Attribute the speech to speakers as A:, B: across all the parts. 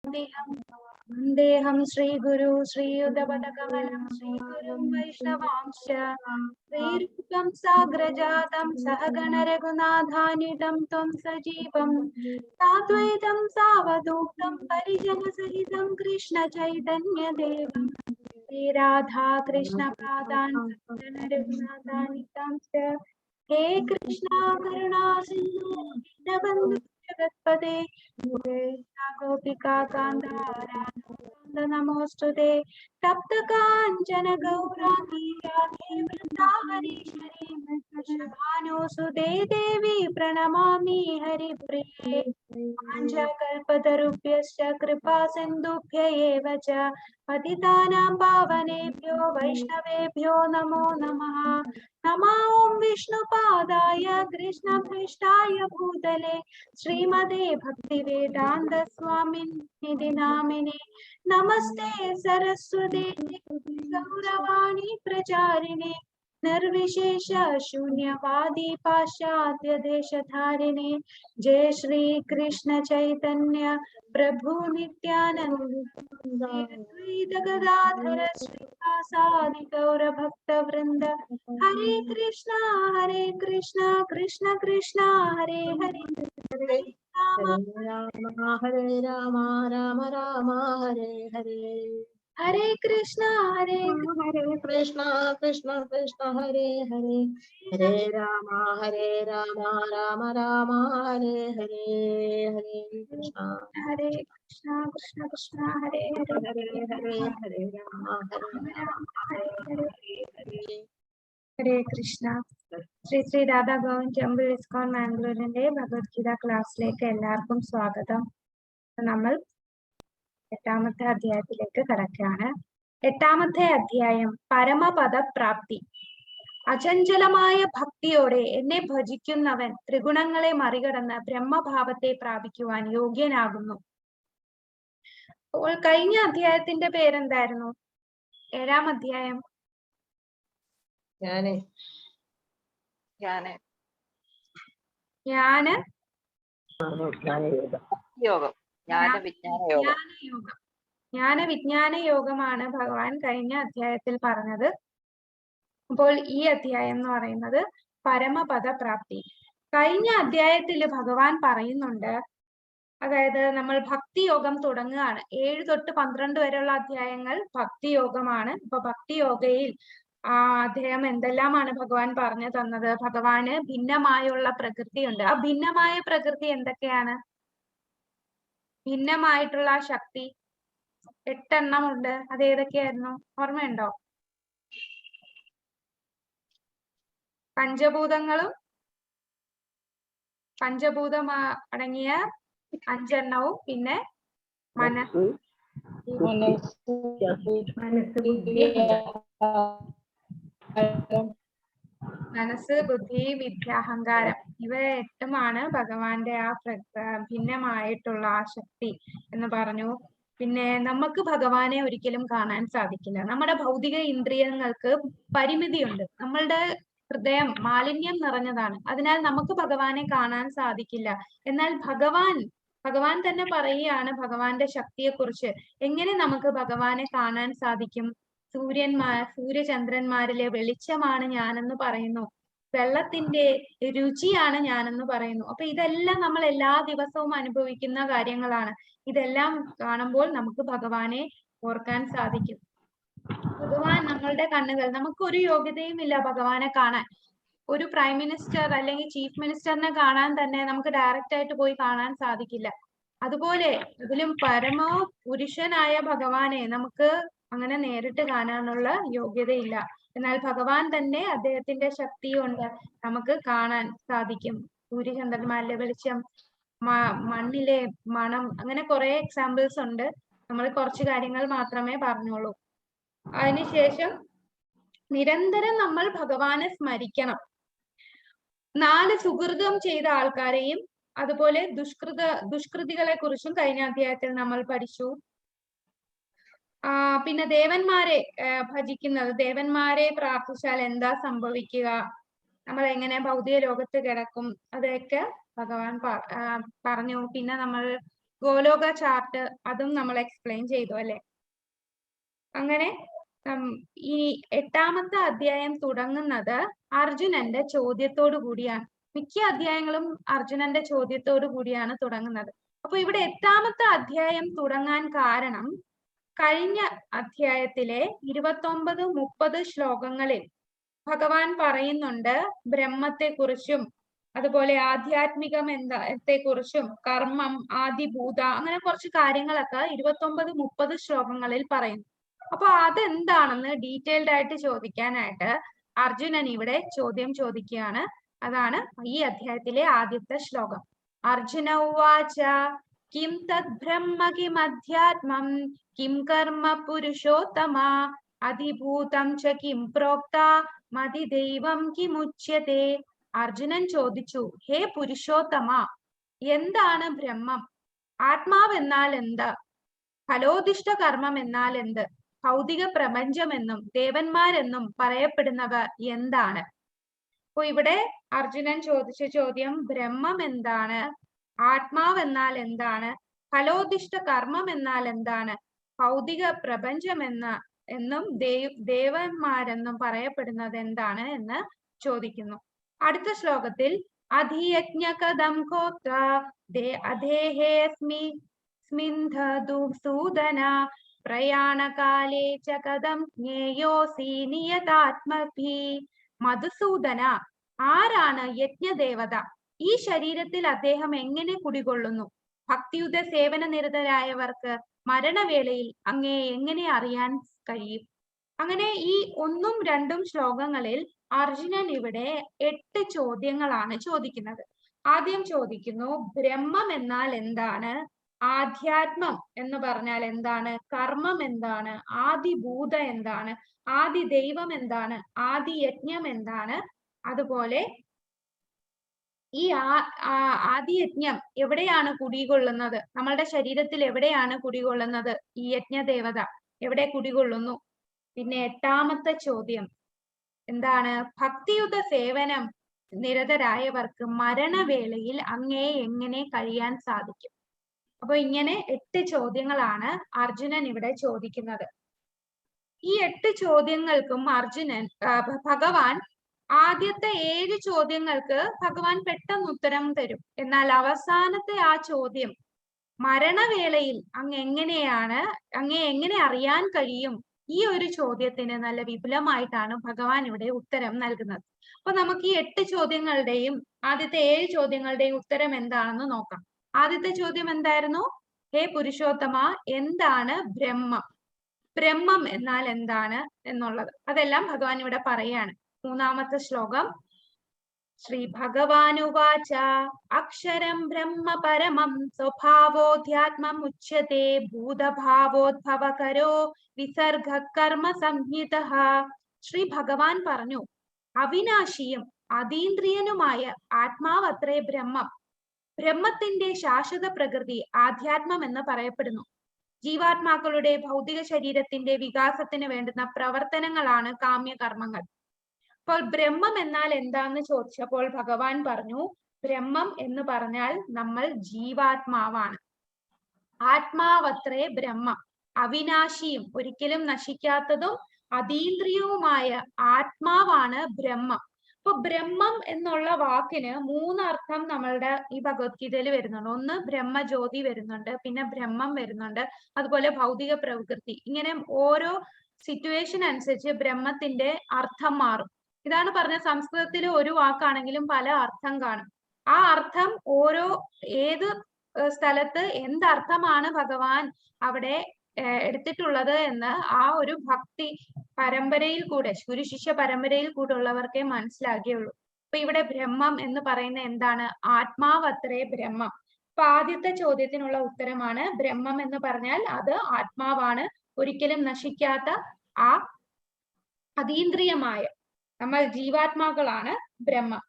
A: वन्देऽहं श्रीगुरु श्रीयुतपदकमलं श्रीगुरुं वैष्णवांश्च श्रीरूपं साग्रजातं सहगण रघुनाथान्वितं त्वं सजीवं साद्वैतं सावधूतं परिजनसहितं कृष्ण चैतन्यदेवं श्रीराधा कृष्णपादान् रघुनाथान्वितांश्च हे कृष्णा करुणा सिन्धु दीनबन्धु जगत्पते गोपिका कान्ता नमोऽस्तुते तप्त काञ्चन गौराङ्गी राधे वृन्दावनेश्वरी वृषभानुसुते देवी प्रणमामि हरिप्रिये पाञ्चकल्पतरुभ्यश्च कृपा सिन्धुभ्य एव च पतितानां पावनेभ्यो वैष्णवेभ्यो नमो नमः। नमो विष्णुपादाय कृष्णपृष्ठाय भूतले श्रीमते भक्तिवेदान्त स्वामिनिधि नामिने नमस्ते सरस्वती गौरवाणी प्रचारिणे निर्विशेष शून्यवादी पाश्चात्य देशधारिणे जय श्री कृष्ण चैतन्य प्रभु नित्यानंद श्री गदाधर श्रीवासादि गौर भक्त वृंद हरे कृष्णा कृष्ण कृष्णा हरे हरे
B: हरे राम हरे राम राम राम हरे हरे
A: हरे कृष्णा
B: हरे कृष्ण कृष्ण कृष्ण हरे हरे हरे राम राम राम हरे हरे हरे कृष्ण
A: कृष्ण कृष्ण हरे हरे
B: हरे हरे हरे राम
A: हरे हरे
B: हरे
A: ഹരേ കൃഷ്ണ. ശ്രീ ശ്രീ രാധാ ഭവൻ ടെമ്പിൾ ഇസ്കോൺ മാംഗ്ലൂരിന്റെ ഭഗവത്ഗീത ക്ലാസ്സിലേക്ക് എല്ലാവർക്കും സ്വാഗതം. നമ്മൾ 8ാമത്തെ അധ്യായത്തിലേക്ക് കടക്കുകയാണ്. 8ാമത്തെ അധ്യായം പരമപദ പ്രാപ്തി. അചഞ്ചലമായ ഭക്തിയോടെ എന്നെ ഭജിക്കുന്നവൻ ത്രിഗുണങ്ങളെ മറികടന്ന് ബ്രഹ്മഭാവത്തെ പ്രാപിക്കുവാൻ യോഗ്യനാകുന്നു. അപ്പോൾ കഴിഞ്ഞ അധ്യായത്തിന്റെ പേരെന്തായിരുന്നു? 7ാം അധ്യായം ജ്ഞാനവിജ്ഞാന യോഗമാണ് ഭഗവാൻ കഴിഞ്ഞ അധ്യായത്തിൽ പറഞ്ഞത്. അപ്പോൾ ഈ അധ്യായം എന്ന് പറയുന്നത് പരമപദ പ്രാപ്തി. കഴിഞ്ഞ അധ്യായത്തിൽ ഭഗവാൻ പറയുന്നുണ്ട്, അതായത് നമ്മൾ ഭക്തിയോഗം തുടങ്ങുകയാണ്. 7 തൊട്ട് 12 വരെയുള്ള അധ്യായങ്ങൾ ഭക്തിയോഗമാണ്. ഇപ്പൊ ഭക്തിയോഗയിൽ അദ്ദേഹം എന്തെല്ലാമാണ് ഭഗവാൻ പറഞ്ഞു തന്നത്? ഭഗവാന് ഭിന്നമായുള്ള പ്രകൃതിയുണ്ട്. ആ ഭിന്നമായ പ്രകൃതി എന്തൊക്കെയാണ്? ഭിന്നമായിട്ടുള്ള ശക്തി 8 എണ്ണം ഉണ്ട്. അത് ഏതൊക്കെയായിരുന്നു? ഓർമ്മയുണ്ടോ? പഞ്ചഭൂതം അടങ്ങിയ 5 എണ്ണവും, പിന്നെ മനസ്സ്, ബുദ്ധി, വിദ്യ, അഹങ്കാരം, ഇവ 8ഉമാണ് ഭഗവാന്റെ ആ ഭിന്നമായിട്ടുള്ള ആ ശക്തി എന്ന് പറഞ്ഞു. പിന്നെ നമുക്ക് ഭഗവാനെ ഒരിക്കലും കാണാൻ സാധിക്കില്ല. നമ്മുടെ ഭൗതിക ഇന്ദ്രിയങ്ങൾക്ക് പരിമിതിയുണ്ട്. നമ്മളുടെ ഹൃദയം മാലിന്യം നിറഞ്ഞതാണ്. അതിനാൽ നമുക്ക് ഭഗവാനെ കാണാൻ സാധിക്കില്ല. എന്നാൽ ഭഗവാൻ തന്നെ പറയുകയാണ് ഭഗവാന്റെ ശക്തിയെക്കുറിച്ച്. എങ്ങനെ നമുക്ക് ഭഗവാനെ കാണാൻ സാധിക്കും? സൂര്യചന്ദ്രന്മാരിലെ വെളിച്ചമാണ് ഞാനെന്ന് പറയുന്നു. വെള്ളത്തിന്റെ രുചിയാണ് ഞാനെന്ന് പറയുന്നു. അപ്പൊ ഇതെല്ലാം നമ്മൾ എല്ലാ ദിവസവും അനുഭവിക്കുന്ന കാര്യങ്ങളാണ്. ഇതെല്ലാം കാണുമ്പോൾ നമുക്ക് ഭഗവാനെ ഓർക്കാൻ സാധിക്കും. ഭഗവാൻ നമ്മളുടെ കണ്ണുകൾ, നമുക്ക് ഒരു യോഗ്യതയും ഇല്ല ഭഗവാനെ കാണാൻ. ഒരു പ്രൈം മിനിസ്റ്റർ അല്ലെങ്കിൽ ചീഫ് മിനിസ്റ്ററിനെ കാണാൻ തന്നെ നമുക്ക് ഡയറക്റ്റ് ആയിട്ട് പോയി കാണാൻ സാധിക്കില്ല. അതുപോലെ ഇതിലും പരമ പുരുഷനായ ഭഗവാനെ നമുക്ക് അങ്ങനെ നേരിട്ട് കാണാനുള്ള യോഗ്യതയില്ല. എന്നാൽ ഭഗവാൻ തന്നെ അദ്ദേഹത്തിന്റെ ശക്തി കൊണ്ട് നമുക്ക് കാണാൻ സാധിക്കും. സൂര്യചന്ദ്രന്മാരിലെ വെളിച്ചം, മണ്ണിലെ മണം, അങ്ങനെ കുറെ എക്സാമ്പിൾസ് ഉണ്ട്. നമ്മൾ കുറച്ച് കാര്യങ്ങൾ മാത്രമേ പറഞ്ഞോളൂ. അതിനുശേഷം നിരന്തരം നമ്മൾ ഭഗവാനെ സ്മരിക്കണം. 4 സുകൃതം ചെയ്ത ആൾക്കാരെയും അതുപോലെ ദുഷ്കൃതികളെ കുറിച്ചും കഴിഞ്ഞ അധ്യായത്തിൽ നമ്മൾ പഠിച്ചു. പിന്നെ ദേവന്മാരെ ഭജിക്കുന്നത്, ദേവന്മാരെ പ്രാർത്ഥിച്ചാൽ എന്താ സംഭവിക്കുക, നമ്മൾ എങ്ങനെ ഭൗതിക ലോകത്ത് കിടക്കും, അതൊക്കെ ഭഗവാൻ പറഞ്ഞു. പിന്നെ നമ്മൾ ഗോലോക ചാർട്ട് അതും നമ്മൾ എക്സ്പ്ലെയിൻ ചെയ്തു അല്ലെ. അങ്ങനെ ഈ 8ാമത്തെ അധ്യായം തുടങ്ങുന്നത് അർജുനന്റെ ചോദ്യത്തോടു കൂടിയാണ്. മിക്ക അധ്യായങ്ങളും അർജുനന്റെ ചോദ്യത്തോടു കൂടിയാണ് തുടങ്ങുന്നത്. അപ്പൊ ഇവിടെ 8ാമത്തെ അധ്യായം തുടങ്ങാൻ കാരണം കഴിഞ്ഞ അധ്യായത്തിലെ 29-30 ശ്ലോകങ്ങളിൽ ഭഗവാൻ പറയുന്നുണ്ട് ബ്രഹ്മത്തെക്കുറിച്ചും അതുപോലെ ആധ്യാത്മികം ത്തെ-കുറിച്ചും കർമ്മം, ആദിഭൂത, അങ്ങനെ കുറച്ച് കാര്യങ്ങളൊക്കെ 29-30 ശ്ലോകങ്ങളിൽ പറയുന്നു. അപ്പൊ അതെന്താണെന്ന് ഡീറ്റെയിൽഡ് ആയിട്ട് ചോദിക്കാനായിട്ട് അർജുനൻ ഇവിടെ ചോദ്യം ചോദിക്കുകയാണ്. അതാണ് ഈ അധ്യായത്തിലെ ആദ്യത്തെ ശ്ലോകം. അർജുന ഉവാച കിം തദ് ബ്രഹ്മ കിം അധ്യാത്മം കിം കർമ്മ പുരുഷോത്തമ അധിഭൂതം ച കിം പ്രോക്ത മതിദൈവം കിമുച്യത്തെ. അർജുനൻ ചോദിച്ചു, ഹേ പുരുഷോത്തമ, എന്താണ് ബ്രഹ്മം? ആത്മാവ് എന്നാൽ എന്ത്? ഫലോദിഷ്ട കർമ്മം എന്നാൽ എന്ത്? ഭൗതിക പ്രപഞ്ചമെന്നും ദേവന്മാരെന്നും പറയപ്പെടുന്നവ എന്താണ്? അപ്പൊ ഇവിടെ അർജുനൻ ചോദിച്ച ചോദ്യം ബ്രഹ്മം എന്താണ്, ആത്മാവ് എന്നാൽ എന്താണ്, ഫലോദിഷ്ട കർമ്മം എന്നാൽ എന്താണ്, ഭൗതിക പ്രപഞ്ചം എന്നും ദേവന്മാരെന്നും പറയപ്പെടുന്നത് എന്താണ് എന്ന് ചോദിക്കുന്നു. അടുത്ത ശ്ലോകത്തിൽ അധിയജ്ഞ കഥം ഗോത്ര അധേഹേസ്മി സൂദന പ്രയാണകാലേ ച കഥം ജ്ഞേയോസി നിയതാത്മഭി. മധുസൂദന, ആരാണ് യജ്ഞദേവത? ഈ ശരീരത്തിൽ അദ്ദേഹം എങ്ങനെ കുടികൊള്ളുന്നു? ഭക്തിയുത സേവന നിരതരായവർക്ക് മരണവേളയിൽ അങ്ങയെ എങ്ങനെ അറിയാൻ കഴിയും? അങ്ങനെ ഈ 1ഉം 2ഉം ശ്ലോകങ്ങളിൽ അർജുനൻ ഇവിടെ 8 ചോദ്യങ്ങളാണ് ചോദിക്കുന്നത്. ആദ്യം ചോദിക്കുന്നു ബ്രഹ്മം എന്നാൽ എന്താണ്, ആധ്യാത്മം എന്ന് പറഞ്ഞാൽ എന്താണ്, കർമ്മം എന്താണ്, ആദിഭൂത എന്താണ്, ആദി ദൈവം എന്താണ്, ആദി യജ്ഞം എന്താണ്, അതുപോലെ ഈ ആദിയജ്ഞം എവിടെയാണ് കുടികൊള്ളുന്നത്, നമ്മളുടെ ശരീരത്തിൽ എവിടെയാണ് കുടികൊള്ളുന്നത്, ഈ യജ്ഞദേവത എവിടെ കുടികൊള്ളുന്നു? പിന്നെ 8ാമത്തെ ചോദ്യം എന്താണ്, ഭക്തിയുത സേവനം നിരതരായവർക്ക് മരണവേളയിൽ അങ്ങയെ എങ്ങനെ കഴിയാൻ സാധിക്കും? അപ്പൊ ഇങ്ങനെ 8 ചോദ്യങ്ങളാണ് അർജുനൻ ഇവിടെ ചോദിക്കുന്നത്. ഈ 8 ചോദ്യങ്ങൾക്കും ഭഗവാൻ ആദ്യത്തെ 7 ചോദ്യങ്ങൾക്ക് ഭഗവാൻ പെട്ടെന്ന് ഉത്തരം തരും. എന്നാൽ അവസാനത്തെ ആ ചോദ്യം മരണവേളയിൽ അങ്ങയെ എങ്ങനെ അറിയാൻ കഴിയും, ഈ ഒരു ചോദ്യത്തിന് നല്ല വിപുലമായിട്ടാണ് ഭഗവാൻ ഇവിടെ ഉത്തരം നൽകുന്നത്. അപ്പൊ നമുക്ക് ഈ 8 ചോദ്യങ്ങളുടെയും ആദ്യത്തെ 7 ചോദ്യങ്ങളുടെയും ഉത്തരം എന്താണെന്ന് നോക്കാം. ആദ്യത്തെ ചോദ്യം എന്തായിരുന്നു? ഹേ പുരുഷോത്തമ, എന്താണ് ബ്രഹ്മം? ബ്രഹ്മം എന്നാൽ എന്താണ് എന്നുള്ളത് അതെല്ലാം ഭഗവാൻ ഇവിടെ പറയാണ്. 3ാമത്തെ ശ്ലോകം ശ്രീ ഭഗവാനുവാച അക്ഷരം ബ്രഹ്മ പരമം സ്വഭാവോധ്യാത്മം ഉച്യത്തെ ഭൂതഭാവോദ്ഭവകരോ വിസർഗ കർമ്മ സംഹിതഃ. ശ്രീ ഭഗവാൻ പറഞ്ഞു, അവിനാശിയും അതീന്ദ്രിയനുമായ ആത്മാവത്രേ ബ്രഹ്മം. ബ്രഹ്മത്തിന്റെ ശാശ്വത പ്രകൃതി ആധ്യാത്മം എന്ന് പറയപ്പെടുന്നു. ജീവാത്മാക്കളുടെ ഭൗതിക ശരീരത്തിന്റെ വികാസത്തിന് വേണ്ടുന്ന പ്രവർത്തനങ്ങളാണ് കാമ്യകർമ്മങ്ങൾ. അപ്പോൾ ബ്രഹ്മം എന്നാൽ എന്താന്ന് ചോദിച്ചപ്പോൾ ഭഗവാൻ പറഞ്ഞു, ബ്രഹ്മം എന്ന് പറഞ്ഞാൽ നമ്മൾ ജീവാത്മാവാണ്. ആത്മാവത്രേ ബ്രഹ്മം. അവിനാശിയും ഒരിക്കലും നശിക്കാത്തതും അതീന്ദ്രിയവുമായ ആത്മാവാണ് ബ്രഹ്മം. അപ്പൊ ബ്രഹ്മം എന്നുള്ള വാക്കിന് 3 അർത്ഥം നമ്മളുടെ ഈ ഭഗവത്ഗീതയിൽ വരുന്നുണ്ട്. ഒന്ന് ബ്രഹ്മജ്യോതി വരുന്നുണ്ട്, പിന്നെ ബ്രഹ്മം വരുന്നുണ്ട്, അതുപോലെ ഭൗതിക പ്രകൃതി. ഇങ്ങനെ ഓരോ സിറ്റുവേഷൻ അനുസരിച്ച് ബ്രഹ്മത്തിന്റെ അർത്ഥം മാറും. ഇതാണ് പറഞ്ഞ സംസ്കൃതത്തിൽ ഒരു വാക്കാണെങ്കിലും പല അർത്ഥം കാണും. ആ അർത്ഥം ഏത് സ്ഥലത്ത് എന്തർത്ഥമാണ് ഭഗവാൻ അവിടെ എടുത്തിട്ടുള്ളത് എന്ന് ആ ഒരു ഭക്തി പരമ്പരയിൽ കൂടെ, ഗുരു ശിഷ്യ പരമ്പരയിൽ കൂടെ ഉള്ളവർക്കേ മനസ്സിലാകുകയുള്ളൂ. അപ്പൊ ഇവിടെ ബ്രഹ്മം എന്ന് പറയുന്നത് എന്താണ്? ആത്മാവത്രേ ബ്രഹ്മം. അപ്പൊ ആദ്യത്തെ ചോദ്യത്തിനുള്ള ഉത്തരമാണ് ബ്രഹ്മം എന്ന് പറഞ്ഞാൽ അത് ആത്മാവാണ്, ഒരിക്കലും നശിക്കാത്ത ആ അതീന്ദ്രിയമായ നമ്മൾ ജീവാത്മാക്കളാണ് ബ്രഹ്മം.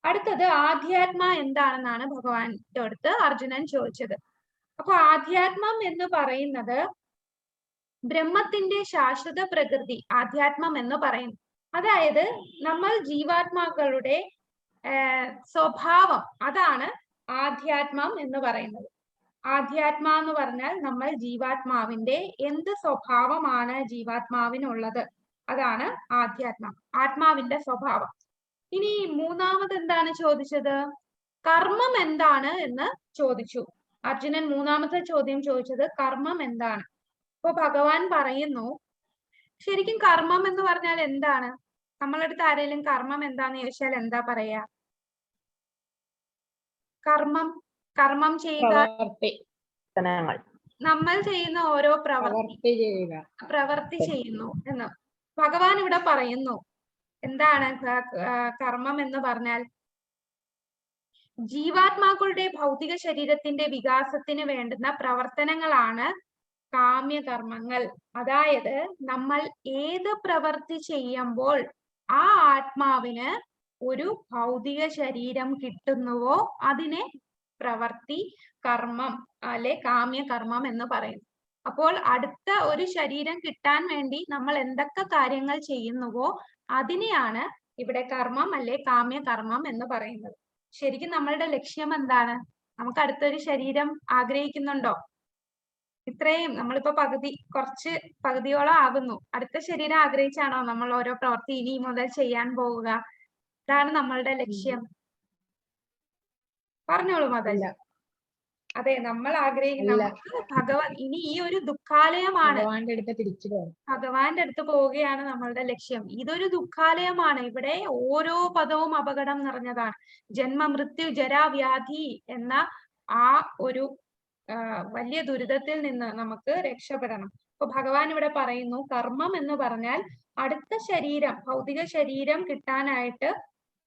A: അടുത്തത് ആധ്യാത്മ എന്താണെന്നാണ് ഭഗവാന്റെ അടുത്ത് അർജുനൻ ചോദിച്ചത്. അപ്പൊ ആധ്യാത്മം എന്ന് പറയുന്നത് ബ്രഹ്മത്തിന്റെ ശാശ്വത പ്രകൃതി ആധ്യാത്മം എന്ന് പറയുന്നു. അതായത് നമ്മൾ ജീവാത്മാക്കളുടെ സ്വഭാവം, അതാണ് ആധ്യാത്മം എന്ന് പറയുന്നത്. ആധ്യാത്മ എന്ന് പറഞ്ഞാൽ നമ്മൾ ജീവാത്മാവിന്റെ എന്ത് സ്വഭാവമാണ് ജീവാത്മാവിനുള്ളത്, അതാണ് ആധ്യാത്മ, ആത്മാവിന്റെ സ്വഭാവം. ഇനി മൂന്നാമത് എന്താണ് ചോദിച്ചത്? കർമ്മം എന്താണ് എന്ന് ചോദിച്ചു. അർജുനൻ മൂന്നാമത്തെ ചോദ്യം ചോദിച്ചത് കർമ്മം എന്താണ്. അപ്പൊ ഭഗവാൻ പറയുന്നു, ശരിക്കും കർമ്മം എന്ന് പറഞ്ഞാൽ എന്താണ്? നമ്മളടുത്ത് ആരെങ്കിലും കർമ്മം എന്താന്ന് ചോദിച്ചാൽ എന്താ പറയാ? കർമ്മം ചെയ്യുക, നമ്മൾ ചെയ്യുന്ന ഓരോ പ്രവൃത്തി ചെയ്യുന്നു എന്ന് ഭഗവാൻ ഇവിടെ പറയുന്നു. എന്താണ് കർമ്മം എന്ന് പറഞ്ഞാൽ? ജീവാത്മാക്കളുടെ ഭൗതിക ശരീരത്തിന്റെ വികാസത്തിന് വേണ്ടുന്ന പ്രവർത്തനങ്ങളാണ് കാമ്യകർമ്മങ്ങൾ. അതായത് നമ്മൾ ഏത് പ്രവൃത്തി ചെയ്യുമ്പോൾ ആ ആത്മാവിന് ഒരു ഭൗതിക ശരീരം കിട്ടുന്നുവോ അതിനെ പ്രവൃത്തി കർമ്മം അല്ലെ കാമ്യകർമ്മം എന്ന് പറയുന്നു. അപ്പോൾ അടുത്ത ഒരു ശരീരം കിട്ടാൻ വേണ്ടി നമ്മൾ എന്തൊക്കെ കാര്യങ്ങൾ ചെയ്യുന്നുവോ അതിനെയാണ് ഇവിടെ കർമ്മം അല്ലെ കാമ്യകർമ്മം എന്ന് പറയുന്നത്. ശരിക്കും നമ്മളുടെ ലക്ഷ്യം എന്താണ്? നമുക്ക് അടുത്തൊരു ശരീരം ആഗ്രഹിക്കുന്നുണ്ടോ? ഇത്രയും നമ്മളിപ്പോ കുറച്ച് പകുതിയോളം ആകുന്നു. അടുത്ത ശരീരം ആഗ്രഹിച്ചാണോ നമ്മൾ ഓരോ പ്രവൃത്തി ഇനി മുതൽ ചെയ്യാൻ പോവുക? ഇതാണ് നമ്മളുടെ ലക്ഷ്യം. പറഞ്ഞോളൂ മാതാജി. അതെ, നമ്മൾ ആഗ്രഹിക്കുന്ന ഭഗവാൻ ഇനി ഈ ഒരു ദുഃഖാലയമാണ്, ഭഗവാന്റെ അടുത്ത് പോവുകയാണ് നമ്മളുടെ ലക്ഷ്യം. ഇതൊരു ദുഃഖാലയമാണ്. ഇവിടെ ഓരോ പദവും അപകടം നിറഞ്ഞതാണ്. ജന്മ മൃത്യു ജരാ വ്യാധി എന്ന ആ ഒരു വലിയ ദുരിതത്തിൽ നിന്ന് നമുക്ക് രക്ഷപ്പെടണം. അപ്പൊ ഭഗവാൻ ഇവിടെ പറയുന്നു, കർമ്മം എന്ന് പറഞ്ഞാൽ അടുത്ത ശരീരം, ഭൗതിക ശരീരം കിട്ടാനായിട്ട്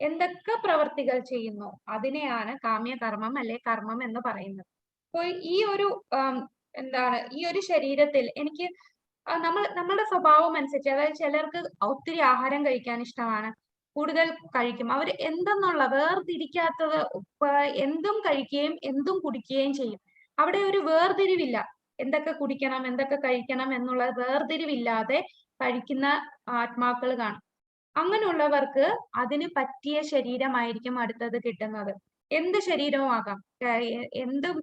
A: എന്തൊക്കെ പ്രവർത്തികൾ ചെയ്യുന്നു അതിനെയാണ് കാമ്യകർമ്മം അല്ലെ കർമ്മം എന്ന് പറയുന്നത്. അപ്പോൾ ഈ ഒരു ഈ ഒരു ശരീരത്തിൽ എനിക്ക് നമ്മളുടെ സ്വഭാവം അനുസരിച്ച്, അതായത് ചിലർക്ക് ഒത്തിരി ആഹാരം കഴിക്കാൻ ഇഷ്ടമാണ്, കൂടുതൽ കഴിക്കും. അവർ എന്തെന്നുള്ള വേർതിരിക്കാത്തത് എന്തും കഴിക്കുകയും എന്തും കുടിക്കുകയും ചെയ്യും. അവിടെ ഒരു വേർതിരിവില്ല. എന്തൊക്കെ കുടിക്കണം എന്തൊക്കെ കഴിക്കണം എന്നുള്ള വേർതിരിവില്ലാതെ കഴിക്കുന്ന ആത്മാക്കൾ കാണും. അങ്ങനെയുള്ളവർക്ക് അതിന് പറ്റിയ ശരീരമായിരിക്കും അടുത്തത് കിട്ടുന്നത്. എന്ത് ശരീരവും ആകാം. എന്തും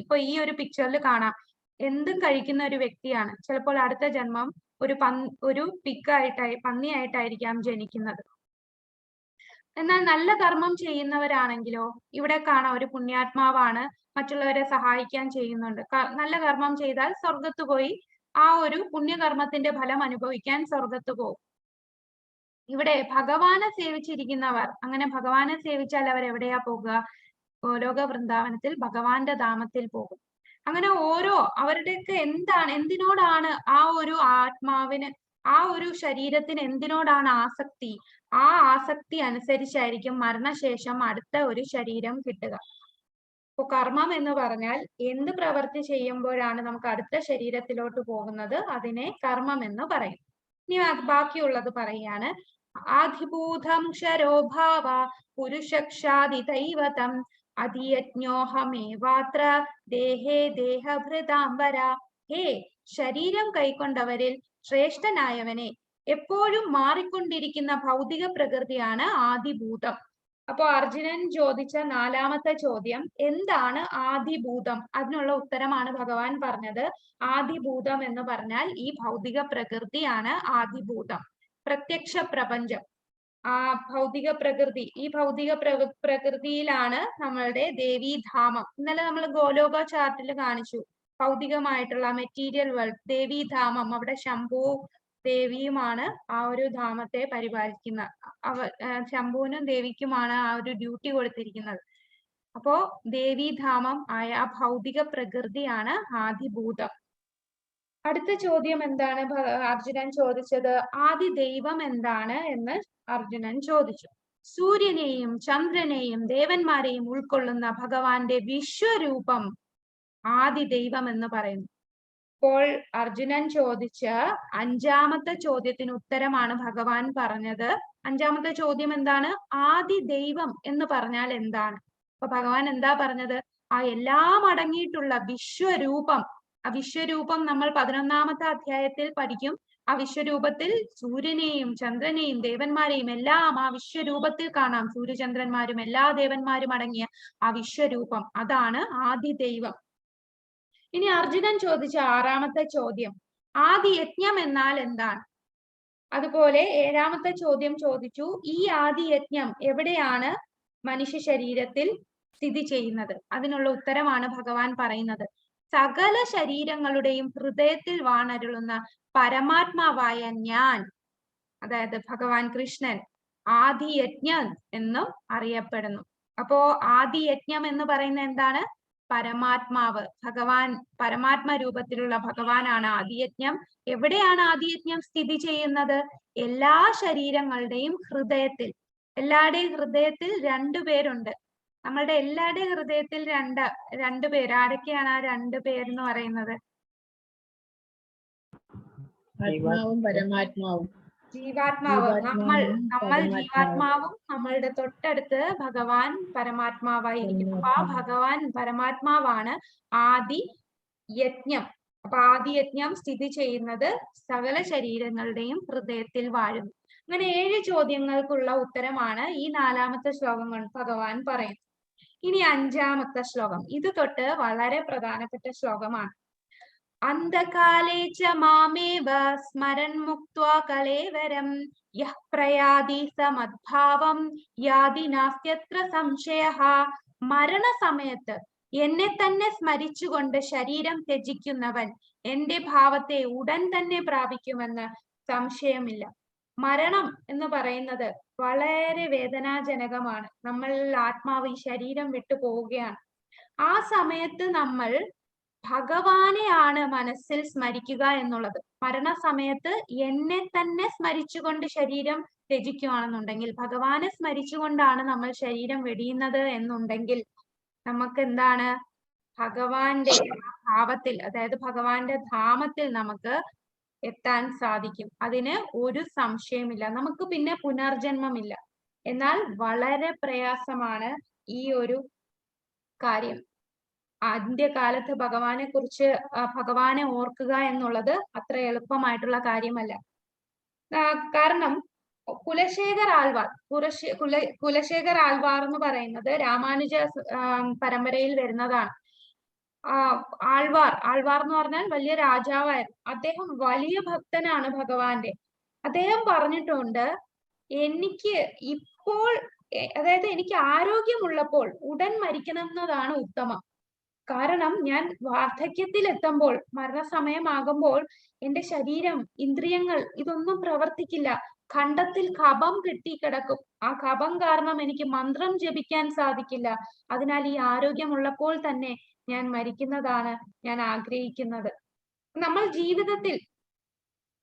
A: ഇപ്പൊ ഈ ഒരു പിക്ചറിൽ കാണാം, എന്തും കഴിക്കുന്ന ഒരു വ്യക്തിയാണ്. ചിലപ്പോൾ അടുത്ത ജന്മം ഒരു പന്നിയായിട്ടായിരിക്കാം ജനിക്കുന്നത്. എന്നാൽ നല്ല കർമ്മം ചെയ്യുന്നവരാണെങ്കിലോ, ഇവിടെ കാണാം ഒരു പുണ്യാത്മാവാണ്, മറ്റുള്ളവരെ സഹായിക്കാൻ ചെയ്യുന്നുണ്ട്. നല്ല കർമ്മം ചെയ്താൽ സ്വർഗത്ത് പോയി ആ ഒരു പുണ്യകർമ്മത്തിന്റെ ഫലം അനുഭവിക്കാൻ സ്വർഗത്ത് പോകും. ഇവിടെ ഭഗവാനെ സേവിച്ചിരിക്കുന്നവർ, അങ്ങനെ ഭഗവാനെ സേവിച്ചാൽ അവർ എവിടെയാ പോകുക? ഗോലോക വൃന്ദാവനത്തിൽ ഭഗവാന്റെ ധാമത്തിൽ പോകും. അങ്ങനെ അവരുടെയൊക്കെ എന്തിനോടാണ് ആ ഒരു ആത്മാവിന്, ആ ഒരു ശരീരത്തിന് എന്തിനോടാണ് ആസക്തി, ആ ആസക്തി അനുസരിച്ചായിരിക്കും മരണശേഷം അടുത്ത ഒരു ശരീരം കിട്ടുക. അപ്പൊ കർമ്മം എന്ന് പറഞ്ഞാൽ എന്ത് പ്രവൃത്തി ചെയ്യുമ്പോഴാണ് നമുക്ക് അടുത്ത ശരീരത്തിലോട്ട് പോകുന്നത് അതിനെ കർമ്മം എന്ന് പറയും. ഇനി ബാക്കിയുള്ളത് പറയാണ്. ആധിഭൂതം ക്ഷരോഭാവ പുരുഷക്ഷാദി ദൈവതം അധിയജ്ഞോഹമേവാത്ര ദേഹേ ദേഹഭൃതാംബര. ഹേ ശരീരം കൈക്കൊണ്ടവരിൽ ശ്രേഷ്ഠനായവനെ, എപ്പോഴും മാറിക്കൊണ്ടിരിക്കുന്ന ഭൗതിക പ്രകൃതിയാണ് ആദിഭൂതം. അപ്പൊ അർജുനൻ ചോദിച്ച നാലാമത്തെ ചോദ്യം, എന്താണ് ആദിഭൂതം? അതിനുള്ള ഉത്തരമാണ് ഭഗവാൻ പറഞ്ഞത്. ആദിഭൂതം എന്ന് പറഞ്ഞാൽ ഈ ഭൗതിക പ്രകൃതിയാണ് ആദിഭൂതം. പ്രത്യക്ഷ പ്രപഞ്ചം, ആ ഭൗതിക പ്രകൃതി, ഈ ഭൗതിക പ്രകൃതിയിലാണ് നമ്മളുടെ ദേവീധാമം. ഇന്നലെ നമ്മൾ ഗോലോക ചാർട്ടിൽ കാണിച്ചു, ഭൗതികമായിട്ടുള്ള മെറ്റീരിയൽ വേൾഡ് ദേവീധാമം. അവിടെ ശംഭു ദേവിയുമാണ് ആ ഒരു ധാമത്തെ പരിപാലിക്കുന്ന. ശംഭുവിനും ദേവിക്കുമാണ് ആ ഒരു ഡ്യൂട്ടി കൊടുത്തിരിക്കുന്നത്. അപ്പോ ദേവീധാമം ആയ ആ ഭൗതിക പ്രകൃതിയാണ് ആദിഭൂതം. അടുത്ത ചോദ്യം എന്താണ് അർജുനൻ ചോദിച്ചത്? ആദി ദൈവം എന്താണ് എന്ന് അർജുനൻ ചോദിച്ചു. സൂര്യനെയും ചന്ദ്രനെയും ദേവന്മാരെയും ഉൾക്കൊള്ളുന്ന ഭഗവാന്റെ വിശ്വരൂപം ആദി ദൈവം എന്ന് പറയുന്നു. അപ്പോൾ അർജുനൻ ചോദിച്ച അഞ്ചാമത്തെ ചോദ്യത്തിന് ഉത്തരമാണ് ഭഗവാൻ പറഞ്ഞത്. അഞ്ചാമത്തെ ചോദ്യം എന്താണ്? ആദി ദൈവം എന്ന് പറഞ്ഞാൽ എന്താണ്? അപ്പൊ ഭഗവാൻ എന്താ പറഞ്ഞത്? ആ എല്ലാം അടങ്ങിയിട്ടുള്ള വിശ്വരൂപം. ആ വിശ്വരൂപം നമ്മൾ 11ാമത്തെ അധ്യായത്തിൽ പഠിക്കും. ആ വിശ്വരൂപത്തിൽ സൂര്യനെയും ചന്ദ്രനെയും ദേവന്മാരെയും എല്ലാം ആ വിശ്വരൂപത്തിൽ കാണാം. സൂര്യചന്ദ്രന്മാരും എല്ലാ ദേവന്മാരും അടങ്ങിയ ആ വിശ്വരൂപം, അതാണ് ആദി ദൈവം. ഇനി അർജുനൻ ചോദിച്ച 6ാമത്തെ ചോദ്യം, ആദിയജ്ഞം എന്നാൽ എന്താണ്? അതുപോലെ 7ാമത്തെ ചോദ്യം ചോദിച്ചു, ഈ ആദിയജ്ഞം എവിടെയാണ് മനുഷ്യ ശരീരത്തിൽ സ്ഥിതി ചെയ്യുന്നത്? അതിനുള്ള ഉത്തരമാണ് ഭഗവാൻ പറയുന്നത്. സകല ശരീരങ്ങളുടെയും ഹൃദയത്തിൽ വാണരുളുന്ന പരമാത്മാവായ ഞാൻ, അതായത് ഭഗവാൻ കൃഷ്ണൻ, ആദിയജ്ഞൻ എന്നും അറിയപ്പെടുന്നു. അപ്പോ ആദിയജ്ഞം എന്ന് പറയുന്നത് എന്താണ്? പരമാത്മാവ്, ഭഗവാൻ, പരമാത്മ രൂപത്തിലുള്ള ഭഗവാനാണ് ആദിയജ്ഞം. എവിടെയാണ് ആദിയജ്ഞം സ്ഥിതി ചെയ്യുന്നത്? എല്ലാ ശരീരങ്ങളുടെയും ഹൃദയത്തിൽ. എല്ലാവരുടെയും ഹൃദയത്തിൽ 2 പേരുണ്ട്. നമ്മളുടെ എല്ലാവരുടെയും ഹൃദയത്തിൽ രണ്ട് പേര്. ആരൊക്കെയാണ് ആ 2 പേരെന്ന് പറയുന്നത്?
C: ആത്മാവും പരമാത്മാവും.
A: ജീവാത്മാവ്. നമ്മൾ ജീവാത്മാവും നമ്മളുടെ തൊട്ടടുത്ത് ഭഗവാൻ പരമാത്മാവായിരിക്കും. അപ്പൊ ആ ഭഗവാൻ പരമാത്മാവാണ് ആദി യജ്ഞം. അപ്പൊ ആദിയജ്ഞം സ്ഥിതി ചെയ്യുന്നത് സകല ശരീരങ്ങളുടെയും ഹൃദയത്തിൽ വാഴുന്നു. അങ്ങനെ 7 ചോദ്യങ്ങൾക്കുള്ള ഉത്തരമാണ് ഈ 4ാമത്തെ ശ്ലോകം കൊണ്ട് ഭഗവാൻ പറയുന്നത്. ഇനി 5ാമത്തെ ശ്ലോകം, ഇത് തൊട്ട് വളരെ പ്രധാനപ്പെട്ട ശ്ലോകമാണ്. അന്ധകാലേ ച മാമേവ സ്മരൻ മുക്ത്വാ കലേവരം യഃ പ്രയാതി സമദ്ഭാവം യാതി നാസ്ത്യത്ര സംശയഃ. മരണസമയത്ത് എന്നെ തന്നെ സ്മരിച്ചുകൊണ്ട് ശരീരം ത്യജിക്കുന്നവൻ എന്റെ ഭാവത്തെ ഉടൻ തന്നെ പ്രാപിക്കുമെന്ന് സംശയമില്ല. മരണം എന്ന് പറയുന്നത് വളരെ വേദനാജനകമാണ്. നമ്മൾ ആത്മാവ് ഈ ശരീരം വിട്ടു പോവുകയാണ്. ആ സമയത്ത് നമ്മൾ ഭഗവാനെയാണ് മനസ്സിൽ സ്മരിക്കുക എന്നുള്ളത്. മരണസമയത്ത് എന്നെ തന്നെ സ്മരിച്ചുകൊണ്ട് ശരീരം ത്യജിക്കുകയാണെന്നുണ്ടെങ്കിൽ, ഭഗവാനെ സ്മരിച്ചുകൊണ്ടാണ് നമ്മൾ ശരീരം വെടിയുന്നത് എന്നുണ്ടെങ്കിൽ, നമുക്ക് എന്താണ്? ഭഗവാന്റെ ഭാവത്തിൽ, അതായത് ഭഗവാന്റെ ധാമത്തിൽ നമുക്ക് എത്താൻ സാധിക്കും. അതിന് ഒരു സംശയമില്ല. നമുക്ക് പിന്നെ പുനർജന്മമില്ല. എന്നാൽ വളരെ പ്രയാസമാണ് ഈ ഒരു കാര്യം. അന്ത്യകാലത്ത് ഭഗവാനെ ഓർക്കുക എന്നുള്ളത് അത്ര എളുപ്പമായിട്ടുള്ള കാര്യമല്ല. കാരണം കുലശേഖർ ആൾവാർ എന്ന് പറയുന്നത് രാമാനുജ പരമ്പരയിൽ വരുന്നതാണ്. ആൾവാർ എന്ന് പറഞ്ഞാൽ വലിയ രാജാവായിരുന്നു. അദ്ദേഹം വലിയ ഭക്തനാണ് ഭഗവാന്റെ. അദ്ദേഹം പറഞ്ഞിട്ടുണ്ട്, എനിക്ക് ഇപ്പോൾ, അതായത് എനിക്ക് ആരോഗ്യമുള്ളപ്പോൾ ഉടൻ മരിക്കണം എന്നതാണ് ഉത്തമം. കാരണം ഞാൻ വാർദ്ധക്യത്തിൽ എത്തുമ്പോൾ, മരണസമയമാകുമ്പോൾ എന്റെ ശരീരം, ഇന്ദ്രിയങ്ങൾ ഇതൊന്നും പ്രവർത്തിക്കില്ല. ഖണ്ഡത്തിൽ കഫം കെട്ടിക്കിടക്കും. ആ കഫം കാരണം എനിക്ക് മന്ത്രം ജപിക്കാൻ സാധിക്കില്ല. അതിനാൽ ഈ ആരോഗ്യമുള്ളപ്പോൾ തന്നെ ഞാൻ മരിക്കുന്നതാണ് ഞാൻ ആഗ്രഹിക്കുന്നത്. നമ്മൾ ജീവിതത്തിൽ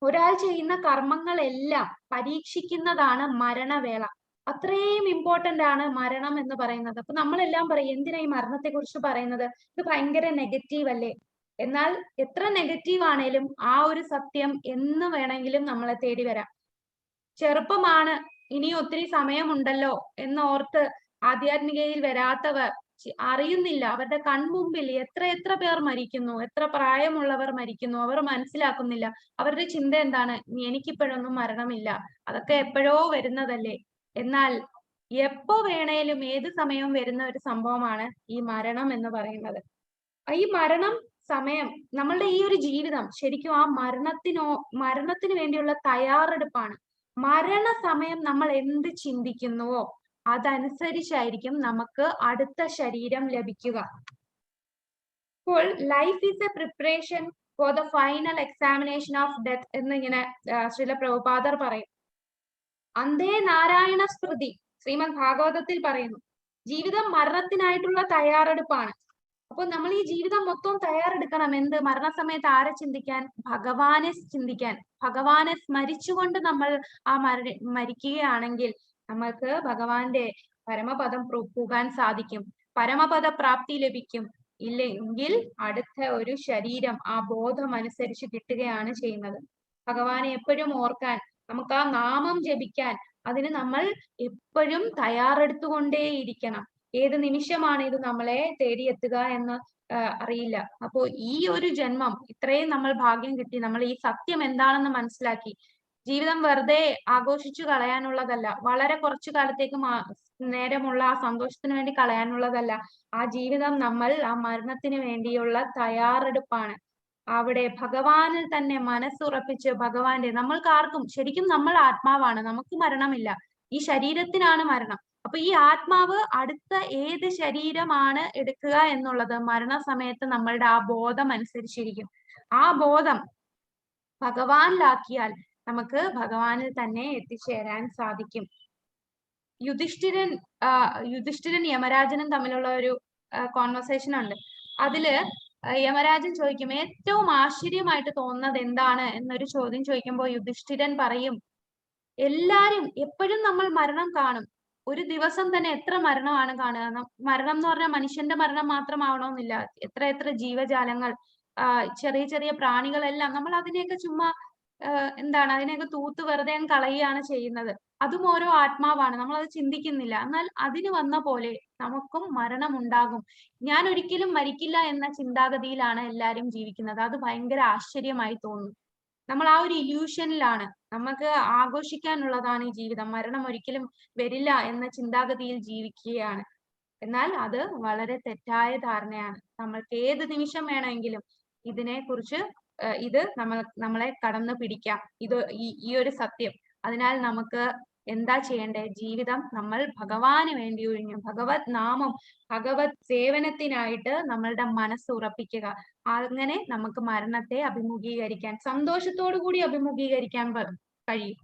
A: ഒരാൾ ചെയ്യുന്ന കർമ്മങ്ങളെല്ലാം പരീക്ഷിക്കുന്നതാണ് മരണവേള. അത്രയും ഇമ്പോർട്ടന്റ് ആണ് മരണം എന്ന് പറയുന്നത്. അപ്പൊ നമ്മളെല്ലാം പറയും, എന്തിനാ ഈ മരണത്തെ കുറിച്ച് പറയുന്നത്? ഇത് ഭയങ്കര നെഗറ്റീവ് അല്ലേ? എന്നാൽ എത്ര നെഗറ്റീവ് ആണേലും ആ ഒരു സത്യം എന്ന് വേണമെങ്കിലും നമ്മളെ തേടി വരാം. ചെറുപ്പമാണ്, ഇനി ഒത്തിരി സമയമുണ്ടല്ലോ എന്നോർത്ത് ആധ്യാത്മികതയിൽ വരാത്തവർ അറിയുന്നില്ല. അവരുടെ കൺമുമ്പിൽ എത്ര പേർ മരിക്കുന്നു, എത്ര പ്രായമുള്ളവർ മരിക്കുന്നു, അവർ മനസ്സിലാക്കുന്നില്ല. അവരുടെ ചിന്ത എന്താണ്? എനിക്കിപ്പോഴൊന്നും മരണമില്ല, അതൊക്കെ എപ്പോഴോ വരുന്നതല്ലേ. എന്നാൽ എപ്പോ വേണേലും ഏത് സമയവും വരുന്ന ഒരു സംഭവമാണ് ഈ മരണം എന്ന് പറയുന്നത്. ഈ മരണം സമയം, നമ്മളുടെ ഈ ഒരു ജീവിതം ശരിക്കും ആ മരണത്തിന് വേണ്ടിയുള്ള തയ്യാറെടുപ്പാണ്. മരണസമയം നമ്മൾ എന്ത് ചിന്തിക്കുന്നുവോ അതനുസരിച്ചായിരിക്കും നമുക്ക് അടുത്ത ശരീരം ലഭിക്കുക. അപ്പോൾ life is A preparation for the final examination of death എന്നിങ്ങനെ ശ്രീല പ്രഭുപാദർ പറയും. അന്തേ നാരായണ സ്മൃതി ശ്രീമദ് ഭാഗവതത്തിൽ പറയുന്നു, ജീവിതം മരണത്തിനായിട്ടുള്ള തയ്യാറെടുപ്പാണ്. അപ്പൊ നമ്മൾ ഈ ജീവിതം മൊത്തം തയ്യാറെടുക്കണം. എന്ത്? മരണസമയത്ത് ആരെ ചിന്തിക്കാൻ? ഭഗവാനെ ചിന്തിക്കാൻ. ഭഗവാനെ സ്മരിച്ചുകൊണ്ട് നമ്മൾ ആ മരിക്കുകയാണെങ്കിൽ നമുക്ക് ഭഗവാന്റെ പരമപദം പോകാൻ സാധിക്കും, പരമപദ പ്രാപ്തി ലഭിക്കും. ഇല്ലെങ്കിൽ അടുത്ത ഒരു ശരീരം ആ ബോധം അനുസരിച്ച് കിട്ടുകയാണ് ചെയ്യുന്നത്. ഭഗവാനെ എപ്പോഴും ഓർക്കാൻ, നമുക്ക് ആ നാമം ജപിക്കാൻ, അതിന് നമ്മൾ എപ്പോഴും തയ്യാറെടുത്തുകൊണ്ടേയിരിക്കണം. ഏത് നിമിഷമാണ് ഇത് നമ്മളെ തേടിയെത്തുക എന്ന് അറിയില്ല. അപ്പോ ഈ ഒരു ജന്മം ഇത്രയും നമ്മൾ ഭാഗ്യം കിട്ടി, നമ്മൾ ഈ സത്യം എന്താണെന്ന് മനസ്സിലാക്കി ജീവിതം വെറുതെ ആഘോഷിച്ചു കളയാനുള്ളതല്ല. വളരെ കുറച്ചു കാലത്തേക്ക് നേരമുള്ള ആ സന്തോഷത്തിന് വേണ്ടി കളയാനുള്ളതല്ല. ആ ജീവിതം നമ്മൾ ആ മരണത്തിന് വേണ്ടിയുള്ള തയ്യാറെടുപ്പാണ്. അവിടെ ഭഗവാനിൽ തന്നെ മനസ്സുറപ്പിച്ച് നമ്മൾക്ക് ആർക്കും ശരിക്കും നമ്മൾ ആത്മാവാണ്, നമുക്ക് മരണമില്ല. ഈ ശരീരത്തിനാണ് മരണം. അപ്പൊ ഈ ആത്മാവ് അടുത്ത ഏത് ശരീരമാണ് എടുക്കുക എന്നുള്ളത് മരണസമയത്ത് നമ്മളുടെ ആ ബോധം അനുസരിച്ചിരിക്കും. ആ ബോധം ഭഗവാനിലാക്കിയാൽ നമുക്ക് ഭഗവാനിൽ തന്നെ എത്തിച്ചേരാൻ സാധിക്കും. യുധിഷ്ഠിരൻ യമരാജനും തമ്മിലുള്ള ഒരു കോൺവെർസേഷൻ ഉണ്ട്. അതില് യമരാജൻ ചോദിക്കും, ഏറ്റവും ആശ്ചര്യമായിട്ട് തോന്നുന്നത് എന്താണ് എന്നൊരു ചോദ്യം ചോദിക്കുമ്പോൾ യുധിഷ്ഠിരൻ പറയും, എല്ലാരും എപ്പോഴും നമ്മൾ മരണം കാണും. ഒരു ദിവസം തന്നെ എത്ര മരണമാണ് കാണുക. മരണം എന്ന് പറഞ്ഞാൽ മനുഷ്യന്റെ മരണം മാത്രമാവണമെന്നില്ല. എത്ര ജീവജാലങ്ങൾ, ചെറിയ ചെറിയ പ്രാണികളെല്ലാം നമ്മൾ അതിനെയൊക്കെ ചുമ്മാ എന്താണ് അതിനെയൊക്കെ തൂത്ത് വെറുതെ കളയുകയാണ് ചെയ്യുന്നത്. അതും ഓരോ ആത്മാവാണ്, നമ്മൾ അത് ചിന്തിക്കുന്നില്ല. എന്നാൽ അതിന് വന്ന പോലെ നമുക്കും മരണം ഉണ്ടാകും. ഞാൻ ഒരിക്കലും മരിക്കില്ല എന്ന ചിന്താഗതിയിലാണ് എല്ലാരും ജീവിക്കുന്നത്. അത് ഭയങ്കര ആശ്ചര്യമായി തോന്നുന്നു. നമ്മൾ ആ ഒരു ഇല്യൂഷനിലാണ്. നമുക്ക് ആഘോഷിക്കാനുള്ളതാണ് ഈ ജീവിതം. മരണം ഒരിക്കലും വരില്ല എന്ന ചിന്താഗതിയിൽ ജീവിക്കുകയാണ്. എന്നാൽ അത് വളരെ തെറ്റായ ധാരണയാണ്. നമ്മൾക്ക് ഏത് നിമിഷം വേണമെങ്കിലും ഇതിനെ കുറിച്ച് ഇത് നമ്മളെ കടന്നു പിടിക്കാം, ഈ ഒരു സത്യം. അതിനാൽ നമുക്ക് എന്താ ചെയ്യേണ്ടേ? ജീവിതം നമ്മൾ ഭഗവാന് വേണ്ടി ഒഴിഞ്ഞു ഭഗവത് നാമം, ഭഗവത് സേവനത്തിനായിട്ട് നമ്മളുടെ മനസ്സ് ഉറപ്പിക്കുക. അങ്ങനെ നമുക്ക് മരണത്തെ അഭിമുഖീകരിക്കാൻ, സന്തോഷത്തോടു കൂടി അഭിമുഖീകരിക്കാൻ കഴിയും.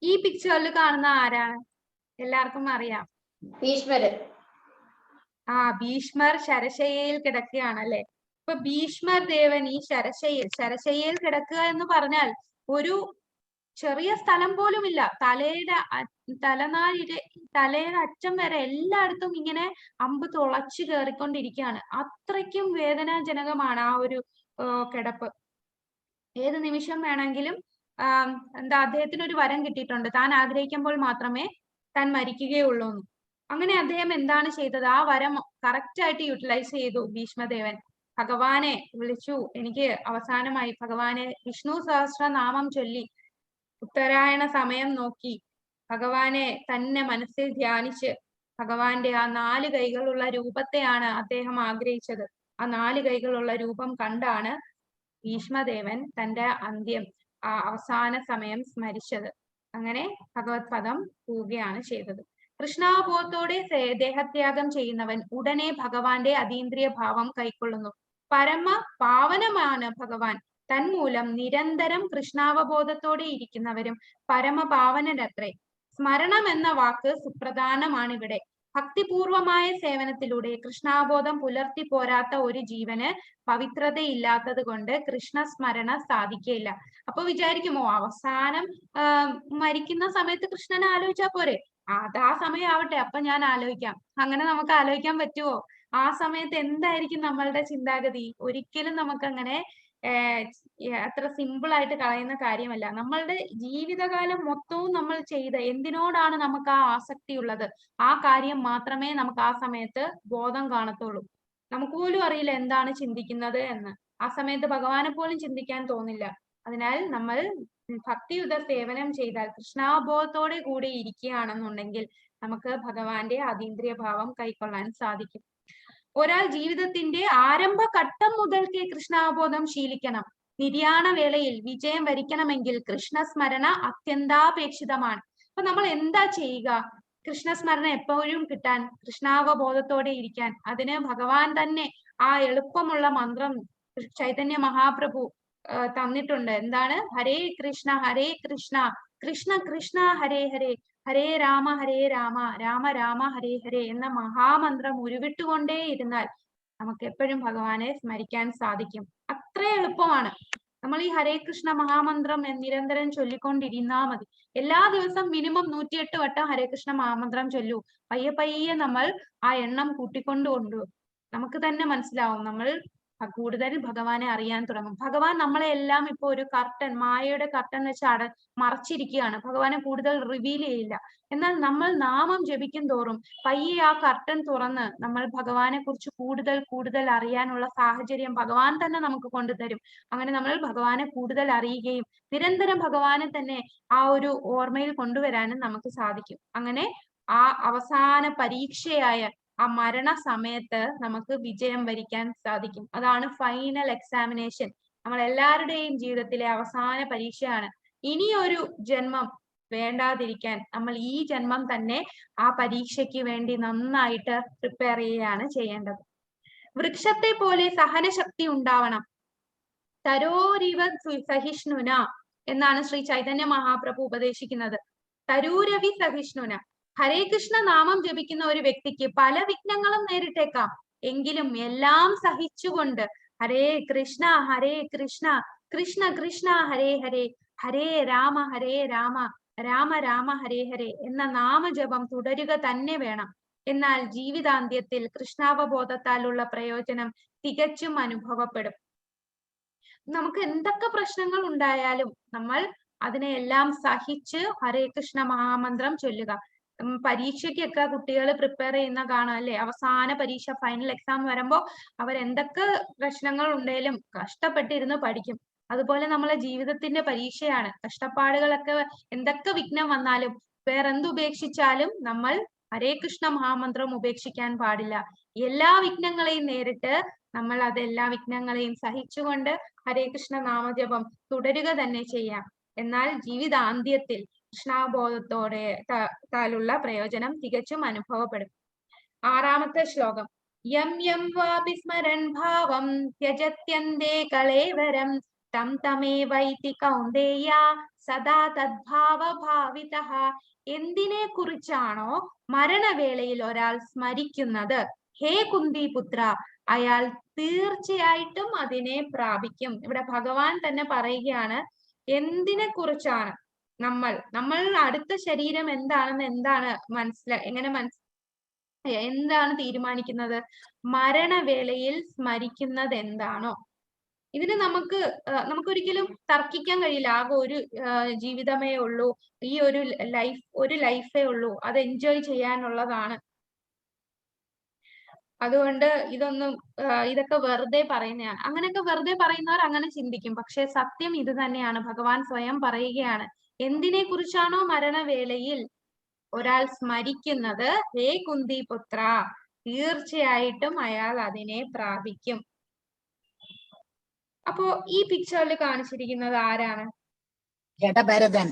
A: ഈ പിക്ചറിൽ കാണുന്ന ആരാണ്? എല്ലാവർക്കും അറിയാം.
B: ഭീഷ്മര്.
A: ഭീഷ്മർ ശരശയ്യയിൽ കിടക്കുകയാണ് അല്ലെ. ഇപ്പൊ ഭീഷ്മർ ദേവൻ ഈ ശരശയ്യയിൽ കിടക്കുക എന്ന് പറഞ്ഞാൽ ഒരു ചെറിയ സ്ഥലം പോലും ഇല്ല. തലയുടെ അറ്റം വരെ എല്ലായിടത്തും ഇങ്ങനെ അമ്പ് തുളച്ചു കയറിക്കൊണ്ടിരിക്കുകയാണ്. അത്രയ്ക്കും വേദനാജനകമാണ് ആ ഒരു കിടപ്പ്. ഏത് നിമിഷം വേണമെങ്കിലും അദ്ദേഹത്തിന് ഒരു വരം കിട്ടിയിട്ടുണ്ട്, താൻ ആഗ്രഹിക്കുമ്പോൾ മാത്രമേ താൻ മരിക്കുകയുള്ളൂ എന്ന്. അങ്ങനെ അദ്ദേഹം എന്താണ് ചെയ്തത്? ആ വരം കറക്റ്റ് ആയിട്ട് യൂട്ടിലൈസ് ചെയ്തു ഭീഷ്മദേവൻ. ഭഗവാനെ വിളിച്ചു, എനിക്ക് അവസാനമായി ഭഗവാനെ വിഷ്ണു സഹസ്രനാമം ചൊല്ലി ഉത്തരായണ സമയം നോക്കി ഭഗവാനെ തന്നെ മനസ്സിൽ ധ്യാനിച്ച് ഭഗവാന്റെ ആ 4 കൈകളുള്ള രൂപത്തെയാണ് അദ്ദേഹം ആഗ്രഹിച്ചത്. ആ 4 കൈകളുള്ള രൂപം കണ്ടാണ് ഭീഷ്മദേവൻ തന്റെ അന്ത്യം, അവസാന സമയം സ്മരിച്ചത്. അങ്ങനെ ഭഗവത് പദം പോവുകയാണ് ചെയ്തത്. കൃഷ്ണാവബോധത്തോടെ ദേഹത്യാഗം ചെയ്യുന്നവൻ ഉടനെ ഭഗവാന്റെ അതീന്ദ്രിയ ഭാവം കൈക്കൊള്ളുന്നു. പരമ പാവനമാണ് ഭഗവാൻ. തന്മൂലം നിരന്തരം കൃഷ്ണാവബോധത്തോടെ ഇരിക്കുന്നവരും പരമപാവനരത്രേ. സ്മരണം എന്ന വാക്ക് സുപ്രധാനമാണ് ഇവിടെ. ഭക്തിപൂർവമായ സേവനത്തിലൂടെ കൃഷ്ണാബോധം പുലർത്തി പോരാത്ത ഒരു ജീവന് പവിത്രതയില്ലാത്തത് കൊണ്ട് കൃഷ്ണസ്മരണ സാധിക്കില്ല. അപ്പൊ വിചാരിക്കുമോ, അവസാനം മരിക്കുന്ന സമയത്ത് കൃഷ്ണനെ ആലോചിച്ചാ പോരെ? അത് ആ സമയം ആവട്ടെ, അപ്പൊ ഞാൻ ആലോചിക്കാം. അങ്ങനെ നമുക്ക് ആലോചിക്കാൻ പറ്റുമോ? ആ സമയത്ത് എന്തായിരിക്കും നമ്മളുടെ ചിന്താഗതി? ഒരിക്കലും നമുക്കങ്ങനെ അത്ര സിമ്പിൾ ആയിട്ട് കളയുന്ന കാര്യമല്ല. നമ്മളുടെ ജീവിതകാലം മൊത്തവും നമ്മൾ ചെയ്ത് എന്തിനോടാണ് നമുക്ക് ആ ആസക്തി ഉള്ളത്, ആ കാര്യം മാത്രമേ നമുക്ക് ആ സമയത്ത് ബോധം കാണത്തുള്ളൂ. നമുക്ക് പോലും അറിയില്ല എന്താണ് ചിന്തിക്കുന്നത് എന്ന്. ആ സമയത്ത് ഭഗവാനെ പോലും ചിന്തിക്കാൻ തോന്നില്ല. അതിനാൽ നമ്മൾ ഭക്തിയുത സേവനം ചെയ്താൽ, കൃഷ്ണാബോധത്തോടെ കൂടി ഇരിക്കുകയാണെന്നുണ്ടെങ്കിൽ നമുക്ക് ഭഗവാന്റെ അതീന്ദ്രിയ ഭാവം കൈക്കൊള്ളാൻ സാധിക്കും. ഒരാൾ ജീവിതത്തിന്റെ ആരംഭഘട്ടം മുതൽക്കേ കൃഷ്ണാബോധം ശീലിക്കണം. നിര്യാണ വേളയിൽ വിജയം വരിക്കണമെങ്കിൽ കൃഷ്ണസ്മരണ അത്യന്താപേക്ഷിതമാണ്. അപ്പൊ നമ്മൾ എന്താ ചെയ്യുക? കൃഷ്ണസ്മരണ എപ്പോഴും കിട്ടാൻ, കൃഷ്ണാവബോധത്തോടെ ഇരിക്കാൻ, അതിന് ഭഗവാൻ തന്നെ ആ എളുപ്പമുള്ള മന്ത്രം ചൈതന്യ മഹാപ്രഭു തന്നിട്ടുണ്ട്. എന്താണ്? ഹരേ കൃഷ്ണ കൃഷ്ണ കൃഷ്ണ ഹരേ ഹരേ, ഹരേ രാമ രാമ രാമ ഹരേ ഹരേ എന്ന മഹാമന്ത്രം ഉരുവിട്ടുകൊണ്ടേ ഇരുന്നാൽ നമുക്ക് എപ്പോഴും ഭഗവാനെ സ്മരിക്കാൻ സാധിക്കും. അത്ര എളുപ്പമാണ്. നമ്മൾ ഈ ഹരേ കൃഷ്ണ മഹാമന്ത്രം നിരന്തരം ചൊല്ലിക്കൊണ്ടിരുന്നാ മതി. എല്ലാ ദിവസം മിനിമം 108 വട്ടം ഹരേ കൃഷ്ണ മഹാമന്ത്രം ചൊല്ലൂ. പയ്യെ പയ്യെ നമ്മൾ ആ എണ്ണം കൂട്ടിക്കൊണ്ടു നമുക്ക് തന്നെ മനസ്സിലാവും നമ്മൾ കൂടുതൽ ഭഗവാനെ അറിയാൻ തുടങ്ങും. ഭഗവാൻ നമ്മളെ എല്ലാം ഇപ്പൊ ഒരു കർട്ടൻ, മായയുടെ കർട്ടൻ വെച്ച് മറച്ചിരിക്കുകയാണ്. ഭഗവാനെ കൂടുതൽ റിവീൽ ചെയ്യില്ല. എന്നാൽ നമ്മൾ നാമം ജപിക്കും തോറും പയ്യെ ആ കർട്ടൻ തുറന്ന് നമ്മൾ ഭഗവാനെ കുറിച്ച് കൂടുതൽ കൂടുതൽ അറിയാനുള്ള സാഹചര്യം ഭഗവാൻ തന്നെ നമുക്ക് കൊണ്ടുതരും. അങ്ങനെ നമ്മൾ ഭഗവാനെ കൂടുതൽ അറിയുകയും നിരന്തരം ഭഗവാനെ തന്നെ ആ ഒരു ഓർമ്മയിൽ കൊണ്ടുവരാനും നമുക്ക് സാധിക്കും. അങ്ങനെ ആ അവസാന പരീക്ഷയായ ആ മരണ സമയത്ത് നമുക്ക് വിജയം വരിക്കാൻ സാധിക്കും. അതാണ് ഫൈനൽ എക്സാമിനേഷൻ. നമ്മൾ എല്ലാവരുടെയും ജീവിതത്തിലെ അവസാന പരീക്ഷയാണ്. ഇനിയൊരു ജന്മം വേണ്ടാതിരിക്കാൻ നമ്മൾ ഈ ജന്മം തന്നെ ആ പരീക്ഷയ്ക്ക് വേണ്ടി നന്നായിട്ട് പ്രിപ്പയർ ചെയ്യുകയാണ് ചെയ്യേണ്ടത്. വൃക്ഷത്തെ പോലെ സഹനശക്തി ഉണ്ടാവണം. തരോരിവ സഹിഷ്ണുന എന്നാണ് ശ്രീ ചൈതന്യ മഹാപ്രഭു ഉപദേശിക്കുന്നത്. തരൂരവി സഹിഷ്ണുന. ഹരേ കൃഷ്ണ നാമം ജപിക്കുന്ന ഒരു വ്യക്തിക്ക് പല വിഘ്നങ്ങളും നേരിട്ടേക്കാം. എങ്കിലും എല്ലാം സഹിച്ചുകൊണ്ട് ഹരേ കൃഷ്ണ കൃഷ്ണ കൃഷ്ണ ഹരേ ഹരേ, ഹരേ രാമ രാമ രാമ ഹരേ ഹരേ എന്ന നാമജപം തുടരുക തന്നെ വേണം. എന്നാൽ ജീവിതാന്ത്യത്തിൽ കൃഷ്ണാവബോധത്താലുള്ള പ്രയോജനം തികച്ചും അനുഭവപ്പെടും. നമുക്ക് എന്തൊക്കെ പ്രശ്നങ്ങൾ ഉണ്ടായാലും നമ്മൾ അതിനെല്ലാം സഹിച്ച് ഹരേ കൃഷ്ണ മഹാമന്ത്രം ചൊല്ലുക. പരീക്ഷയ്ക്കൊക്കെ കുട്ടികൾ പ്രിപ്പയർ ചെയ്യുന്ന കാണാം അല്ലെ, അവസാന പരീക്ഷ ഫൈനൽ എക്സാം വരുമ്പോ അവരെന്തൊക്കെ പ്രശ്നങ്ങൾ ഉണ്ടെങ്കിലും കഷ്ടപ്പെട്ടിരുന്ന് പഠിക്കും. അതുപോലെ നമ്മളെ ജീവിതത്തിന്റെ പരീക്ഷയാണ്. കഷ്ടപ്പാടുകളൊക്കെ എന്തൊക്കെ വിഘ്നം വന്നാലും വേറെന്തുപേക്ഷിച്ചാലും നമ്മൾ ഹരേ കൃഷ്ണ മഹാമന്ത്രം ഉപേക്ഷിക്കാൻ പാടില്ല. എല്ലാ വിഘ്നങ്ങളെയും നേരിട്ട് നമ്മൾ അതെല്ലാ വിഘ്നങ്ങളെയും സഹിച്ചുകൊണ്ട് ഹരേ കൃഷ്ണ നാമജപം തുടരുക തന്നെ ചെയ്യാം. എന്നാൽ ജീവിതാന്ത്യത്തിൽ കൃഷ്ണാബോധത്തോടെ താലുള്ള പ്രയോജനം തികച്ചും അനുഭവപ്പെടും. 6ാമത്തെ ശ്ലോകം. യം യം വാപി സ്മരൻ ഭാവം ത്യജത്യന്തേ കളേവരം തം തമേവൈതി കൗന്ദേയ സദാ തദ്ഭാവ ഭാവിതഃ. എന്തിനെ കുറിച്ചാണോ മരണവേളയിൽ ഒരാൾ സ്മരിക്കുന്നത്, ഹേ കുന്തിപുത്ര, അയാൾ തീർച്ചയായിട്ടും അതിനെ പ്രാപിക്കും. ഇവിടെ ഭഗവാൻ തന്നെ പറയുകയാണ് എന്തിനെ കുറിച്ചാണ് നമ്മൾ അടുത്ത ശരീരം എന്താണെന്ന് എന്താണ് തീരുമാനിക്കുന്നത്? മരണവേളയിൽ സ്മരിക്കുന്നത് എന്താണോ ഇതിന് നമുക്കൊരിക്കലും തർക്കിക്കാൻ കഴിയില്ല. ആകെ ഒരു ജീവിതമേ ഉള്ളൂ, ഈ ഒരു ലൈഫേ ഉള്ളൂ, അത് എൻജോയ് ചെയ്യാനുള്ളതാണ്. അതുകൊണ്ട് ഇതൊക്കെ വെറുതെ പറയുന്നതാണ്. അങ്ങനെയൊക്കെ വെറുതെ പറയുന്നവർ അങ്ങനെ ചിന്തിക്കും. പക്ഷെ സത്യം ഇത് തന്നെയാണ്. ഭഗവാൻ സ്വയം പറയുകയാണ് എന്തിനെ കുറിച്ചാണോ മരണവേളയിൽ ഒരാൾ സ്മരിക്കുന്നത്, ഹേ കുന്തിപുത്ര, തീർച്ചയായിട്ടും അയാൾ അതിനെ പ്രാപിക്കും. അപ്പോ ഈ പിക്ചറിൽ കാണിച്ചിരിക്കുന്നത് ആരാണ്?
C: ജഡഭരതൻ.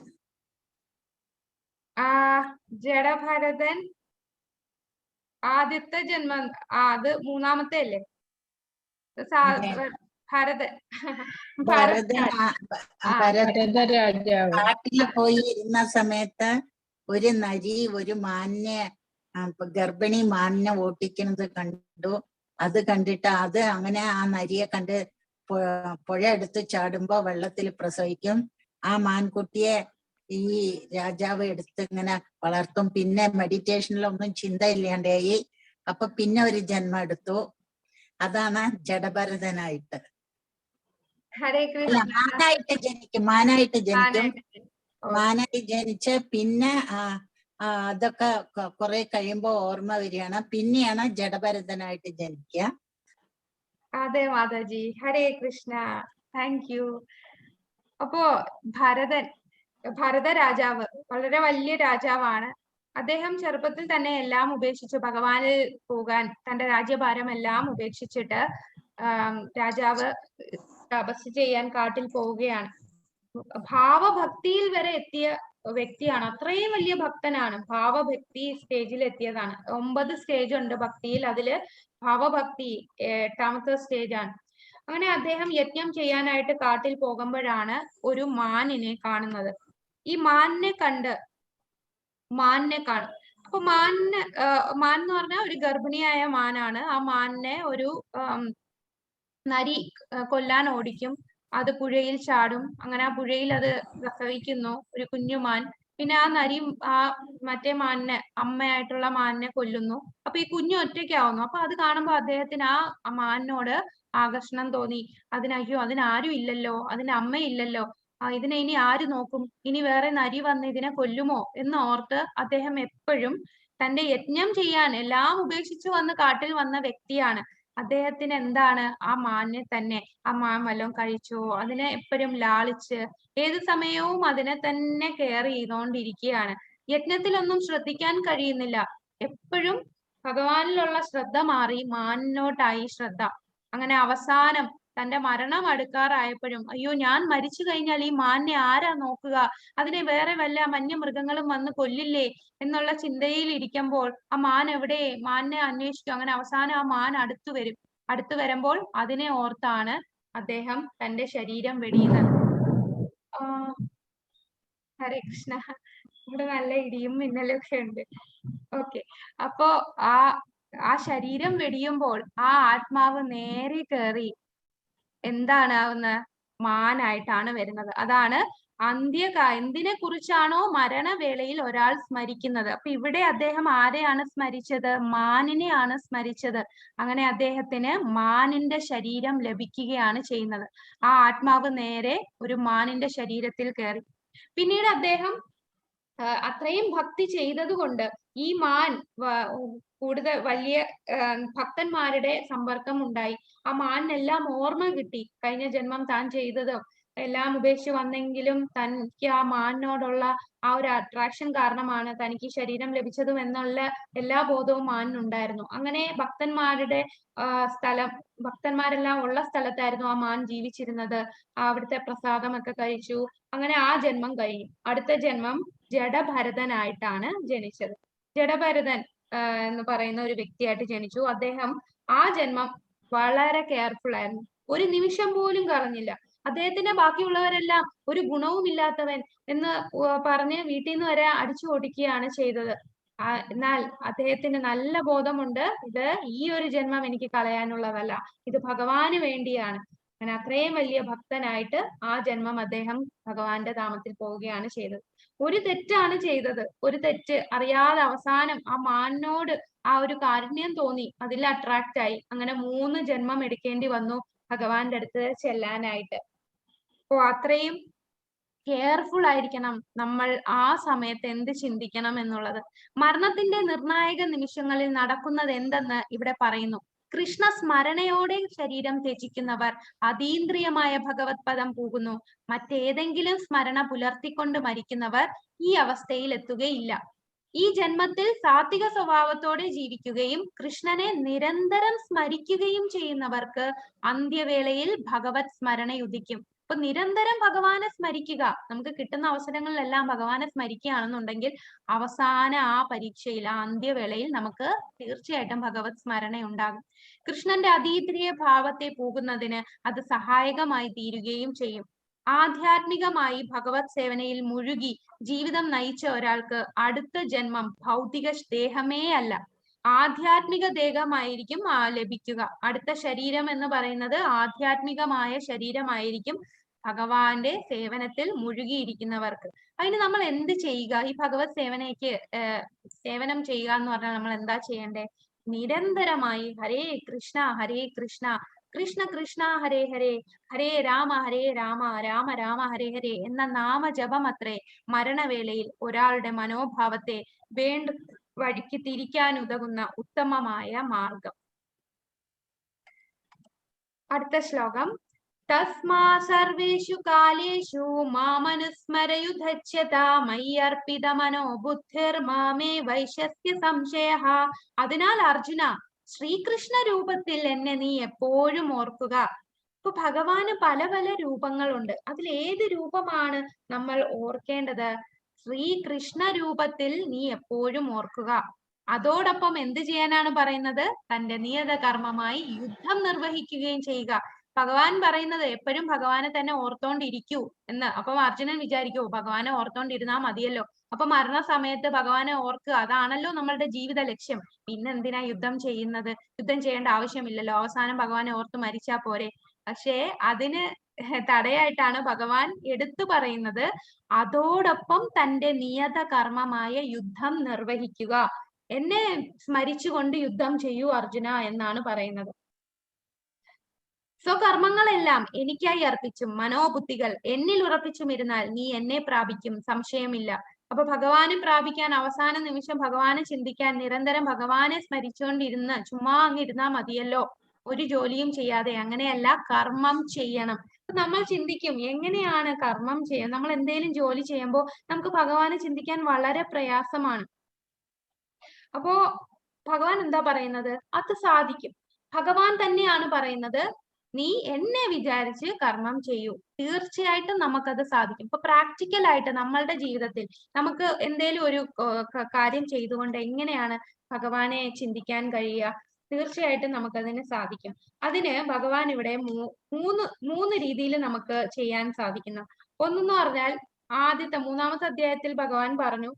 A: ജഡഭരതൻ ആദ്യത്തെ ജന്മം, അത് 3ാമത്തെ അല്ലേ?
C: കാട്ടില് പോയി ഇരുന്ന സമയത്ത് ഒരു നരി ഒരു ഗർഭിണി മാനിനെ ഓട്ടിക്കുന്നത് കണ്ടു. അത് കണ്ടിട്ട് അങ്ങനെ ആ നരിയെ കണ്ട് പുഴ എടുത്ത് ചാടുമ്പോ വെള്ളത്തിൽ പ്രസവിക്കും. ആ മാൻകുട്ടിയെ ഈ രാജാവ് എടുത്ത് ഇങ്ങനെ വളർത്തും. പിന്നെ മെഡിറ്റേഷനിലൊന്നും ചിന്തയില്ലാണ്ടായി. അപ്പൊ പിന്നെ ഒരു ജന്മം എടുത്തു. അതാണ് ജഡഭരതനായിട്ട്. മാനായിട്ട് ജനിച്ച് പിന്നെ അതൊക്കെ കുറെ കഴിയുമ്പോ ഓർമ്മ വരികയാണ്. പിന്നെയാണ് ജഡഭരതനായിട്ട് ജനിക്കുക.
A: അതെ മാതാജി, ഹരേ കൃഷ്ണ, താങ്ക് യു. അപ്പോ ഭരത രാജാവ് വളരെ വലിയ രാജാവാണ്. അദ്ദേഹം ചെറുപ്പത്തിൽ തന്നെ എല്ലാം ഉപേക്ഷിച്ച് ഭഗവാനിൽ പോകാൻ തന്റെ രാജ്യഭാരം എല്ലാം ഉപേക്ഷിച്ചിട്ട് രാജാവ് തപസ് ചെയ്യാൻ കാട്ടിൽ പോവുകയാണ്. ഭാവഭക്തിയിൽ വരെ എത്തിയ വ്യക്തിയാണ്. അത്രയും വലിയ ഭക്തനാണ്. ഭാവഭക്തി സ്റ്റേജിൽ എത്തിയതാണ്. 9 സ്റ്റേജ് ഉണ്ട് ഭക്തിയിൽ. അതില് ഭാവഭക്തി 8ാമത്തെ സ്റ്റേജ് ആണ്. അങ്ങനെ അദ്ദേഹം യജ്ഞം ചെയ്യാനായിട്ട് കാട്ടിൽ പോകുമ്പോഴാണ് ഒരു മാനിനെ കാണുന്നത്. ഈ മാനിനെ കാണും. അപ്പൊ മാൻ എന്ന് പറഞ്ഞാൽ ഒരു ഗർഭിണിയായ മാനാണ്. ആ മാനിനെ ഒരു നരി കൊല്ലാൻ ഓടിക്കും. അത് പുഴയിൽ ചാടും. അങ്ങനെ ആ പുഴയിൽ അത് പ്രസവിക്കുന്നു, ഒരു കുഞ്ഞുമാൻ. പിന്നെ ആ നരി മറ്റേ മാനിനെ, അമ്മയായിട്ടുള്ള മാനിനെ കൊല്ലുന്നു. അപ്പൊ ഈ കുഞ്ഞു ഒറ്റയ്ക്കാവുന്നു. അപ്പൊ അത് കാണുമ്പോ അദ്ദേഹത്തിന് ആ മാനിനോട് ആകർഷണം തോന്നി. അയ്യോ അതിനാരും ഇല്ലല്ലോ, അതിന് അമ്മയില്ലല്ലോ, ഇതിനെ ഇനി ആര് നോക്കും, ഇനി വേറെ നരി വന്ന് ഇതിനെ കൊല്ലുമോ എന്ന് ഓർത്ത് അദ്ദേഹം എപ്പോഴും തന്റെ യജ്ഞം ചെയ്യാൻ എല്ലാം ഉപേക്ഷിച്ചു വന്ന് കാട്ടിൽ വന്ന വ്യക്തിയാണ്. അദ്ദേഹത്തിന് എന്താണ്, ആ മാനിനെ തന്നെ, ആ മാൻ വല്ലതും കഴിച്ചോ, അതിനെ എപ്പോഴും ലാളിച്ച് ഏത് സമയവും അതിനെ തന്നെ കെയർ ചെയ്തുകൊണ്ടിരിക്കുകയാണ്. യജ്ഞത്തിലൊന്നും ശ്രദ്ധിക്കാൻ കഴിയുന്നില്ല. എപ്പോഴും ഭഗവാനിലുള്ള ശ്രദ്ധ മാറി മാനിനോട്ടായി ശ്രദ്ധ. അങ്ങനെ അവസാനം തന്റെ മരണം അടുക്കാറായപ്പോഴും അയ്യോ ഞാൻ മരിച്ചു കഴിഞ്ഞാൽ ഈ മാനിനെ ആരാ നോക്കുക, അതിനെ വേറെ വല്ല വന്യമൃഗങ്ങളും വന്ന് കൊല്ലില്ലേ എന്നുള്ള ചിന്തയിൽ ഇരിക്കുമ്പോൾ ആ മാൻ എവിടെ, മാനിനെ അന്വേഷിക്കും. അങ്ങനെ അവസാനം ആ മാൻ അടുത്തു വരുമ്പോൾ അതിനെ ഓർത്താണ് അദ്ദേഹം തന്റെ ശരീരം വെടിയുന്നത്. ഹരേ കൃഷ്ണ. ഇവിടെ നല്ല ഇടിയും മിന്നലും ഒക്കെ ഉണ്ട്. ഓക്കെ, അപ്പോ ആ ശരീരം വെടിയുമ്പോൾ ആ ആത്മാവ് നേരെ കയറി എന്താണ് ആവുന്നത്, മാനായിട്ടാണ് വരുന്നത്. അതാണ് എന്തിനെ കുറിച്ചാണോ മരണവേളയിൽ ഒരാൾ സ്മരിക്കുന്നത്. അപ്പൊ ഇവിടെ അദ്ദേഹം ആരെയാണ് സ്മരിച്ചത്, മാനിനെയാണ് സ്മരിച്ചത്. അങ്ങനെ അദ്ദേഹത്തിന് മാനിന്റെ ശരീരം ലഭിക്കുകയാണ് ചെയ്യുന്നത്. ആ ആത്മാവ് നേരെ ഒരു മാനിന്റെ ശരീരത്തിൽ കയറി. പിന്നീട് അദ്ദേഹം അത്രയും ഭക്തി ചെയ്തത് കൊണ്ട് ഈ മാൻ കൂടുതൽ വലിയ ഭക്തന്മാരുടെ സമ്പർക്കം ഉണ്ടായി. ആ മാനിനെല്ലാം ഓർമ്മ കിട്ടി, കഴിഞ്ഞ ജന്മം താൻ ചെയ്തതോ എല്ലാം ഉപേക്ഷിച്ച് വന്നെങ്കിലും തനിക്ക് ആ മാനിനോടുള്ള ആ ഒരു അട്രാക്ഷൻ കാരണമാണ് തനിക്ക് ശരീരം ലഭിച്ചതും എന്നുള്ള എല്ലാ ബോധവും മാനിനുണ്ടായിരുന്നു. അങ്ങനെ ഭക്തന്മാരെല്ലാം ഉള്ള സ്ഥലത്തായിരുന്നു ആ മാൻ ജീവിച്ചിരുന്നത്. അവിടുത്തെ പ്രസാദമൊക്കെ കഴിച്ചു. അങ്ങനെ ആ ജന്മം കഴിഞ്ഞു. അടുത്ത ജന്മം ജഡഭരതനായിട്ടാണ് ജനിച്ചത്. ജഡഭരതൻ എന്ന് പറയുന്ന ഒരു വ്യക്തിയായിട്ട് ജനിച്ചു. അദ്ദേഹം ആ ജന്മം വളരെ കെയർഫുൾ ആയിരുന്നു. ഒരു നിമിഷം പോലും കളഞ്ഞില്ല. അദ്ദേഹത്തിന്റെ ബാക്കിയുള്ളവരെല്ലാം ഒരു ഗുണവുമില്ലാത്തവൻ എന്ന് പറഞ്ഞ് വീട്ടിൽ നിന്ന് വരെ അടിച്ചു ഓടിക്കുകയാണ് ചെയ്തത്. എന്നാൽ അദ്ദേഹത്തിന് നല്ല ബോധമുണ്ട്, ഇത് ഈ ഒരു ജന്മം എനിക്ക് കളയാനുള്ളതല്ല, ഇത് ഭഗവാന് വേണ്ടിയാണ്. അങ്ങനെ അത്രയും വലിയ ഭക്തനായിട്ട് ആ ജന്മം അദ്ദേഹം ഭഗവാന്റെ ധാമത്തിൽ പോവുകയാണ് ചെയ്തത്. ഒരു തെറ്റാണ് ചെയ്തത്. ഒരു തെറ്റ് അറിയാതെ അവസാനം ആ മാനിനോട് ആ ഒരു കാരുണ്യം തോന്നി, അതിൽ അട്രാക്ട് ആയി. അങ്ങനെ 3 ജന്മം എടുക്കേണ്ടി വന്നു ഭഗവാന്റെ അടുത്ത് ചെല്ലാനായിട്ട്. അപ്പോ അത്രയും കെയർഫുൾ ആയിരിക്കണം നമ്മൾ ആ സമയത്ത് എന്ത് ചിന്തിക്കണം എന്നുള്ളത്. മരണത്തിന്റെ നിർണായക നിമിഷങ്ങളിൽ നടക്കുന്നത് എന്തെന്ന് ഇവിടെ പറയുന്നു. കൃഷ്ണ സ്മരണയോടെ ശരീരം ത്യജിക്കുന്നവർ അതീന്ദ്രിയമായ ഭഗവത് പദം പോകുന്നു. മറ്റേതെങ്കിലും സ്മരണ പുലർത്തിക്കൊണ്ട് മരിക്കുന്നവർ ഈ അവസ്ഥയിൽ എത്തുകയില്ല. ഈ ജന്മത്തിൽ സാത്വിക സ്വഭാവത്തോടെ ജീവിക്കുകയും കൃഷ്ണനെ നിരന്തരം സ്മരിക്കുകയും ചെയ്യുന്നവർക്ക് അന്ത്യവേളയിൽ ഭഗവത് സ്മരണയുദിക്കും. അപ്പൊ നിരന്തരം ഭഗവാനെ സ്മരിക്കുക, നമുക്ക് കിട്ടുന്ന അവസരങ്ങളിലെല്ലാം ഭഗവാനെ സ്മരിക്കുകയാണെന്നുണ്ടെങ്കിൽ അവസാന ആ പരീക്ഷയിൽ, ആ അന്ത്യവേളയിൽ നമുക്ക് തീർച്ചയായിട്ടും ഭഗവത് സ്മരണ ഉണ്ടാകും. കൃഷ്ണന്റെ അതീന്ദ്രിയ ഭാവത്തെ പോകുന്നതിന് അത് സഹായകമായി തീരുകയും ചെയ്യും. ആധ്യാത്മികമായി ഭഗവത് സേവനയിൽ മുഴുകി ജീവിതം നയിച്ച ഒരാൾക്ക് അടുത്ത ജന്മം ഭൗതിക ദേഹമേ അല്ല, ആധ്യാത്മിക ദേഹമായിരിക്കും ലഭിക്കുക. അടുത്ത ശരീരം എന്ന് പറയുന്നത് ആധ്യാത്മികമായ ശരീരമായിരിക്കും ഭഗവാന്റെ സേവനത്തിൽ മുഴുകിയിരിക്കുന്നവർക്ക്. അതിന് നമ്മൾ എന്ത് ചെയ്യുക? ഈ ഭഗവത് സേവനം ചെയ്യുക എന്ന് പറഞ്ഞാൽ നമ്മൾ എന്താ ചെയ്യേണ്ടേ? നിരന്തരമായി ഹരേ കൃഷ്ണ കൃഷ്ണ കൃഷ്ണ ഹരേ ഹരേ, ഹരേ രാമ രാമ രാമ ഹരേ ഹരേ എന്ന നാമജപം അത്രേ മരണവേളയിൽ ഒരാളുടെ മനോഭാവത്തെ വേണ്ട വഴിക്ക് തിരിക്കാൻ ഉതകുന്ന ഉത്തമമായ മാർഗം. അടുത്ത ശ്ലോകം. തസ്മാ സർവേഷു കാലേഷു മാമനുസ്മരയുധച്യത മയ്യർപ്പിത മനോ ബുദ്ധിർ മാമേ വൈശസ്യ സംശയഃ. അതിനാൽ അർജുന, ശ്രീകൃഷ്ണ രൂപത്തിൽ എന്നെ നീ എപ്പോഴും ഓർക്കുക. ഇപ്പൊ ഭഗവാന് പല പല രൂപങ്ങളുണ്ട്. അതിൽ ഏത് രൂപമാണ് നമ്മൾ ഓർക്കേണ്ടത്? ശ്രീകൃഷ്ണ രൂപത്തിൽ നീ എപ്പോഴും ഓർക്കുക. അതോടൊപ്പം എന്ത് ചെയ്യാനാണ് പറയുന്നത്? തന്റെ നിയത കർമ്മമായി യുദ്ധം നിർവഹിക്കുകയും ചെയ്യുക. ഭഗവാൻ പറയുന്നത് എപ്പോഴും ഭഗവാനെ തന്നെ ഓർത്തോണ്ടിരിക്കൂ എന്ന്. അപ്പം അർജുനൻ വിചാരിക്കൂ ഭഗവാനെ ഓർത്തോണ്ടിരുന്നാ മതിയല്ലോ, അപ്പൊ മരണസമയത്ത് ഭഗവാനെ ഓർക്കുക, അതാണല്ലോ നമ്മളുടെ ജീവിത ലക്ഷ്യം. പിന്നെന്തിനാ യുദ്ധം ചെയ്യുന്നത്? യുദ്ധം ചെയ്യേണ്ട ആവശ്യമില്ലല്ലോ, അവസാനം ഭഗവാനെ ഓർത്ത് മരിച്ചാ പോരെ. പക്ഷേ അതിന് തടയായിട്ടാണ് ഭഗവാൻ എടുത്തു പറയുന്നത്, അതോടൊപ്പം തന്റെ നിയത കർമ്മമായ യുദ്ധം നിർവഹിക്കുക. എന്നെ സ്മരിച്ചുകൊണ്ട് യുദ്ധം ചെയ്യൂ അർജുന എന്നാണ് പറയുന്നത്. സ്വകർമ്മങ്ങളെല്ലാം എനിക്കായി അർപ്പിച്ചും മനോബുദ്ധികൾ എന്നിൽ ഉറപ്പിച്ചും ഇരുന്നാൽ നീ എന്നെ പ്രാപിക്കും, സംശയമില്ല. അപ്പൊ ഭഗവാനെ പ്രാപിക്കാൻ അവസാന നിമിഷം ഭഗവാനെ ചിന്തിക്കാൻ നിരന്തരം ഭഗവാനെ സ്മരിച്ചുകൊണ്ടിരുന്ന് ചുമ്മാ അങ്ങിരുന്നാ മതിയല്ലോ, ഒരു ജോലിയും ചെയ്യാതെ. അങ്ങനെയല്ല, കർമ്മം ചെയ്യണം. നമ്മൾ ചിന്തിക്കും എങ്ങനെയാണ് കർമ്മം ചെയ്യുക. നമ്മൾ എന്തെങ്കിലും ജോലി ചെയ്യുമ്പോൾ നമുക്ക് ഭഗവാനെ ചിന്തിക്കാൻ വളരെ പ്രയാസമാണ്. അപ്പോ ഭഗവാൻ എന്താ പറയുന്നത്? അത് സാധിക്കും. ഭഗവാൻ തന്നെയാണ് പറയുന്നത്, നീ എന്നെ വിചാരിച്ച് കർമ്മം ചെയ്യൂ, തീർച്ചയായിട്ടും നമുക്കത് സാധിക്കും. ഇപ്പൊ പ്രാക്ടിക്കൽ ആയിട്ട് നമ്മളുടെ ജീവിതത്തിൽ നമുക്ക് എന്തേലും ഒരു കാര്യം ചെയ്തുകൊണ്ട് എങ്ങനെയാണ് ഭഗവാനെ ചിന്തിക്കാൻ കഴിയുക? തീർച്ചയായിട്ടും നമുക്കതിന് സാധിക്കും. അതിന് ഭഗവാൻ ഇവിടെ മൂന്ന് രീതിയിൽ നമുക്ക് ചെയ്യാൻ സാധിക്കുന്നു. ഒന്നെന്ന് പറഞ്ഞാൽ ആദ്യത്തെ 3-ാമത്തെ അധ്യായത്തിൽ ഭഗവാൻ പറഞ്ഞു,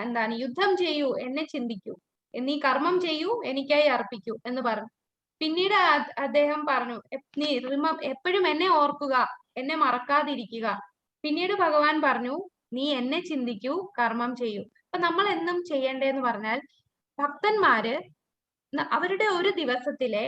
A: എന്താണ്, യുദ്ധം ചെയ്യൂ, എന്നെ ചിന്തിക്കൂ, നീ കർമ്മം ചെയ്യൂ, എനിക്കായി അർപ്പിക്കൂ എന്ന് പറഞ്ഞു. പിന്നീട് അദ്ദേഹം പറഞ്ഞു, നീ എപ്പോഴും എന്നെ ഓർക്കുക, എന്നെ മറക്കാതിരിക്കുക. പിന്നീട് ഭഗവാൻ പറഞ്ഞു, നീ എന്നെ ചിന്തിക്കൂ, കർമ്മം ചെയ്യൂ. അപ്പൊ നമ്മൾ എന്നും ചെയ്യേണ്ടതെന്ന് പറഞ്ഞാൽ, ഭക്തന്മാര് അവരുടെ ഒരു ദിവസത്തിലെ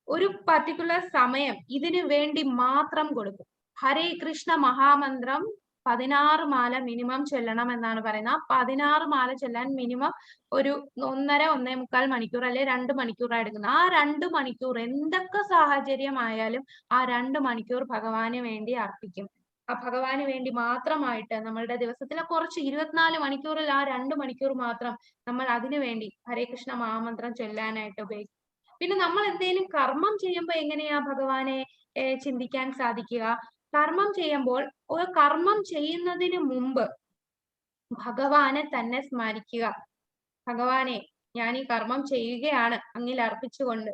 A: ഒരു പർട്ടിക്കുലർ സമയം ഇതിനു വേണ്ടി മാത്രം കൊടുക്കും. ഹരേ കൃഷ്ണ മഹാമന്ത്രം 16 മാല മിനിമം ചൊല്ലണം എന്നാണ് പറയുന്നത്. 16 മാല ചൊല്ലാൻ മിനിമം ഒരു 1.5-1.25 മണിക്കൂർ അല്ലെ 2 മണിക്കൂറാണ് എടുക്കുന്നത്. ആ 2 മണിക്കൂർ എന്തൊക്കെ സാഹചര്യമായാലും ആ 2 മണിക്കൂർ ഭഗവാന് വേണ്ടി അർപ്പിക്കും. ആ ഭഗവാന് വേണ്ടി മാത്രമായിട്ട് നമ്മളുടെ ദിവസത്തിലെ കുറച്ച് 24 മണിക്കൂറിൽ ആ 2 മണിക്കൂർ മാത്രം നമ്മൾ അതിനു വേണ്ടി ഹരേ കൃഷ്ണ മഹാമന്ത്രം ചൊല്ലാനായിട്ട് ഉപയോഗിക്കും. പിന്നെ നമ്മൾ എന്തെങ്കിലും കർമ്മം ചെയ്യുമ്പോൾ എങ്ങനെയാ ഭഗവാനെ ചിന്തിക്കാൻ സാധിക്കുക? കർമ്മം ചെയ്യുമ്പോൾ ഒരു കർമ്മം ചെയ്യുന്നതിന് മുമ്പ് ഭഗവാനെ തന്നെ സ്മരിക്കുക. ഭഗവാനെ, ഞാൻ ഈ കർമ്മം ചെയ്യുകയാണ് അങ്ങിൽ അർപ്പിച്ചുകൊണ്ട്.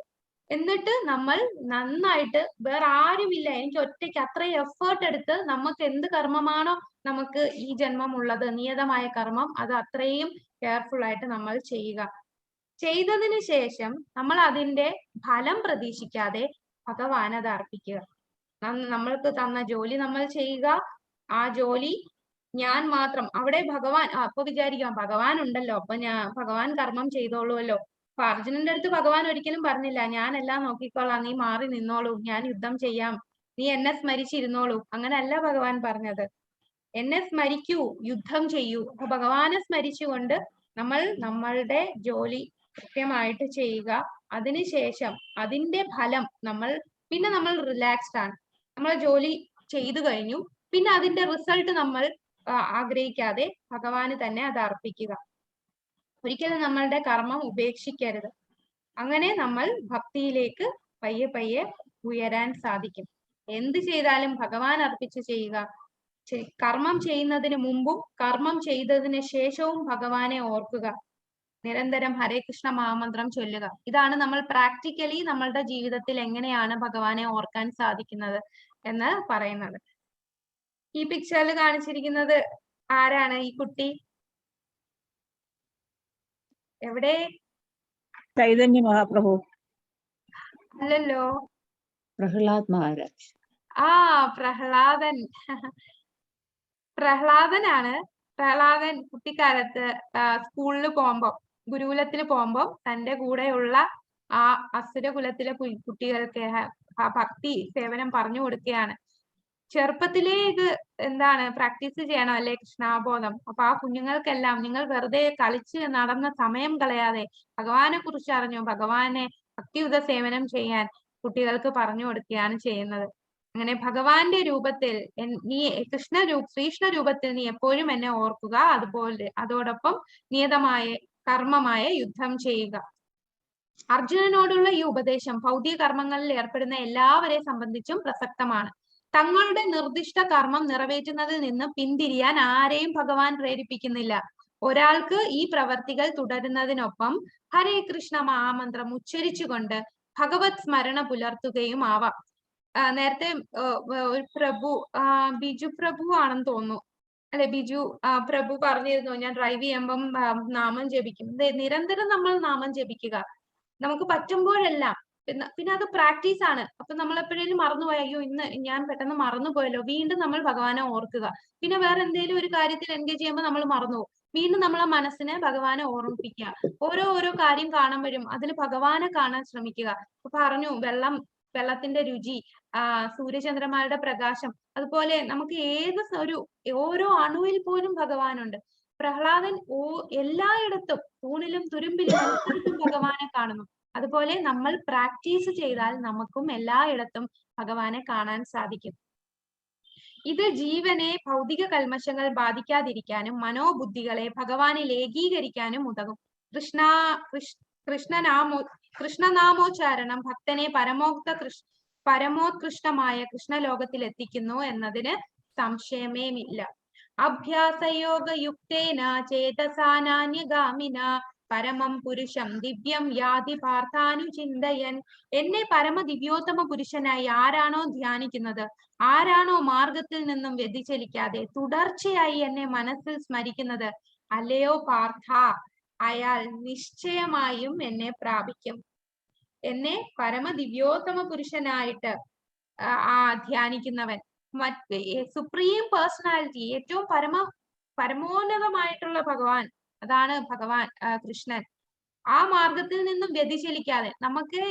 A: എന്നിട്ട് നമ്മൾ നന്നായിട്ട്, വേറെ ആരുമില്ല, എനിക്ക് ഒറ്റയ്ക്ക് അത്രയും എഫേർട്ട് എടുത്ത് നമുക്ക് എന്ത് കർമ്മമാണോ നമുക്ക് ഈ ജന്മം ഉള്ളത്, നിയതമായ കർമ്മം, അത് അത്രയും കെയർഫുൾ ആയിട്ട് നമ്മൾ ചെയ്യുക. ചെയ്തതിന് ശേഷം നമ്മൾ അതിന്റെ ഫലം പ്രതീക്ഷിക്കാതെ ഭഗവാൻ അത് അർപ്പിക്കുക. നമ്മൾക്ക് തന്ന ജോലി നമ്മൾ ചെയ്യുക. ആ ജോലി ഞാൻ മാത്രം, അവിടെ ഭഗവാൻ, അപ്പൊ വിചാരിക്കാം ഭഗവാൻ ഉണ്ടല്ലോ, അപ്പൊ ഭഗവാൻ കർമ്മം ചെയ്തോളൂല്ലോ. അപ്പൊ അർജുനന്റെ അടുത്ത് ഭഗവാൻ ഒരിക്കലും പറഞ്ഞില്ല, ഞാൻ എല്ലാം നോക്കിക്കോളാം, നീ മാറി നിന്നോളൂ, ഞാൻ യുദ്ധം ചെയ്യാം, നീ എന്നെ സ്മരിച്ചിരുന്നോളൂ. അങ്ങനല്ല ഭഗവാൻ പറഞ്ഞത്. എന്നെ സ്മരിക്കൂ, യുദ്ധം ചെയ്യൂ. അപ്പൊ ഭഗവാനെ സ്മരിച്ചുകൊണ്ട് നമ്മൾ നമ്മളുടെ ജോലി കൃത്യമായിട്ട് ചെയ്യുക. അതിനുശേഷം അതിന്റെ ഫലം പിന്നെ നമ്മൾ റിലാക്സ്ഡ് ആണ്. നമ്മൾ ജോലി ചെയ്തു കഴിഞ്ഞു, പിന്നെ അതിന്റെ റിസൾട്ട് നമ്മൾ ആഗ്രഹിക്കാതെ ഭഗവാന് തന്നെ അത് അർപ്പിക്കുക. ഒരിക്കലും നമ്മളുടെ കർമ്മം ഉപേക്ഷിക്കരുത്. അങ്ങനെ നമ്മൾ ഭക്തിയിലേക്ക് പയ്യെ പയ്യെ ഉയരാൻ സാധിക്കും. എന്ത് ചെയ്താലും ഭഗവാൻ അർപ്പിച്ച് ചെയ്യുക. കർമ്മം ചെയ്യുന്നതിന് മുമ്പും കർമ്മം ചെയ്തതിന് ശേഷവും ഭഗവാനെ ഓർക്കുക. നിരന്തരം ഹരേ കൃഷ്ണ മഹാമന്ത്രം ചൊല്ലുക. ഇതാണ് നമ്മൾ പ്രാക്ടിക്കലി നമ്മളുടെ ജീവിതത്തിൽ എങ്ങനെയാണ് ഭഗവാനെ ഓർക്കാൻ സാധിക്കുന്നത് എന്ന് പറയുന്നത്. ഈ പിക്ചറിൽ കാണിച്ചിരിക്കുന്നത് ആരാണ്? ഈ കുട്ടി എവിടെ?
D: ചൈതന്യ മഹാപ്രഭു.
A: അല്ലല്ലോ,
D: പ്രഹ്ലാദ് മഹാരാജ്.
A: പ്രഹ്ലാദൻ. പ്രഹ്ലാദനാണ്. പ്രഹ്ലാദൻ കുട്ടിക്കാലത്ത് സ്കൂളിൽ പോകുമ്പോ, ഗുരുകുലത്തിൽ പോകുമ്പോ തന്റെ കൂടെയുള്ള ആ അസുരകുലത്തിലെ കുട്ടികൾക്ക് ആ ഭക്തി സേവനം പറഞ്ഞു കൊടുക്കുകയാണ്. ചെറുപ്പത്തിലേ ഇത് എന്താണ് പ്രാക്ടീസ് ചെയ്യണം അല്ലെ, കൃഷ്ണാബോധം. അപ്പൊ ആ കുഞ്ഞുങ്ങൾക്കെല്ലാം നിങ്ങൾ വെറുതെ കളിച്ച് നടന്ന സമയം കളയാതെ ഭഗവാനെ കുറിച്ച് അറിഞ്ഞു ഭഗവാനെ ഭക്തിയുത സേവനം ചെയ്യാൻ കുട്ടികൾക്ക് പറഞ്ഞു കൊടുക്കുകയാണ് ചെയ്യുന്നത്. അങ്ങനെ ഭഗവാന്റെ രൂപത്തിൽ ശ്രീകൃഷ്ണ രൂപത്തിൽ നീ എപ്പോഴും എന്നെ ഓർക്കുക. അതുപോലെ അതോടൊപ്പം നിയതമായ കർമ്മമായ യുദ്ധം ചെയ്യുക. അർജുനനോടുള്ള ഈ ഉപദേശം ഭൗതിക കർമ്മങ്ങളിൽ ഏർപ്പെടുന്ന എല്ലാവരെയും സംബന്ധിച്ചും പ്രസക്തമാണ്. തങ്ങളുടെ നിർദ്ദിഷ്ട കർമ്മം നിറവേറ്റുന്നതിൽ നിന്ന് പിന്തിരിയാൻ ആരെയും ഭഗവാൻ പ്രേരിപ്പിക്കുന്നില്ല. ഒരാൾക്ക് ഈ പ്രവർത്തികൾ തുടരുന്നതിനൊപ്പം ഹരേ കൃഷ്ണ മഹാമന്ത്രം ഉച്ചരിച്ചുകൊണ്ട് ഭഗവത് സ്മരണ പുലർത്തുകയും ആവാം. നേരത്തെ ഒരു ബിജു പ്രഭു ആണെന്ന് തോന്നുന്നു അല്ലെ, ബിജു പ്രഭു പറഞ്ഞിരുന്നു, ഞാൻ ഡ്രൈവ് ചെയ്യുമ്പം നാമം ജപിക്കും. നിരന്തരം നമ്മൾ നാമം ജപിക്കുക, നമുക്ക് പറ്റുമ്പോഴെല്ലാം. പിന്നെ അത് പ്രാക്ടീസ് ആണ്. അപ്പൊ നമ്മൾ എപ്പോഴേലും മറന്നുപോയി, അയ്യോ ഇന്ന് ഞാൻ പെട്ടെന്ന് മറന്നുപോയല്ലോ, വീണ്ടും നമ്മൾ ഭഗവാനെ ഓർക്കുക. പിന്നെ വേറെ എന്തെങ്കിലും ഒരു കാര്യത്തിൽ എൻഗേജ് ചെയ്യുമ്പോൾ നമ്മൾ മറന്നുപോകും. വീണ്ടും നമ്മളെ മനസ്സിനെ ഭഗവാനെ ഓർമ്മിപ്പിക്കുക. ഓരോ കാര്യം കാണുമ്പോഴും അതിൽ ഭഗവാനെ കാണാൻ ശ്രമിക്കുക. അപ്പൊ പറഞ്ഞു, വെള്ളം വെള്ളത്തിന്റെ രുചി, സൂര്യചന്ദ്രന്മാരുടെ പ്രകാശം, അതുപോലെ നമുക്ക് ഓരോ അണുവിൽ പോലും ഭഗവാനുണ്ട്. പ്രഹ്ലാദൻ എല്ലായിടത്തും തൂണിലും തുരുമ്പിലും എല്ലായിടത്തും ഭഗവാനെ കാണുന്നു. അതുപോലെ നമ്മൾ പ്രാക്ടീസ് ചെയ്താൽ നമുക്കും എല്ലായിടത്തും ഭഗവാനെ കാണാൻ സാധിക്കും. ഇത് ജീവനെ ഭൗതിക കൽമശങ്ങൾ ബാധിക്കാതിരിക്കാനും മനോബുദ്ധികളെ ഭഗവാനിൽ ഏകീകരിക്കാനും ഉതകും. കൃഷ്ണനാമോച്ചാരണം ഭക്തനെ പരമോത്കൃഷ്ടമായ കൃഷ്ണലോകത്തിൽ എത്തിക്കുന്നു എന്നതിന് സംശയമേമില്ല. അഭ്യാസയോഗയുക്തേന ചേതസാനാന്യഗാമിന പരമം പുരുഷം ദിവ്യം യാതി പാർത്ഥാനുചിന്തയൻ. എന്നെ പരമദിവ്യോത്തമ പുരുഷനായി ആരാണോ ധ്യാനിക്കുന്നത്, ആരാണോ മാർഗത്തിൽ നിന്നും വ്യതിചലിക്കാതെ തുടർച്ചയായി എന്നെ മനസ്സിൽ സ്മരിക്കുന്നത്, അല്ലയോ പാർത്ഥ, അയാൾ നിശ്ചയമായും എന്നെ പ്രാപിക്കും. എന്നെ പരമദിവ്യോത്തമ പുരുഷനായിട്ട് ധ്യാനിക്കുന്നവൻ, സുപ്രീം പേഴ്സണാലിറ്റി, ഏറ്റവും പരമോന്നതമായിട്ടുള്ള ഭഗവാൻ, അതാണ് ഭഗവാൻ കൃഷ്ണൻ. ആ മാർഗത്തിൽ നിന്നും വ്യതിചലിക്കാതെ നമുക്ക്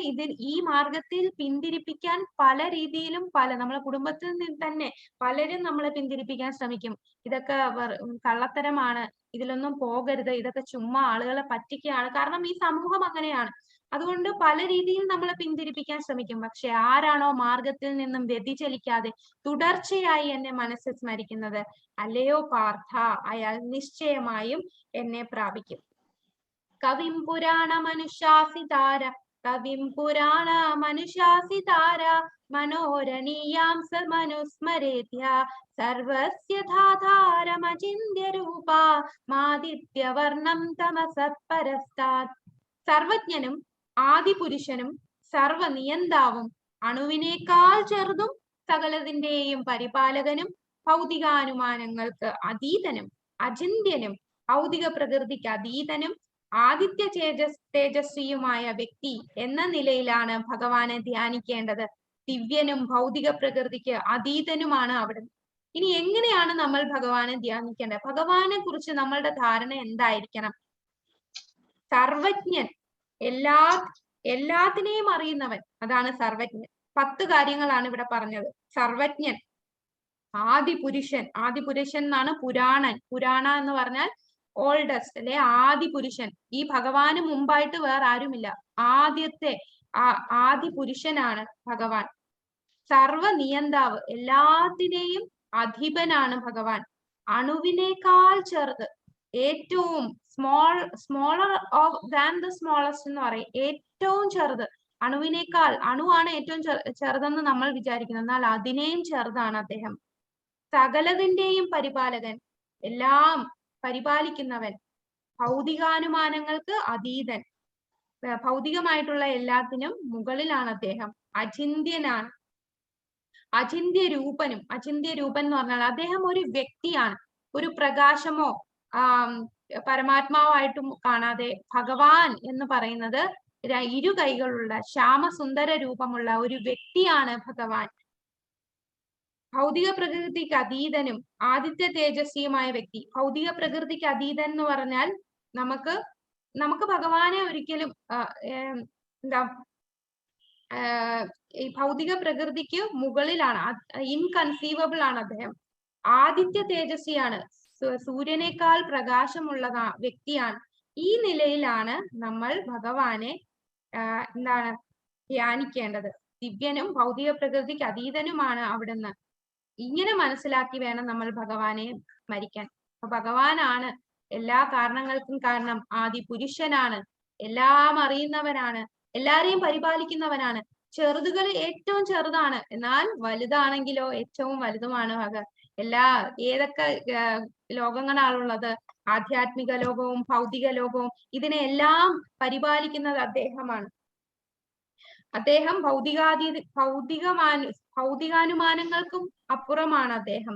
A: ഈ മാർഗത്തിൽ പിന്തിരിപ്പിക്കാൻ പല രീതിയിലും നമ്മളെ കുടുംബത്തിൽ നിന്ന് തന്നെ പലരും നമ്മളെ പിന്തിരിപ്പിക്കാൻ ശ്രമിക്കും. ഇതൊക്കെ കള്ളത്തരമാണ്, ഇതിലൊന്നും പോകരുത്, ഇതൊക്കെ ചുമ്മാ ആളുകളെ പറ്റിക്കുകയാണ്. കാരണം ഈ സമൂഹം അങ്ങനെയാണ്. അതുകൊണ്ട് പല രീതിയിൽ നമ്മളെ പിന്തിരിപ്പിക്കാൻ ശ്രമിക്കും. പക്ഷെ ആരാണോ മാർഗത്തിൽ നിന്നും വ്യതിചലിക്കാതെ തുടർച്ചയായി എന്നെ മനസ്സിൽ സ്മരിക്കുന്നത്, അല്ലയോ പാർത്ഥ, അയാൾ നിശ്ചയമായും എന്നെ പ്രാപിക്കും. കവിം പുരാണ മനുഷ്യാസിതാര മനോരണീയാം മനുസ്മരേത്യ സർവസ്യ ധാധാരമചിന്യ രൂപ മാദിത്യവർണം തമസപരസ്താത്. സർവജ്ഞനും ആദിപുരുഷനും സർവനിയന്താവും അണുവിനേക്കാൾ ചെറുതും സകലതിന്റെയും പരിപാലകനും ഭൗതികാനുമാനങ്ങൾക്ക് അതീതനും അചിന്ത്യനും ഭൗതിക പ്രകൃതിക്ക് അതീതനും ആദിത്യ തേജസ്വിയുമായ വ്യക്തി എന്ന നിലയിലാണ് ഭഗവാനെ ധ്യാനിക്കേണ്ടത്. ദിവ്യനും ഭൗതിക പ്രകൃതിക്ക് അതീതനുമാണ് അവിടുന്ന്. ഇനി എങ്ങനെയാണ് നമ്മൾ ഭഗവാനെ ധ്യാനിക്കേണ്ടത്? ഭഗവാനെ കുറിച്ച് നമ്മളുടെ ധാരണ എന്തായിരിക്കണം? സർവജ്ഞൻ, എല്ലാത്തിനെയും അറിയുന്നവൻ, അതാണ് സർവജ്ഞൻ. 10 കാര്യങ്ങളാണ് ഇവിടെ പറഞ്ഞത്. സർവജ്ഞൻ, ആദിപുരുഷൻ എന്നാണ് പുരാണ എന്ന് പറഞ്ഞാൽ ഓൾഡസ്റ്റ് അല്ലെ, ആദിപുരുഷൻ. ഈ ഭഗവാന് മുമ്പായിട്ട് വേറെ ആരുമില്ല, ആദ്യത്തെ ആദിപുരുഷനാണ് ഭഗവാൻ. സർവനിയന്താവ്, എല്ലാത്തിനെയും അധിപനാണ് ഭഗവാൻ. അണുവിനേക്കാൾ ചെറുത്, ഏറ്റവും സ്മോളർ ദാൻ ദ സ്മോളസ്റ്റ് എന്ന് പറയും. ഏറ്റവും ചെറുത്, അണുവാണ് ഏറ്റവും ചെറുതെന്ന് നമ്മൾ വിചാരിക്കുന്നത്, എന്നാൽ അതിനെയും ചെറുതാണ് അദ്ദേഹം. സകലതിന്റെയും പരിപാലകൻ, എല്ലാം പരിപാലിക്കുന്നവൻ. ഭൗതികാനുമാനങ്ങൾക്ക് അതീതൻ, ഭൗതികമായിട്ടുള്ള എല്ലാത്തിനും മുകളിലാണ് അദ്ദേഹം. അചിന്ത്യനാണ്, അചിന്യ രൂപൻ എന്ന് പറഞ്ഞാൽ അദ്ദേഹം ഒരു വ്യക്തിയാണ്. ഒരു പ്രകാശമോ പരമാത്മാവായിട്ടും കാണാതെ ഭഗവാൻ എന്ന് പറയുന്നത് ഇരു കൈകളുള്ള ശ്യാമസുന്ദര രൂപമുള്ള ഒരു വ്യക്തിയാണ് ഭഗവാൻ. ഭൗതിക പ്രകൃതിക്ക് അതീതനും ആദിത്യ തേജസ്വിയുമായ വ്യക്തി. ഭൗതിക പ്രകൃതിക്ക് അതീതൻ എന്ന് പറഞ്ഞാൽ നമുക്ക് ഭഗവാനെ ഒരിക്കലും ഈ ഭൗതിക പ്രകൃതിക്ക് മുകളിലാണ്, ഇൻകൺസീവബിൾ ആണ് അദ്ദേഹം. ആദിത്യ തേജസ്വിയാണ്, സൂര്യനേക്കാൾ പ്രകാശമുള്ള വ്യക്തിയാണ്. ഈ നിലയിലാണ് നമ്മൾ ഭഗവാനെ ധ്യാനിക്കേണ്ടത്. ദിവ്യനും ഭൗതിക പ്രകൃതിക്ക് അതീതനുമാണ് അവിടുന്ന്. ഇങ്ങനെ മനസ്സിലാക്കി വേണം നമ്മൾ ഭഗവാനെ സ്മരിക്കാൻ. അപ്പൊ ഭഗവാനാണ് എല്ലാ കാരണങ്ങൾക്കും കാരണം. ആദിപുരുഷനാണ്, എല്ലാം അറിയുന്നവനാണ്, എല്ലാരെയും പരിപാലിക്കുന്നവനാണ്. ചെറുതുകൾ ഏറ്റവും ചെറുതാണ്, എന്നാൽ വലുതാണെങ്കിലോ ഏറ്റവും വലുതുമാണ് ഏതൊക്കെ ലോകങ്ങളാണുള്ളത്, ആധ്യാത്മിക ലോകവും ഭൗതിക ലോകവും, ഇതിനെല്ലാം പരിപാലിക്കുന്നത് അദ്ദേഹമാണ്. അദ്ദേഹം ഭൗതികാനുമാനങ്ങൾക്കും അപ്പുറമാണ് അദ്ദേഹം.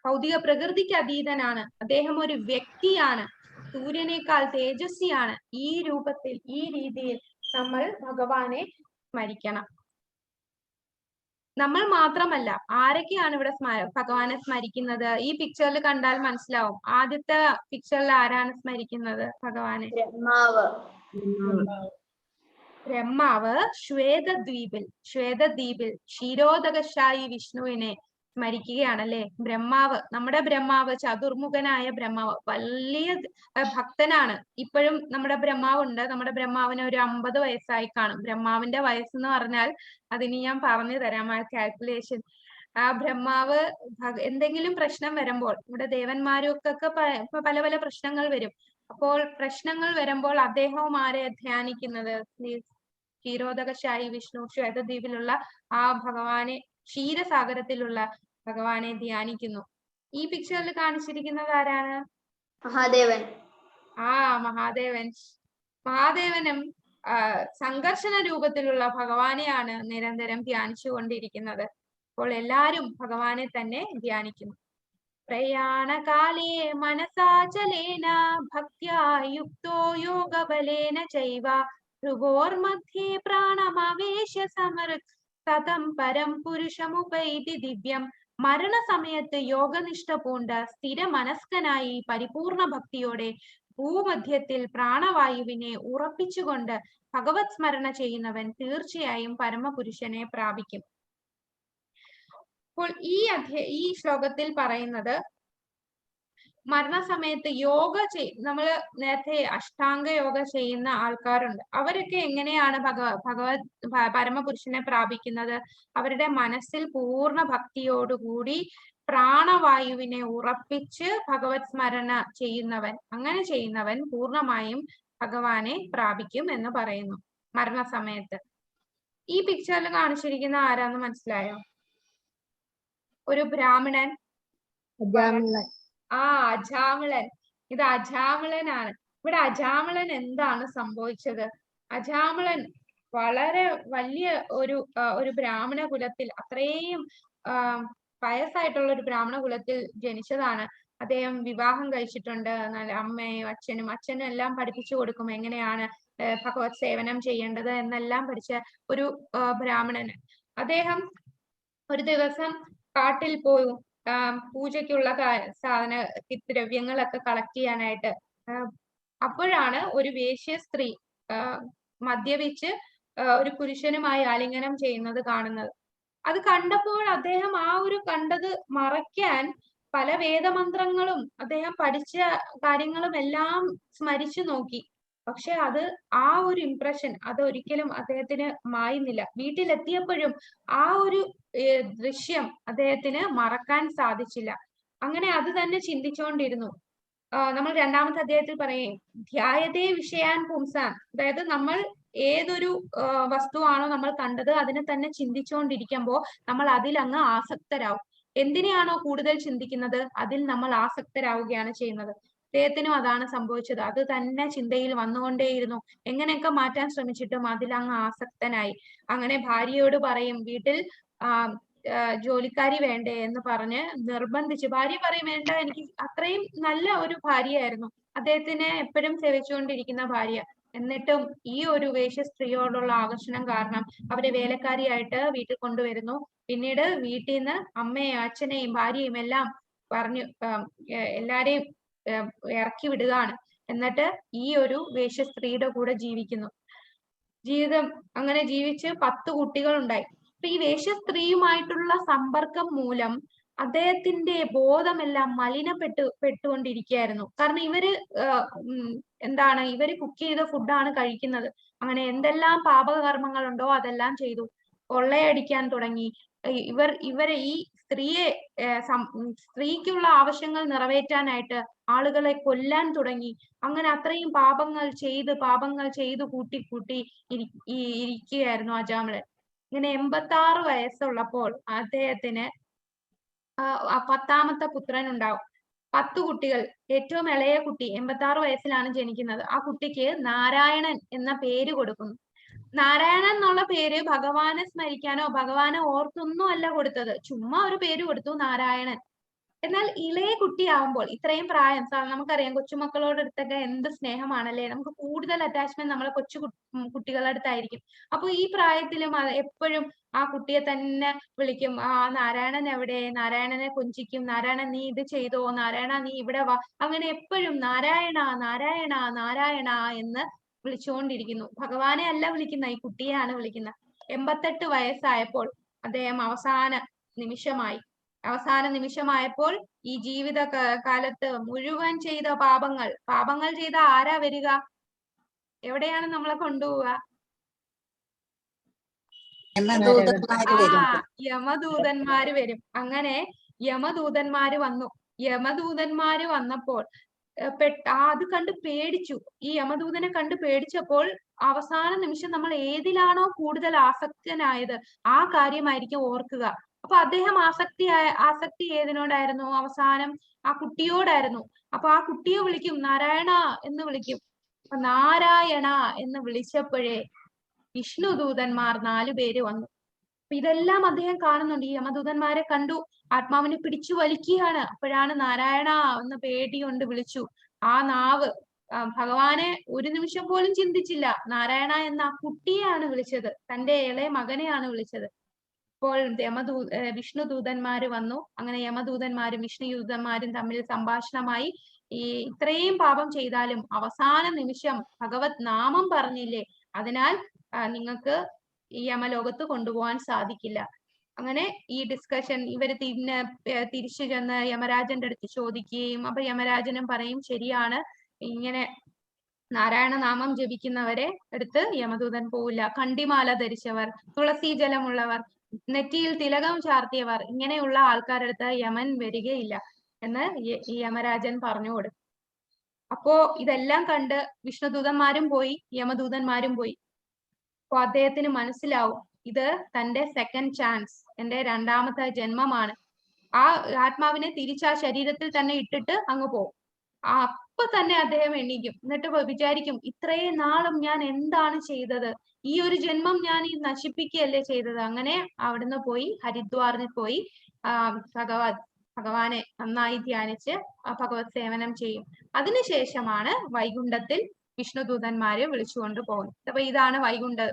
A: ഭൗതിക പ്രകൃതിക്ക് അതീതനാണ് അദ്ദേഹം. ഒരു വ്യക്തിയാണ്, സൂര്യനേക്കാൾ തേജസ്വിയാണ്. ഈ രൂപത്തിൽ, ഈ രീതിയിൽ നമ്മൾ ഭഗവാനെ സ്മരിക്കണം. നമ്മൾ മാത്രമല്ല, ആരൊക്കെയാണ് ഇവിടെ ഭഗവാനെ സ്മരിക്കുന്നത്? ഈ പിക്ചറിൽ കണ്ടാൽ മനസ്സിലാവും. ആദ്യത്തെ പിക്ചറിൽ ആരാണ് സ്മരിക്കുന്നത് ഭഗവാനെ?
B: ബ്രഹ്മാവ്.
A: ബ്രഹ്മാവ് ശ്വേതദ്വീപിൽ ക്ഷീരോദകശായി വിഷ്ണുവിനെ സ്മരിക്കുകയാണല്ലേ. ബ്രഹ്മാവ്, നമ്മുടെ ബ്രഹ്മാവ്, ചതുർമുഖനായ ബ്രഹ്മാവ്, വലിയ ഭക്തനാണ്. ഇപ്പോഴും നമ്മുടെ ബ്രഹ്മാവുണ്ട്. നമ്മുടെ ബ്രഹ്മാവിന് ഒരു 50 വയസ്സായി കാണും. ബ്രഹ്മാവിന്റെ വയസ്സെന്ന് പറഞ്ഞാൽ അതിന് ഞാൻ പറഞ്ഞു തരാം ആ കാൽക്കുലേഷൻ. ആ ബ്രഹ്മാവ് എന്തെങ്കിലും പ്രശ്നം വരുമ്പോൾ, ഇവിടെ ദേവന്മാർക്കൊക്കെ പല പല പ്രശ്നങ്ങൾ വരും. അപ്പോൾ പ്രശ്നങ്ങൾ വരുമ്പോൾ അദ്ദേഹവും ആരെ ധ്യാനിക്കുന്നത്? ക്ഷീരോദകശായി വിഷ്ണു ശ്വേതദ്വീപിലുള്ള ആ ഭഗവാനെ, ക്ഷീരസാഗരത്തിലുള്ള ഭഗവാനെ ധ്യാനിക്കുന്നു. ഈ പിക്ചറിൽ കാണിച്ചിരിക്കുന്നത് ആരാണ്?
B: മഹാദേവൻ.
A: മഹാദേവനും സംഘർഷണ രൂപത്തിലുള്ള ഭഗവാനെയാണ് നിരന്തരം ധ്യാനിച്ചുകൊണ്ടിരിക്കുന്നത്. അപ്പോൾ എല്ലാരും ഭഗവാനെ തന്നെ ധ്യാനിക്കുന്നു. പ്രയാണകാലേ മനസാചലേന ഭക്ത്യാ യുക്തോ യോഗബലേന ചൈവ ഭൃഗോർമധ്യേ പ്രാണമവേശ സമൃക്തം പരം പുരുഷമുപൈതി ദിവ്യം. മരണസമയത്ത് യോഗനിഷ്ഠ പൂണ്ട് സ്ഥിരമനസ്കനായി പരിപൂർണ ഭക്തിയോടെ ഭൂമധ്യത്തിൽ പ്രാണവായുവിനെ ഉറപ്പിച്ചുകൊണ്ട് ഭഗവത് സ്മരണ ചെയ്യുന്നവൻ തീർച്ചയായും പരമപുരുഷനെ പ്രാപിക്കും. അപ്പോൾ ഈ ശ്ലോകത്തിൽ പറയുന്നത് മരണസമയത്ത് യോഗ നമ്മള് നേരത്തെ അഷ്ടാംഗ യോഗ ചെയ്യുന്ന ആൾക്കാരുണ്ട്. അവരൊക്കെ എങ്ങനെയാണ് ഭഗവത് പരമപുരുഷനെ പ്രാപിക്കുന്നത്? അവരുടെ മനസ്സിൽ പൂർണ്ണ ഭക്തിയോടുകൂടി പ്രാണവായുവിനെ ഉറപ്പിച്ച് ഭഗവത് സ്മരണ ചെയ്യുന്നവൻ, അങ്ങനെ ചെയ്യുന്നവൻ പൂർണ്ണമായും ഭഗവാനെ പ്രാപിക്കും എന്ന് പറയുന്നു മരണസമയത്ത്. ഈ പിക്ചറിൽ കാണിച്ചിരിക്കുന്ന ആരാന്ന് മനസ്സിലായോ? ഒരു ബ്രാഹ്മണൻ. അജാമിളൻ. ഇത് അജാമിളനാണ്. ഇവിടെ അജാമിളൻ എന്താണ് സംഭവിച്ചത്? അജാമിളൻ വളരെ വലിയ ഒരു ബ്രാഹ്മണ കുലത്തിൽ, അത്രയും വയസ്സായിട്ടുള്ള ഒരു ബ്രാഹ്മണ കുലത്തിൽ ജനിച്ചതാണ്. അദ്ദേഹം വിവാഹം കഴിച്ചിട്ടുണ്ട്. നല്ല അമ്മയും അച്ഛനും എല്ലാം പഠിപ്പിച്ചു കൊടുക്കും എങ്ങനെയാണ് ഭഗവത് സേവനം ചെയ്യേണ്ടത് എന്നെല്ലാം പഠിച്ച ഒരു ബ്രാഹ്മണന്. അദ്ദേഹം ഒരു ദിവസം കാട്ടിൽ പോയി പൂജയ്ക്കുള്ള ദ്രവ്യങ്ങളൊക്കെ കളക്ട് ചെയ്യാനായിട്ട്. അപ്പോഴാണ് ഒരു വേശ്യ സ്ത്രീ മദ്യപിച്ച് ഒരു പുരുഷനുമായി ആലിംഗനം ചെയ്യുന്നത് കാണുന്നത്. അത് കണ്ടപ്പോൾ അദ്ദേഹം ആ ഒരു കണ്ടത് മറയ്ക്കാൻ പല വേദമന്ത്രങ്ങളും അദ്ദേഹം പഠിച്ച കാര്യങ്ങളും എല്ലാം സ്മരിച്ചു നോക്കി. പക്ഷെ അത് ആ ഒരു ഇംപ്രഷൻ അത് ഒരിക്കലും അദ്ദേഹത്തിന് മായുന്നില്ല. വീട്ടിലെത്തിയപ്പോഴും ആ ഒരു ദൃശ്യം അദ്ദേഹത്തിന് മറക്കാൻ സാധിച്ചില്ല. അങ്ങനെ അത് തന്നെ ചിന്തിച്ചുകൊണ്ടിരുന്നു. നമ്മൾ 2-ാമത്തെ അധ്യായത്തിൽ പറയും ധ്യായതേ വിഷയാൻ പുംസാൻ. അതായത് നമ്മൾ ഏതൊരു വസ്തുവാണോ നമ്മൾ കണ്ടത് അതിനെ തന്നെ ചിന്തിച്ചുകൊണ്ടിരിക്കുമ്പോൾ നമ്മൾ അതിൽ അങ്ങ് ആസക്തരാകും. എന്തിനെയാണോ കൂടുതൽ ചിന്തിക്കുന്നത് അതിൽ നമ്മൾ ആസക്തരാവുകയാണ് ചെയ്യുന്നത്. അദ്ദേഹത്തിനും അതാണ് സംഭവിച്ചത്. അത് തന്നെ ചിന്തയിൽ വന്നുകൊണ്ടേയിരുന്നു. എങ്ങനെയൊക്കെ മാറ്റാൻ ശ്രമിച്ചിട്ടും അതിലങ്ങ് ആസക്തനായി. അങ്ങനെ ഭാര്യയോട് പറയും വീട്ടിൽ ജോലിക്കാരി വേണ്ടേ എന്ന് പറഞ്ഞ് നിർബന്ധിച്ച്. ഭാര്യ പറയും വേണ്ട, എനിക്ക് അത്രയും നല്ല ഒരു ഭാര്യയായിരുന്നു, അദ്ദേഹത്തിനെ എപ്പോഴും സേവിച്ചുകൊണ്ടിരിക്കുന്ന ഭാര്യ. എന്നിട്ടും ഈ ഒരു വേശ്യ സ്ത്രീയോടുള്ള ആകർഷണം കാരണം അവരെ വേലക്കാരിയായിട്ട് വീട്ടിൽ കൊണ്ടുവരുന്നു. പിന്നീട് വീട്ടിൽ നിന്ന് അമ്മയും അച്ഛനെയും ഭാര്യയും എല്ലാം പറഞ്ഞു എല്ലാരെയും ഇറക്കി വിടുകയാണ്. എന്നിട്ട് ഈ ഒരു വേശ്യ സ്ത്രീയുടെ കൂടെ ജീവിക്കുന്നു. ജീവിതം അങ്ങനെ ജീവിച്ച് 10 കുട്ടികൾ ഉണ്ടായി. അപ്പൊ ഈ വേശ്യ സ്ത്രീയുമായിട്ടുള്ള സമ്പർക്കം മൂലം അദ്ദേഹത്തിന്റെ ബോധമെല്ലാം മലിനപ്പെട്ടുകൊണ്ടിരിക്കുകയായിരുന്നു. കാരണം ഇവര് ഇവര് കുക്ക് ചെയ്ത ഫുഡാണ് കഴിക്കുന്നത്. അങ്ങനെ എന്തെല്ലാം പാപകർമ്മങ്ങളുണ്ടോ അതെല്ലാം ചെയ്തു. കൊള്ളയടിക്കാൻ തുടങ്ങി. ഇവരെ ഈ സ്ത്രീക്കുള്ള ആവശ്യങ്ങൾ നിറവേറ്റാനായിട്ട് ആളുകളെ കൊല്ലാൻ തുടങ്ങി. അങ്ങനെ അത്രയും പാപങ്ങൾ ചെയ്ത് കൂട്ടി ഇരിക്കുകയായിരുന്നു അജാമിളൻ. ഇങ്ങനെ 86 വയസ്സുള്ളപ്പോൾ അദ്ദേഹത്തിന് 10ാമത്തെ പുത്രൻ ഉണ്ടാവും. 10 കുട്ടികൾ. ഏറ്റവും ഇളയ കുട്ടി 86 വയസ്സിലാണ് ജനിക്കുന്നത്. ആ കുട്ടിക്ക് നാരായണൻ എന്ന പേര് കൊടുക്കുന്നു. നാരായണൻ എന്നുള്ള പേര് ഭഗവാനെ സ്മരിക്കാനോ ഭഗവാനെ ഓർത്തൊന്നും അല്ല കൊടുത്തത്, ചുമ്മാ ഒരു പേര് കൊടുത്തു, നാരായണൻ. എന്നാൽ ഇളയ കുട്ടിയാവുമ്പോൾ ഇത്രയും പ്രായം, നമുക്കറിയാം കൊച്ചുമക്കളോട് അടുത്തൊക്കെ എന്ത് സ്നേഹമാണല്ലേ, നമുക്ക് കൂടുതൽ അറ്റാച്ച്മെന്റ് നമ്മളെ കുട്ടികളുടെ അടുത്തായിരിക്കും. അപ്പൊ ഈ പ്രായത്തിലും എപ്പോഴും ആ കുട്ടിയെ തന്നെ വിളിക്കും. നാരായണൻ എവിടെ, നാരായണനെ കൊഞ്ചിക്കും, നാരായണൻ നീ ഇത് ചെയ്തോ, നാരായണ നീ ഇവിടെ വാ, അങ്ങനെ എപ്പോഴും നാരായണ നാരായണ നാരായണ എന്ന് വിളിച്ചുകൊണ്ടിരിക്കുന്നു. ഭഗവാനെ അല്ല വിളിക്കുന്ന, ഈ കുട്ടിയെയാണ് വിളിക്കുന്നത്. 88 വയസ്സായപ്പോൾ അദ്ദേഹം അവസാന നിമിഷമായപ്പോൾ ഈ ജീവിത കാലത്ത് മുഴുവൻ ചെയ്ത പാപങ്ങൾ ചെയ്ത ആരാ വരിക? എവിടെയാണ് നമ്മളെ കൊണ്ടുപോവുക?
C: യമദൂതന്മാര് വരും.
A: യമദൂതന്മാര് വരും. അങ്ങനെ യമദൂതന്മാര് വന്നു. യമദൂതന്മാര് വന്നപ്പോൾ അത് കണ്ട് പേടിച്ചു. ഈ യമദൂതനെ കണ്ട് പേടിച്ചപ്പോൾ അവസാന നിമിഷം നമ്മൾ ഏതിലാണോ കൂടുതൽ ആസക്തനായത് ആ കാര്യമായിരിക്കും ഓർക്കുക. അപ്പൊ അദ്ദേഹം ആസക്തി ഏതിനോടായിരുന്നു? അവസാനം ആ കുട്ടിയോടായിരുന്നു. അപ്പൊ ആ കുട്ടിയെ വിളിക്കും, നാരായണ എന്ന് വിളിക്കും. അപ്പൊ നാരായണ എന്ന് വിളിച്ചപ്പോഴേ വിഷ്ണുദൂതന്മാർ 4 പേര് വന്നു. അപ്പൊ ഇതെല്ലാം അദ്ദേഹം കാണുന്നുണ്ട്. ഈ യമദൂതന്മാരെ കണ്ടു, ആത്മാവിനെ പിടിച്ചു വലിക്കുകയാണ്. അപ്പോഴാണ് നാരായണ എന്ന് പേടി കൊണ്ട് വിളിച്ചു. ആ നാവ് ഭഗവാനെ ഒരു നിമിഷം പോലും ചിന്തിച്ചില്ല. നാരായണ എന്ന ആ കുട്ടിയെയാണ് വിളിച്ചത്, തന്റെ ഇളയ മകനെയാണ് വിളിച്ചത്. അപ്പോൾ വിഷ്ണുദൂതന്മാര് വന്നു. അങ്ങനെ യമദൂതന്മാരും വിഷ്ണുദൂതന്മാരും തമ്മിൽ സംഭാഷണമായി. ഈ ഇത്രയും പാപം ചെയ്താലും അവസാന നിമിഷം ഭഗവത് നാമം പറഞ്ഞില്ലേ, അതിനാൽ നിങ്ങൾക്ക് ഈ യമലോകത്ത് കൊണ്ടുപോകാൻ സാധിക്കില്ല. അങ്ങനെ ഈ ഡിസ്കഷൻ ഇവര് തിരിച്ചു ചെന്ന് യമരാജന്റെ അടുത്ത് ചോദിക്കുകയും, അപ്പൊ യമരാജനും പറയും ശരിയാണ്, ഇങ്ങനെ നാരായണ നാമം ജപിക്കുന്നവരെ അടുത്ത് യമദൂതൻ പോവില്ല. കണ്ടിമാല ധരിച്ചവർ, തുളസി ജലമുള്ളവർ, നെറ്റിയിൽ തിലകം ചാർത്തിയവർ, ഇങ്ങനെയുള്ള ആൾക്കാരുടെ അടുത്ത് യമൻ വരികയില്ല എന്ന് ഈ യമരാജൻ പറഞ്ഞു കൊടുക്കും. അപ്പോ ഇതെല്ലാം കണ്ട് വിഷ്ണുദൂതന്മാരും പോയി, യമദൂതന്മാരും പോയി. അപ്പൊ അദ്ദേഹത്തിന് മനസ്സിലാവും, ഇത് തന്റെ സെക്കൻഡ് ചാൻസ്, എന്റെ രണ്ടാമത്തെ ജന്മമാണ്. ആ ആത്മാവിനെ തിരിച്ച് ആ ശരീരത്തിൽ തന്നെ ഇട്ടിട്ട് അങ്ങ് പോകും. അപ്പൊ തന്നെ അദ്ദേഹം എണീക്കും. എന്നിട്ട് വിചാരിക്കും, ഇത്രയും നാളും ഞാൻ എന്താണ് ചെയ്തത്? ഈ ഒരു ജന്മം ഞാൻ ഈ നശിപ്പിക്കുകയല്ലേ ചെയ്തത്. അങ്ങനെ അവിടുന്ന് പോയി ഹരിദ്വാറിൽ പോയി ഭഗവാനെ നന്നായി ധ്യാനിച്ച് ഭഗവത് സേവനം ചെയ്യും. അതിനുശേഷമാണ് വൈകുണ്ഠത്തിൽ വിഷ്ണുദൂതന്മാരെ വിളിച്ചുകൊണ്ട് പോകുന്നത്. അപ്പൊ ഇതാണ്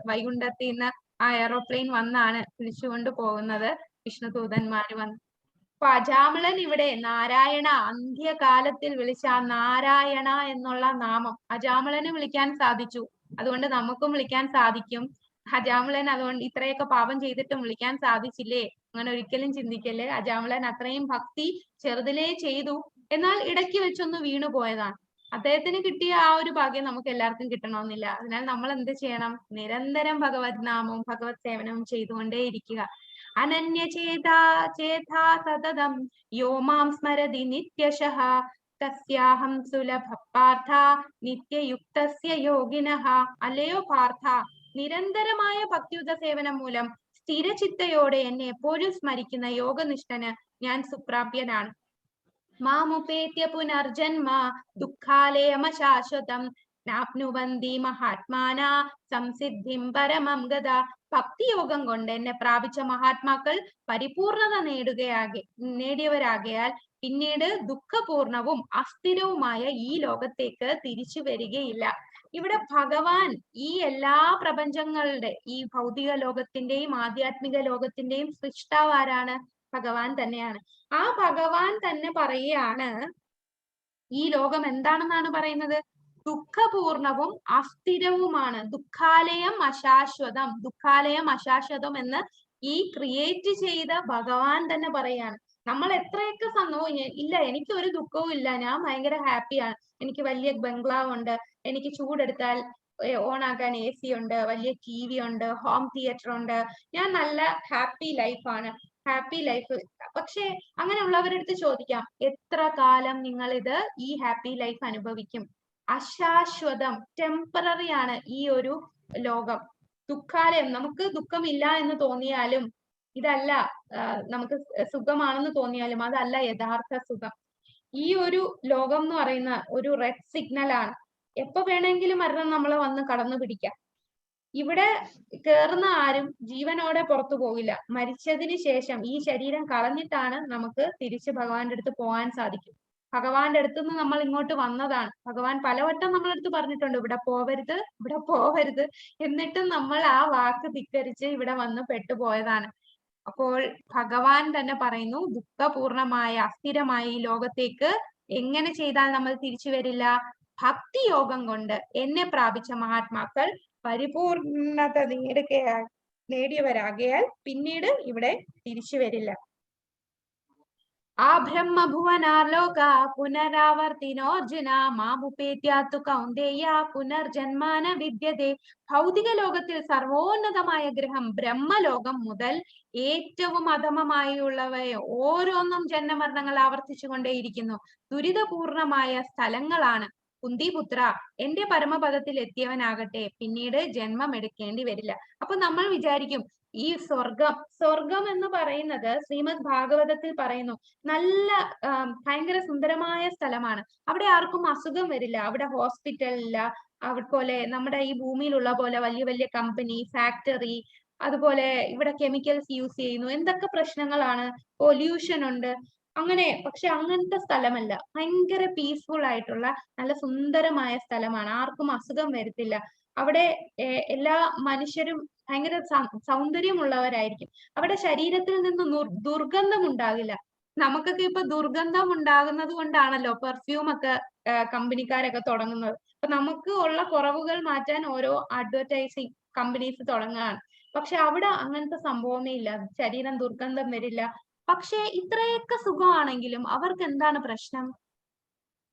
A: വൈകുണ്ഠത്തിൽ നിന്ന് ആ എയറോപ്ലെയിൻ വന്നാണ് വിളിച്ചുകൊണ്ട് പോകുന്നത് വിഷ്ണുദൂതന്മാര് വന്ന്. അപ്പൊ അജാമിളൻ ഇവിടെ നാരായണ അന്ത്യകാലത്തിൽ വിളിച്ച ആ നാരായണ എന്നുള്ള നാമം അജാമിളന് വിളിക്കാൻ സാധിച്ചു. അതുകൊണ്ട് നമുക്കും വിളിക്കാൻ സാധിക്കും. അജാമിളൻ അതുകൊണ്ട് ഇത്രയൊക്കെ പാപം ചെയ്തിട്ടും വിളിക്കാൻ സാധിച്ചില്ലേ? അങ്ങനെ ഒരിക്കലും ചിന്തിക്കല്ലേ. അജാമിളൻ അത്രയും ഭക്തി ചെറുതിലേ ചെയ്തു, എന്നാൽ ഇടയ്ക്ക് വെച്ചൊന്ന് വീണു പോയതാണ്. അദ്ദേഹത്തിന് കിട്ടിയ ആ ഒരു ഭാഗ്യം നമുക്ക് എല്ലാവർക്കും കിട്ടണമെന്നില്ല. അതിനാൽ നമ്മൾ എന്ത് ചെയ്യണം? നിരന്തരം ഭഗവത് നാമവും ഭഗവത് സേവനവും ചെയ്തുകൊണ്ടേ ഇരിക്കുക. അനന്യചേതാ സതതം യോ മാം സ്മരതി നിത്യശഃ തസ്യാഹം സുലഭ പാർത്ഥ നിത്യയുക്തസ്യ യോഗിനഃ. അല്ലയോ പാർത്ഥ, നിരന്തരമായ ഭക്തിയുത സേവനം മൂലം സ്ഥിരചിത്തയോടെ എന്നെ എപ്പോഴും സ്മരിക്കുന്ന യോഗനിഷ്ഠന് ഞാൻ സുപ്രാപ്യനാണ്. മാമുപേത്യ പുനർജന്മ ദുഃഖാലയമശാശ്വതം നാപ്നുവന്തി മഹാത്മാന സംസിദ്ധിം പരമം ഗത. ഭക്തിയോഗം കൊണ്ട് എന്നെ പ്രാപിച്ച മഹാത്മാക്കൾ പരിപൂർണത നേടിയവരാകയാൽ പിന്നീട് ദുഃഖപൂർണവും അസ്ഥിരവുമായ ഈ ലോകത്തേക്ക് തിരിച്ചു വരികയില്ല. ഇവിടെ ഭഗവാൻ ഈ എല്ലാ പ്രപഞ്ചങ്ങളുടെ, ഈ ഭൗതിക ലോകത്തിന്റെയും ആധ്യാത്മിക ലോകത്തിന്റെയും സൃഷ്ടാവ് ആരാണ്? ഭഗവാൻ തന്നെയാണ്. ആ ഭഗവാൻ തന്നെ പറയുകയാണ്, ഈ ലോകം എന്താണെന്നാണ് പറയുന്നത്? ദുഃഖപൂർണവും അസ്ഥിരവുമാണ്. ദുഃഖാലയം അശാശ്വതം എന്ന് ഈ ക്രിയേറ്റ് ചെയ്ത ഭഗവാൻ തന്നെ പറയാണ്. നമ്മൾ എത്രയൊക്കെ ഇല്ല, എനിക്ക് ഒരു ദുഃഖവും ഇല്ല, ഞാൻ ഭയങ്കര ഹാപ്പിയാണ്, എനിക്ക് വലിയ ബംഗ്ലാവ് ഉണ്ട്, എനിക്ക് ചൂടെടുത്താൽ ഓണാക്കാൻ AC ഉണ്ട്, വലിയ TV ഉണ്ട്, ഹോം തിയേറ്റർ ഉണ്ട്, ഞാൻ നല്ല ഹാപ്പി ലൈഫാണ്. പക്ഷെ അങ്ങനെയുള്ളവരുടെ അടുത്ത് ചോദിക്കാം, എത്ര കാലം നിങ്ങൾ ഈ ഹാപ്പി ലൈഫ് അനുഭവിക്കും? അശാശ്വതം, ടെമ്പററി ആണ് ഈ ഒരു ലോകം. ദുഃഖാലയം, നമുക്ക് ദുഃഖമില്ല എന്ന് തോന്നിയാലും ഇതല്ല, നമുക്ക് സുഖമാണെന്ന് തോന്നിയാലും അതല്ല യഥാർത്ഥ സുഖം. ഈ ഒരു ലോകം എന്ന് പറയുന്ന ഒരു റെഡ് സിഗ്നൽ ആണ്. എപ്പോ വേണമെങ്കിലും മരണം നമ്മളെ വന്ന് കടന്നു പിടിക്കാം. ഇവിടെ കേറുന്ന ആരും ജീവനോടെ പുറത്തു പോകില്ല. മരിച്ചതിന് ശേഷം ഈ ശരീരം കളഞ്ഞിട്ടാണ് നമുക്ക് തിരിച്ച് ഭഗവാന്റെ അടുത്ത് പോകാൻ സാധിക്കും. ഭഗവാന്റെ അടുത്ത് നിന്ന് നമ്മൾ ഇങ്ങോട്ട് വന്നതാണ്. ഭഗവാൻ പലവട്ടം നമ്മളെ അടുത്ത് പറഞ്ഞിട്ടുണ്ട്, ഇവിടെ പോവരുത്, എന്നിട്ടും നമ്മൾ ആ വാക്ക് ധിക്കരിച്ച് ഇവിടെ വന്ന് പെട്ടുപോയതാണ്. അപ്പോൾ ഭഗവാൻ തന്നെ പറയുന്നു, ദുഃഖപൂർണമായ അസ്ഥിരമായ ഈ ലോകത്തേക്ക് എങ്ങനെ ചെയ്താൽ നമ്മൾ തിരിച്ചു വരില്ല? ഭക്തിയോഗം കൊണ്ട് എന്നെ പ്രാപിച്ച മഹാത്മാക്കൾ പരിപൂർണത നേടിയവരാകയാൽ പിന്നീട് ഇവിടെ തിരിച്ചു വരില്ല. ആ ബ്രഹ്മഭുവനാർലോക പുനരാവർത്തിനോർജുന മാമുപേത്യാത്തു കൗന്ദേയ പുനർജന്മാന വിദ്യതേ. ഭൗതിക ലോകത്തിൽ സർവോന്നതമായ ഗ്രഹം ബ്രഹ്മലോകം മുതൽ ഏറ്റവും അധമമായുള്ളവയെ ഓരോന്നും ജന്മമരണങ്ങൾ ആവർത്തിച്ചുകൊണ്ടേയിരിക്കുന്നു. ദുരിതപൂർണമായ സ്ഥലങ്ങളാണ്. കുന്തിപുത്ര, എന്റെ പരമപദത്തിൽ എത്തിയവനാകട്ടെ പിന്നീട് ജന്മം എടുക്കേണ്ടി വരില്ല. അപ്പൊ നമ്മൾ വിചാരിക്കും ഈ സ്വർഗം എന്ന് പറയുന്നത് ശ്രീമദ് ഭാഗവതത്തിൽ പറയുന്നു നല്ല ഭയങ്കര സുന്ദരമായ സ്ഥലമാണ്. അവിടെ ആർക്കും അസുഖം വരില്ല. അവിടെ ഹോസ്പിറ്റൽ ഇല്ല. അതുപോലെ നമ്മുടെ ഈ ഭൂമിയിലുള്ള പോലെ വലിയ വലിയ കമ്പനി, ഫാക്ടറി, അതുപോലെ ഇവിടെ കെമിക്കൽസ് യൂസ് ചെയ്യുന്നു. എന്തൊക്കെ പ്രശ്നങ്ങളാണ്, പൊല്യൂഷൻ ഉണ്ട്. അങ്ങനെ പക്ഷെ അങ്ങനത്തെ സ്ഥലമല്ല. ഭയങ്കര പീസ്ഫുൾ ആയിട്ടുള്ള നല്ല സുന്ദരമായ സ്ഥലമാണ്. ആർക്കും അസുഖം വരത്തില്ല. അവിടെ എല്ലാ മനുഷ്യരും ഭയങ്കര സൗന്ദര്യമുള്ളവരായിരിക്കും. അവിടെ ശരീരത്തിൽ നിന്ന് ദുർഗന്ധം ഉണ്ടാകില്ല. നമുക്കൊക്കെ ഇപ്പൊ ദുർഗന്ധം ഉണ്ടാകുന്നത് കൊണ്ടാണല്ലോ പെർഫ്യൂം ഒക്കെ കമ്പനിക്കാരൊക്കെ തുടങ്ങുന്നത്. അപ്പൊ നമുക്ക് ഉള്ള കുറവുകൾ മാറ്റാൻ ഓരോ അഡ്വർടൈസിങ് കമ്പനീസ് തുടങ്ങുകയാണ്. പക്ഷെ അവിടെ അങ്ങനത്തെ സംഭവമേ ഇല്ല. ശരീരം ദുർഗന്ധം വരില്ല. പക്ഷെ ഇത്രയൊക്കെ സുഖമാണെങ്കിലും അവർക്ക് എന്താണ് പ്രശ്നം?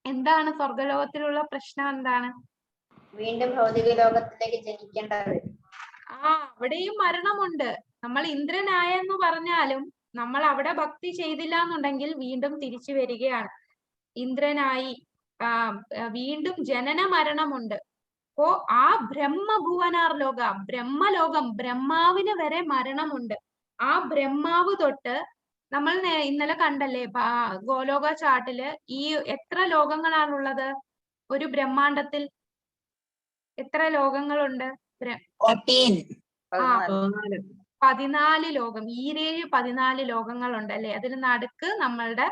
A: എന്താണ് സ്വർഗലോകത്തിലുള്ള പ്രശ്നം? എന്താണ്?
B: വീണ്ടും ഭൗതിക ലോകത്തിലേക്ക് ജനിക്കേണ്ടത്.
A: അവിടെയും മരണമുണ്ട്. നമ്മൾ ഇന്ദ്രനായെന്ന് പറഞ്ഞാലും നമ്മൾ അവിടെ ഭക്തി ചെയ്തില്ല എന്നുണ്ടെങ്കിൽ വീണ്ടും തിരിച്ചു വരികയാണ്. ഇന്ദ്രനായി വീണ്ടും ജനന മരണമുണ്ട്. അപ്പോ ആ ബ്രഹ്മഭുവനാർ ലോക, ബ്രഹ്മലോകം, ബ്രഹ്മാവിന് വരെ മരണമുണ്ട്. ആ ബ്രഹ്മാവ് തൊട്ട് നമ്മൾ ഇന്നലെ കണ്ടല്ലേ ഗോലോക ചാർട്ടില് ഈ എത്ര ലോകങ്ങളാണുള്ളത്? ഒരു ബ്രഹ്മാണ്ടത്തിൽ എത്ര ലോകങ്ങളുണ്ട്? 14 ലോകം. ഈരേഴ് 14 ലോകങ്ങളുണ്ട് അല്ലെ? അതിന് നടുക്ക് നമ്മളുടെ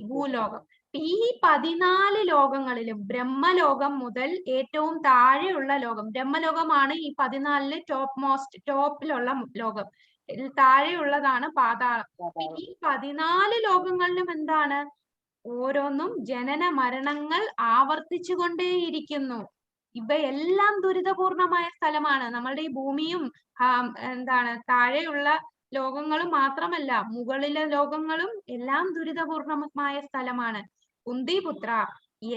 A: ഭൂലോകം. ഈ 14 ലോകങ്ങളിലും ബ്രഹ്മലോകം മുതൽ ഏറ്റവും താഴെയുള്ള ലോകം, ബ്രഹ്മലോകമാണ് ഈ 14 ടോപ്പിലുള്ള ലോകം. താഴെയുള്ളതാണ് പാതാളം. ഈ 14 ലോകങ്ങളിലും എന്താണ്? ഓരോന്നും ജനന മരണങ്ങൾ ആവർത്തിച്ചു കൊണ്ടേയിരിക്കുന്നു. ഇവയെല്ലാം ദുരിതപൂർണമായ സ്ഥലമാണ്. നമ്മളുടെ ഈ ഭൂമിയും എന്താണ് താഴെയുള്ള ലോകങ്ങളും മാത്രമല്ല, മുകളിലെ ലോകങ്ങളും എല്ലാം ദുരിതപൂർണമായ സ്ഥലമാണ്. കുന്തിപുത്ര,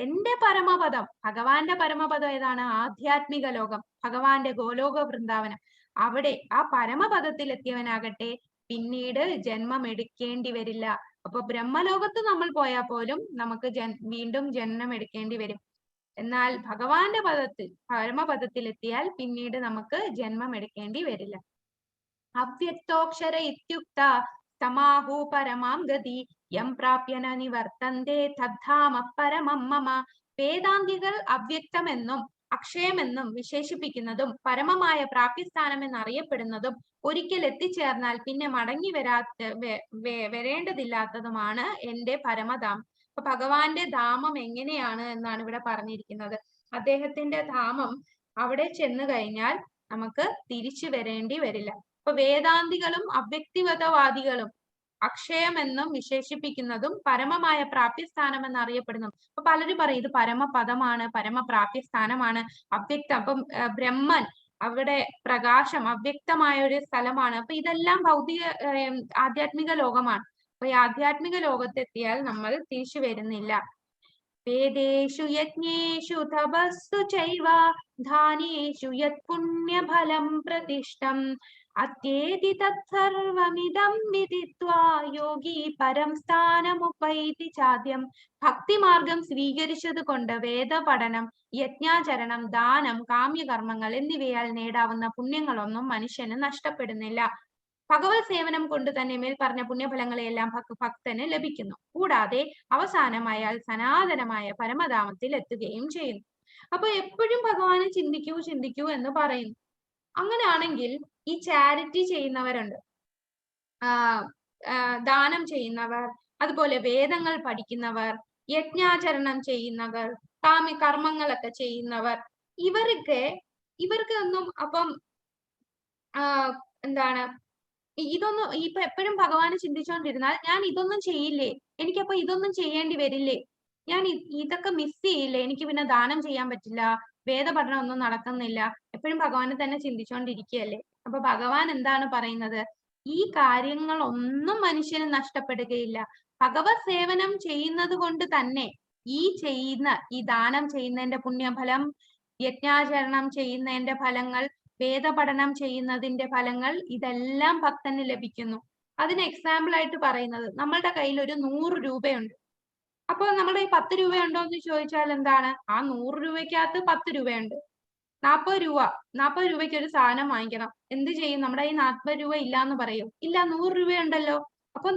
A: എന്റെ പരമപദം, ഭഗവാന്റെ പരമപദം ഏതാണ്? ആധ്യാത്മിക ലോകം, ഭഗവാന്റെ ഗോലോക വൃന്ദാവനം. അവിടെ ആ പരമപദത്തിൽ എത്തിയവനാകട്ടെ പിന്നീട് ജന്മം എടുക്കേണ്ടി വരില്ല. അപ്പൊ ബ്രഹ്മലോകത്ത് നമ്മൾ പോയാൽ പോലും നമുക്ക് വീണ്ടും ജന്മം എടുക്കേണ്ടി വരും. എന്നാൽ ഭഗവാന്റെ പരമപദത്തിൽ എത്തിയാൽ പിന്നീട് നമുക്ക് ജന്മം എടുക്കേണ്ടി വരില്ല. അവ്യക്തോക്ഷര ഇത്യുക്ത സമാഹു പരമാം ഗതി യം പ്രാപ്യന നിവർത്തന്തേ തദ്ധാമ പരമം മമ. വേദാന്തികൾ അവ്യക്തമെന്നും അക്ഷയമെന്നും വിശേഷിപ്പിക്കുന്നതും പരമമായ പ്രാപ്യസ്ഥാനം എന്നറിയപ്പെടുന്നതും ഒരിക്കൽ എത്തിച്ചേർന്നാൽ പിന്നെ മടങ്ങി വരേണ്ടതില്ലാത്തതുമാണ് എന്റെ പരമധാം. അപ്പൊ ഭഗവാന്റെ ധാമം എങ്ങനെയാണ് എന്നാണ് ഇവിടെ പറഞ്ഞിരിക്കുന്നത്. അദ്ദേഹത്തിന്റെ ധാമം അവിടെ ചെന്ന് കഴിഞ്ഞാൽ നമുക്ക് തിരിച്ചു വരേണ്ടി വരില്ല. അപ്പൊ വേദാന്തികളും അവ്യക്തിഗതവാദികളും അക്ഷയമെന്നും വിശേഷിപ്പിക്കുന്നതും പരമമായ പ്രാപ്യസ്ഥാനം എന്നറിയപ്പെടുന്നു. അപ്പൊ പലരും പറയും ഇത് പരമപദമാണ്, പരമപ്രാപ്യസ്ഥാനമാണ്, അവ്യക്തം. അപ്പം ബ്രഹ്മൻ, അവിടെ പ്രകാശം, അവ്യക്തമായ ഒരു സ്ഥലമാണ്. അപ്പൊ ഇതെല്ലാം ആധ്യാത്മിക ലോകമാണ്. അപ്പൊ ഈ ആധ്യാത്മിക ലോകത്തെത്തിയാൽ നമ്മൾ തിരിച്ചു വരുന്നില്ല. വേദേഷു യജ്ഞേഷു തപസ്സു ചൈവ ധാനേഷു യത് പുണ്യഫലം പ്രതിഷ്ഠം അത്യേതി തത്സർവമിദം വിദിത്വാ യോഗി പരം സ്ഥാനമുപൈതി ചാദ്യം. ഭക്തിമാർഗം സ്വീകരിച്ചത് കൊണ്ട് വേദപഠനം, യജ്ഞാചരണം, ദാനം, കാമ്യകർമ്മങ്ങൾ എന്നിവയാൽ നേടാവുന്ന പുണ്യങ്ങളൊന്നും മനുഷ്യന് നഷ്ടപ്പെടുന്നില്ല. ഭഗവത് സേവനം കൊണ്ട് തന്നെ മേൽ പറഞ്ഞ പുണ്യഫലങ്ങളെയെല്ലാം ഭക്തന് ലഭിക്കുന്നു. കൂടാതെ അവസാനം അയാൾ സനാതനമായ പരമധാമത്തിൽ എത്തുകയും ചെയ്യുന്നു. അപ്പൊ എപ്പോഴും ഭഗവാനെ ചിന്തിക്കൂ എന്ന് പറയുന്നു. അങ്ങനെയാണെങ്കിൽ ഈ ചാരിറ്റി ചെയ്യുന്നവരുണ്ട്, ദാനം ചെയ്യുന്നവർ, അതുപോലെ വേദങ്ങൾ പഠിക്കുന്നവർ, യജ്ഞാചരണം ചെയ്യുന്നവർ, കർമ്മങ്ങളൊക്കെ ചെയ്യുന്നവർ, ഇവർക്ക് ഒന്നും അപ്പം എന്താണ് ഇതൊന്നും ഇപ്പൊ എപ്പോഴും ഭഗവാനെ ചിന്തിച്ചുകൊണ്ടിരുന്നാൽ ഞാൻ ഇതൊന്നും ചെയ്യില്ലേ, എനിക്കപ്പൊ ഇതൊന്നും ചെയ്യേണ്ടി വരില്ലേ ഞാൻ ഇതൊക്കെ മിസ് ചെയ്യില്ലേ, എനിക്ക് പിന്നെ ദാനം ചെയ്യാൻ പറ്റില്ല, വേദപഠനം ഒന്നും നടക്കുന്നില്ല, എപ്പോഴും ഭഗവാനെ തന്നെ ചിന്തിച്ചുകൊണ്ടിരിക്കുകയല്ലേ. അപ്പൊ ഭഗവാൻ എന്താണ് പറയുന്നത്? ഈ കാര്യങ്ങളൊന്നും മനുഷ്യന് നഷ്ടപ്പെടുകയില്ല. ഭഗവത് സേവനം ചെയ്യുന്നത് കൊണ്ട് തന്നെ ഈ ദാനം ചെയ്യുന്നതിന്റെ പുണ്യഫലം, യജ്ഞാചരണം ചെയ്യുന്നതിന്റെ ഫലങ്ങൾ, വേദപഠനം ചെയ്യുന്നതിന്റെ ഫലങ്ങൾ, ഇതെല്ലാം ഭക്തന് ലഭിക്കുന്നു. അതിന് എക്സാമ്പിൾ ആയിട്ട് പറയുന്നത്, നമ്മളുടെ കയ്യിൽ ഒരു 100 രൂപയുണ്ട്. അപ്പോൾ നമ്മുടെ ഈ 10 രൂപയുണ്ടോ എന്ന് ചോദിച്ചാൽ എന്താണ്? ആ 100 രൂപയ്ക്കകത്ത് 10 രൂപയുണ്ട്. 40 രൂപയ്ക്ക് ഒരു സാധനം വാങ്ങിക്കണം. എന്ത് ചെയ്യും? നമ്മുടെ ഈ 40 രൂപ ഇല്ല എന്ന് പറയും? ഇല്ല, 100 രൂപയുണ്ടല്ലോ. അപ്പൊ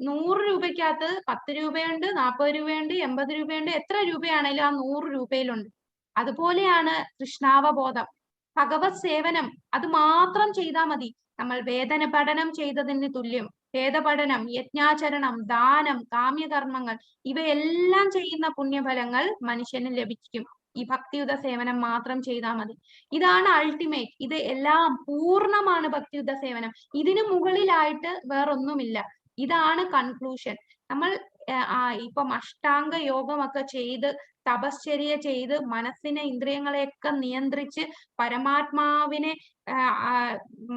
A: 100 രൂപയ്ക്കകത്ത് 10 രൂപയുണ്ട്, 40 രൂപയുണ്ട്, 80 രൂപയുണ്ട്, എത്ര രൂപയാണേലും ആ 100 രൂപയിലുണ്ട്. അതുപോലെയാണ് കൃഷ്ണാവബോധം, ഭഗവത് സേവനം. അത് മാത്രം ചെയ്താൽ മതി. നമ്മൾ വേദന പഠനം ചെയ്തതിന് തുല്യം. വേദപഠനം, യജ്ഞാചരണം, ദാനം, കാമ്യകർമ്മങ്ങൾ, ഇവയെല്ലാം ചെയ്യുന്ന പുണ്യഫലങ്ങൾ മനുഷ്യന് ലഭിക്കും. ഈ ഭക്തിയുത സേവനം മാത്രം ചെയ്താൽ മതി. ഇതാണ് അൾട്ടിമേറ്റ്. ഇത് എല്ലാം പൂർണ്ണമാണ് ഭക്തിയുത സേവനം. ഇതിനു മുകളിലായിട്ട് വേറൊന്നുമില്ല. ഇതാണ് കൺക്ലൂഷൻ. നമ്മൾ ഇപ്പം അഷ്ടാംഗ യോഗമൊക്കെ ചെയ്ത്, തപശ്ചര്യ ചെയ്ത്, മനസ്സിനെ, ഇന്ദ്രിയങ്ങളെയൊക്കെ നിയന്ത്രിച്ച് പരമാത്മാവിനെ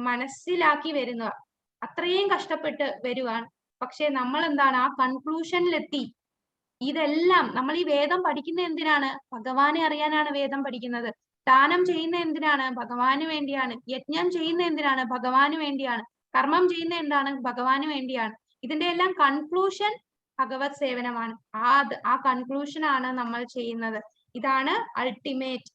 A: മനസ്സിലാക്കി വരുന്നത്, അത്രയും കഷ്ടപ്പെട്ട് വരുവാണ്. പക്ഷെ നമ്മൾ എന്താണ്? ആ കൺക്ലൂഷനിലെത്തി. ഇതെല്ലാം നമ്മൾ ഈ വേദം പഠിക്കുന്ന എന്തിനാണ്? ഭഗവാനെ അറിയാനാണ് വേദം പഠിക്കുന്നത്. ദാനം ചെയ്യുന്ന എന്തിനാണ്? ഭഗവാന് വേണ്ടിയാണ്. യജ്ഞം ചെയ്യുന്ന എന്തിനാണ്? ഭഗവാന് വേണ്ടിയാണ്. കർമ്മം ചെയ്യുന്ന എന്താണ്? ഭഗവാന് വേണ്ടിയാണ്. ഇതിന്റെ എല്ലാം കൺക്ലൂഷൻ ഭഗവത് സേവനമാണ്. ആ കൺക്ലൂഷൻ ആണ് നമ്മൾ ചെയ്യുന്നത്. ഇതാണ് അൾട്ടിമേറ്റ്.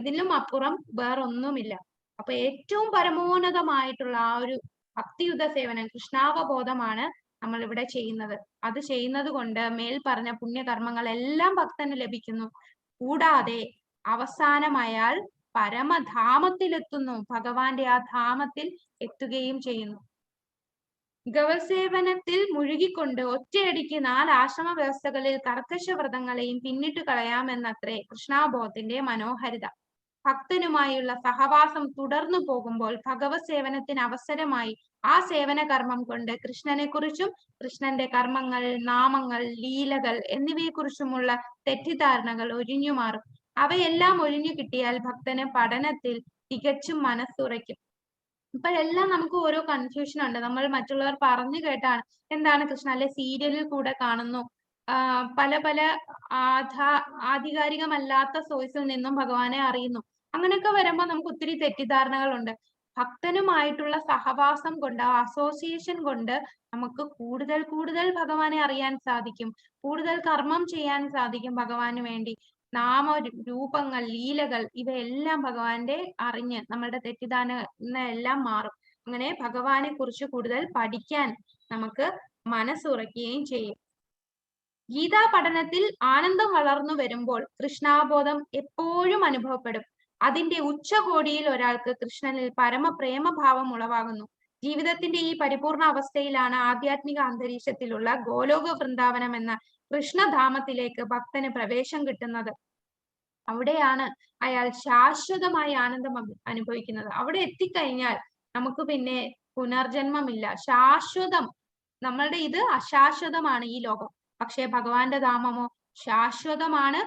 A: ഇതിലും അപ്പുറം വേറൊന്നുമില്ല. അപ്പൊ ഏറ്റവും പരമോന്നതമായിട്ടുള്ള ആ ഒരു ഭക്തിയുത സേവനം, കൃഷ്ണാവബോധമാണ് നമ്മൾ ഇവിടെ ചെയ്യുന്നത്. അത് ചെയ്യുന്നത് കൊണ്ട് മേൽ പറഞ്ഞ പുണ്യകർമ്മങ്ങളെല്ലാം ഭക്തന് ലഭിക്കുന്നു. കൂടാതെ അവസാനം അയാൾ പരമധാമത്തിലെത്തുന്നു. ഭഗവാന്റെ ആ ധാമത്തിൽ എത്തുകയും ചെയ്യുന്നു. ഗവസേവനത്തിൽ മുഴുകിക്കൊണ്ട് ഒറ്റയടിക്ക് 4 ആശ്രമ വ്യവസ്ഥകളിൽ കർക്കശ വ്രതങ്ങളെയും പിന്നിട്ട് കളയാമെന്നത്രേ കൃഷ്ണാബോധത്തിന്റെ മനോഹരിത. ഭക്തനുമായുള്ള സഹവാസം തുടർന്നു പോകുമ്പോൾ ഭഗവത് സേവനത്തിന് അവസരമായി ആ സേവന കർമ്മം കൊണ്ട് കൃഷ്ണനെ കുറിച്ചും കൃഷ്ണന്റെ കർമ്മങ്ങൾ, നാമങ്ങൾ, ലീലകൾ എന്നിവയെക്കുറിച്ചുമുള്ള തെറ്റിദ്ധാരണകൾ ഒഴിഞ്ഞു മാറും. അവയെല്ലാം ഒഴിഞ്ഞു കിട്ടിയാൽ ഭക്തന് പഠനത്തിൽ തികച്ചും മനസ്സുറയ്ക്കും. ഇപ്പോഴെല്ലാം നമുക്ക് ഓരോ കൺഫ്യൂഷൻ ഉണ്ട്. നമ്മൾ മറ്റുള്ളവർ പറഞ്ഞു കേട്ടാണ് എന്താണ് കൃഷ്ണ, അല്ലെ സീരിയലിൽ കൂടെ കാണുന്നു, പല പല ആധികാരികമല്ലാത്ത സോഴ്സിൽ നിന്നും ഭഗവാനെ അറിയുന്നു. അങ്ങനെയൊക്കെ വരുമ്പോൾ നമുക്ക് ഒത്തിരി തെറ്റിദ്ധാരണകളുണ്ട്. ഭക്തനുമായിട്ടുള്ള സഹവാസം കൊണ്ട്, അസോസിയേഷൻ കൊണ്ട് നമുക്ക് കൂടുതൽ കൂടുതൽ ഭഗവാനെ അറിയാൻ സാധിക്കും. കൂടുതൽ കർമ്മം ചെയ്യാൻ സാധിക്കും ഭഗവാന് വേണ്ടി. നാമ രൂപങ്ങൾ, ലീലകൾ, ഇവയെല്ലാം ഭഗവാന്റെ അറിഞ്ഞ് നമ്മളുടെ തെറ്റിദ്ധാരണ എല്ലാം മാറും. അങ്ങനെ ഭഗവാനെ കുറിച്ച് കൂടുതൽ പഠിക്കാൻ നമുക്ക് മനസ്സുറയ്ക്കുകയും ചെയ്യും. ഗീതാ പഠനത്തിൽ ആനന്ദം വളർന്നു വരുമ്പോൾ കൃഷ്ണാബോധം എപ്പോഴും അനുഭവപ്പെടും. അതിന്റെ ഉച്ചകോടിയിൽ ഒരാൾക്ക് കൃഷ്ണനിൽ പരമപ്രേമഭാവം ഉളവാകുന്നു. ജീവിതത്തിന്റെ ഈ പരിപൂർണ അവസ്ഥയിലാണ് ആധ്യാത്മിക അന്തരീക്ഷത്തിലുള്ള ഗോലോക വൃന്ദാവനം എന്ന കൃഷ്ണധാമത്തിലേക്ക് ഭക്തന് പ്രവേശം കിട്ടുന്നത്. അവിടെയാണ് അയാൾ ശാശ്വതമായ ആനന്ദം അനുഭവിക്കുന്നത്. അവിടെ എത്തിക്കഴിഞ്ഞാൽ നമുക്ക് പിന്നെ പുനർജന്മമില്ല. ശാശ്വതം. നമ്മളുടെ ഇത് അശാശ്വതമാണ് ഈ ലോകം. പക്ഷെ ഭഗവാന്റെ ധാമമോ ശാശ്വതമാണ്,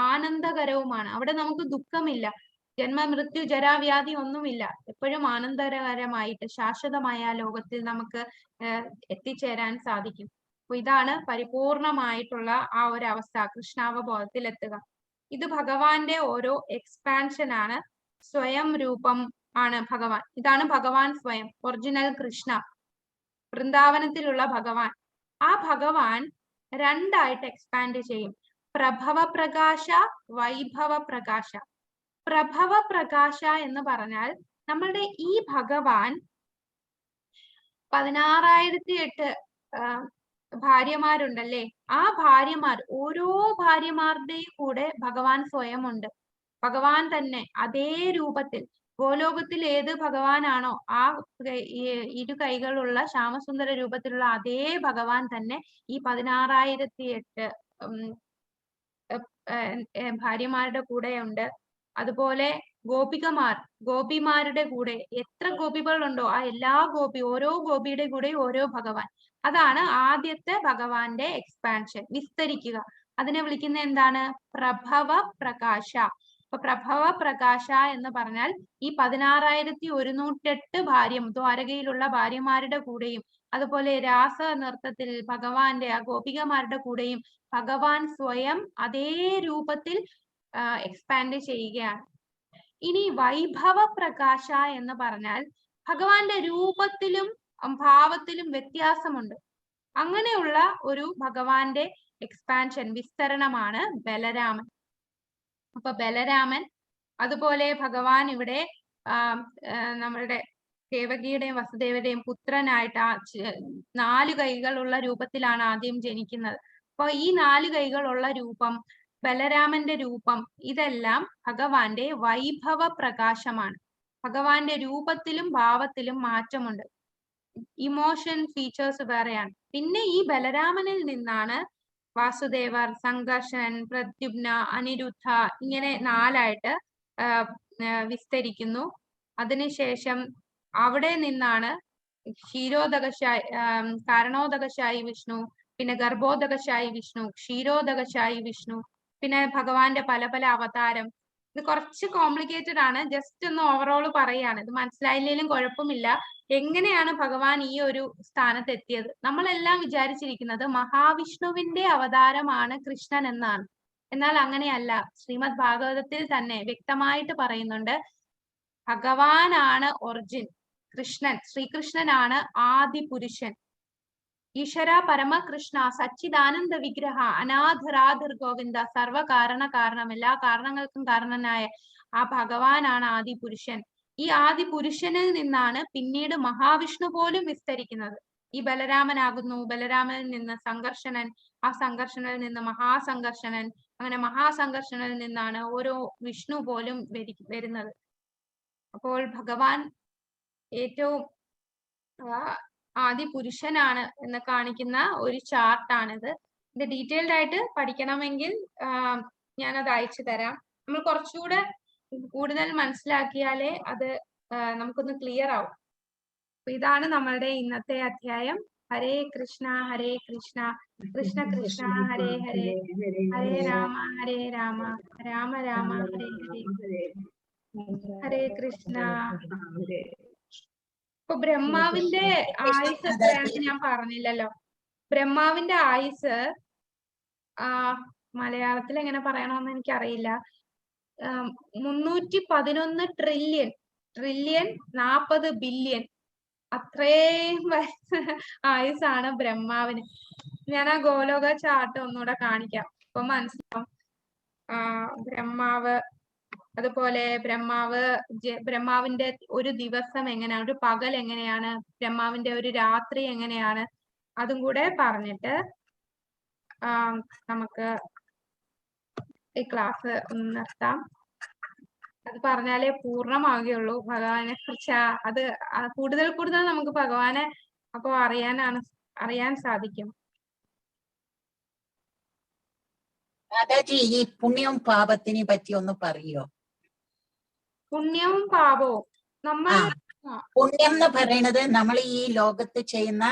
A: ആനന്ദകരവുമാണ്. അവിടെ നമുക്ക് ദുഃഖമില്ല, ജന്മമൃത്യു ജരാവ്യാധി ഒന്നുമില്ല. എപ്പോഴും ആനന്ദകരമായിട്ട് ശാശ്വതമായ ലോകത്തിൽ നമുക്ക് എത്തിച്ചേരാൻ സാധിക്കും. അപ്പൊ ഇതാണ് പരിപൂർണമായിട്ടുള്ള ആ ഒരു അവസ്ഥ, കൃഷ്ണാവബോധത്തിൽ എത്തുക. ഇത് ഭഗവാന്റെ ഓരോ എക്സ്പാൻഷൻ ആണ്. സ്വയം രൂപം ആണ് ഭഗവാൻ. ഇതാണ് ഭഗവാൻ സ്വയം, ഒറിജിനൽ കൃഷ്ണ, വൃന്ദാവനത്തിലുള്ള ഭഗവാൻ. ആ ഭഗവാൻ രണ്ടായിട്ട് എക്സ്പാൻഡ് ചെയ്യും. പ്രഭവ പ്രകാശ, വൈഭവ പ്രകാശ. പ്രഭവ പ്രകാശ എന്ന് പറഞ്ഞാൽ നമ്മളുടെ ഈ ഭഗവാൻ 16,008 ഭാര്യമാരുണ്ടല്ലേ, ആ ഭാര്യമാർ, ഓരോ ഭാര്യമാരുടെയും കൂടെ ഭഗവാൻ സ്വയം ഉണ്ട്. ഭഗവാൻ തന്നെ അതേ രൂപത്തിൽ, ഗോലോകത്തിൽ ഏത് ഭഗവാനാണോ ആ ഇരു കൈകളുള്ള ശ്യാമസുന്ദര രൂപത്തിലുള്ള അതേ ഭഗവാൻ തന്നെ ഈ 16,008 ഭാര്യമാരുടെ കൂടെ ഉണ്ട്. അതുപോലെ ഗോപിമാരുടെ കൂടെ എത്ര ഗോപികളുണ്ടോ ആ എല്ലാ ഓരോ ഗോപിയുടെ കൂടെ ഓരോ ഭഗവാൻ. അതാണ് ആദ്യത്തെ ഭഗവാന്റെ എക്സ്പാൻഷൻ, വിസ്തരിക്കുക. അതിനെ വിളിക്കുന്ന എന്താണ്? പ്രഭവ പ്രകാശ. അപ്പൊ പ്രഭവ പ്രകാശ എന്ന് പറഞ്ഞാൽ ഈ 16,108 ദ്വാരകയിലുള്ള ഭാര്യമാരുടെ കൂടെയും അതുപോലെ രാസ നൃത്തത്തിൽ ഭഗവാന്റെ ആ ഗോപികമാരുടെ കൂടെയും ഭഗവാൻ സ്വയം അതേ രൂപത്തിൽ എക്സ്പാൻഡ് ചെയ്യുകയാണ്. ഇനി വൈഭവ പ്രകാശ എന്ന് പറഞ്ഞാൽ ഭഗവാന്റെ രൂപത്തിലും ഭാവത്തിലും വ്യത്യാസമുണ്ട്. അങ്ങനെയുള്ള ഒരു ഭഗവാന്റെ എക്സ്പാൻഷൻ വിസ്തരണമാണ് ബലരാമൻ. അപ്പൊ ബലരാമൻ, അതുപോലെ ഭഗവാൻ ഇവിടെ നമ്മളുടെ ദേവകിയുടെയും വസുദേവരുടെയും പുത്രനായിട്ട് 4 കൈകളുള്ള രൂപത്തിലാണ് ആദ്യം ജനിക്കുന്നത്. അപ്പൊ ഈ 4 കൈകളുള്ള രൂപം, ബലരാമന്റെ രൂപം, ഇതെല്ലാം ഭഗവാന്റെ വൈഭവ പ്രകാശമാണ്. ഭഗവാന്റെ രൂപത്തിലും ഭാവത്തിലും മാറ്റമുണ്ട്. ഇമോഷൻ ഫീച്ചേഴ്സ് വേറെയാണ്. പിന്നെ ഈ ബലരാമനിൽ നിന്നാണ് വാസുദേവർ, സംഘർഷൻ, പ്രദ്യുമ്ന, അനിരുദ്ധ ഇങ്ങനെ 4ആയിട്ട് വിസ്തരിക്കുന്നു. അതിനുശേഷം അവിടെ നിന്നാണ് ക്ഷീരോദകശായി, കാരണോദകശായി വിഷ്ണു, പിന്നെ ഗർഭോദകശായി വിഷ്ണു, ക്ഷീരോദകശായി വിഷ്ണു, പിന്നെ ഭഗവാന്റെ പല പല അവതാരം. ഇത് കുറച്ച് കോംപ്ലിക്കേറ്റഡ് ആണ്. ജസ്റ്റ് ഒന്ന് ഓവറോൾ പറയാണ്. ഇത് മനസ്സിലായില്ലെങ്കിലും കുഴപ്പമില്ല. എങ്ങനെയാണ് ഭഗവാൻ ഈ ഒരു സ്ഥാനത്ത് എത്തിയത്? നമ്മളെല്ലാം വിചാരിച്ചിരിക്കുന്നത് മഹാവിഷ്ണുവിന്റെ അവതാരമാണ് കൃഷ്ണൻ എന്നാണ്. എന്നാൽ അങ്ങനെയല്ല. ശ്രീമദ് ഭാഗവതത്തിൽ തന്നെ വ്യക്തമായിട്ട് പറയുന്നുണ്ട്, ഭഗവാനാണ് ഒറിജിൻ. കൃഷ്ണൻ, ശ്രീകൃഷ്ണനാണ് ആദി പുരുഷൻ. ഈശ്വര പരമകൃഷ്ണ സച്ചിദാനന്ദ വിഗ്രഹ അനാഥരാധിർ ഗോവിന്ദ സർവകാരണ കാരണം, എല്ലാ കാരണങ്ങൾക്കും കാരണനായ ആ ഭഗവാനാണ് ആദി പുരുഷൻ. ഈ ആദി പുരുഷനിൽ നിന്നാണ് പിന്നീട് മഹാവിഷ്ണു പോലും വിസ്തരിക്കുന്നത്. ഈ ബലരാമനാകുന്നു. ബലരാമനിൽ നിന്ന് സംഘർഷണൻ, ആ സംഘർഷനിൽ നിന്ന് മഹാസംഘർഷണൻ, അങ്ങനെ മഹാസംഘർഷനിൽ നിന്നാണ് ഓരോ വിഷ്ണു പോലും വരുന്നത്. അപ്പോൾ ഭഗവാൻ ഏറ്റവും ആദി പുരുഷനാണ് എന്ന് കാണിക്കുന്ന ഒരു ചാർട്ടാണിത്. ഇത് ഡീറ്റെയിൽഡ് ആയിട്ട് പഠിക്കണമെങ്കിൽ ഞാനത് അയച്ചു തരാം. നമ്മൾ കുറച്ചുകൂടെ കൂടുതൽ മനസ്സിലാക്കിയാലേ അത് നമുക്കൊന്ന് ക്ലിയർ ആവും. അപ്പൊ ഇതാണ് നമ്മളുടെ ഇന്നത്തെ അധ്യായം. ഹരേ കൃഷ്ണ ഹരേ കൃഷ്ണ കൃഷ്ണ കൃഷ്ണ ഹരേ ഹരേ, ഹരേ രാമ രാമ രാമ ഹരേ ഹരേ, ഹരേ കൃഷ്ണ. ഇപ്പൊ ബ്രഹ്മാവിന്റെ ആയുസ് എത്രയാണെന്ന് ഞാൻ പറഞ്ഞില്ലല്ലോ. ബ്രഹ്മാവിന്റെ ആയുസ് മലയാളത്തിൽ എങ്ങനെ പറയണമെന്ന് എനിക്കറിയില്ല. 311 ട്രില്യൺ 40 ബില്യൺ അത്രയും ആയുസാണ് ബ്രഹ്മാവിന്. ഞാൻ ആ ഗോലോക ചാർട്ട് ഒന്നുകൂടെ കാണിക്കാം. അപ്പൊ മനസ്സിലാവും. ബ്രഹ്മാവ്, അതുപോലെ ബ്രഹ്മാവിന്റെ ഒരു ദിവസം എങ്ങനെയാണ്, ഒരു പകൽ എങ്ങനെയാണ്, ബ്രഹ്മാവിന്റെ ഒരു രാത്രി എങ്ങനെയാണ്, അതും കൂടെ പറഞ്ഞിട്ട് നമുക്ക് ഈ ക്ലാസ് നിർത്താം. അത് പറഞ്ഞാലേ പൂർണ്ണമാവുകയുള്ളൂ ഭഗവാനെ കുറിച്ച്. അത് കൂടുതൽ നമുക്ക് ഭഗവാനെ അപ്പോ അറിയാൻ സാധിക്കും.
C: മാതാജി, ഈ പുണ്യവും പാപത്തിനെ പറ്റി ഒന്ന് പറയോ?
A: പുണ്യവും പാപവും
C: പുണ്യം എന്ന് പറയുന്നത് നമ്മൾ ഈ ലോകത്ത് ചെയ്യുന്ന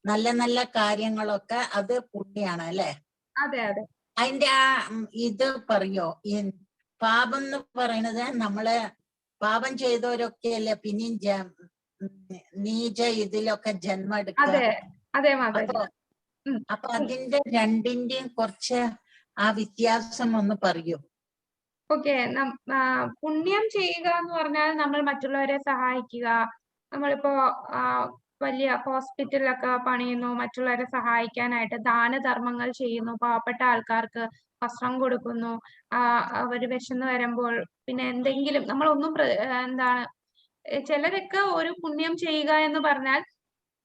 C: നല്ല നല്ല കാര്യങ്ങളൊക്കെ അത് പുണ്യാണ് അല്ലെ?
A: അതെ അതെ.
C: അതിന്റെ ഇത് പറയോ? ഈ പാപം എന്ന് പറയുന്നത് നമ്മള് പാപം ചെയ്തവരൊക്കെ അല്ലേ പിന്നെയും നീച ഇതിലൊക്കെ ജന്മം എടുക്കുക. അപ്പൊ അതിന്റെ രണ്ടിന്റെയും കുറച്ച് ആ വ്യത്യാസം ഒന്ന് പറയൂ.
A: ഓക്കെ. പുണ്യം ചെയ്യുക എന്ന് പറഞ്ഞാൽ നമ്മൾ മറ്റുള്ളവരെ സഹായിക്കുക. നമ്മളിപ്പോ വലിയ ഹോസ്പിറ്റലൊക്കെ പണിയുന്നു, മറ്റുള്ളവരെ സഹായിക്കാനായിട്ട് ദാനധർമ്മങ്ങൾ ചെയ്യുന്നു, പാവപ്പെട്ട ആൾക്കാർക്ക് വസ്ത്രം കൊടുക്കുന്നു, അവര് വിശന്ന് വരുമ്പോൾ പിന്നെ എന്തെങ്കിലും നമ്മളൊന്നും ചിലരൊക്കെ ഒരു പുണ്യം ചെയ്യുക എന്ന് പറഞ്ഞാൽ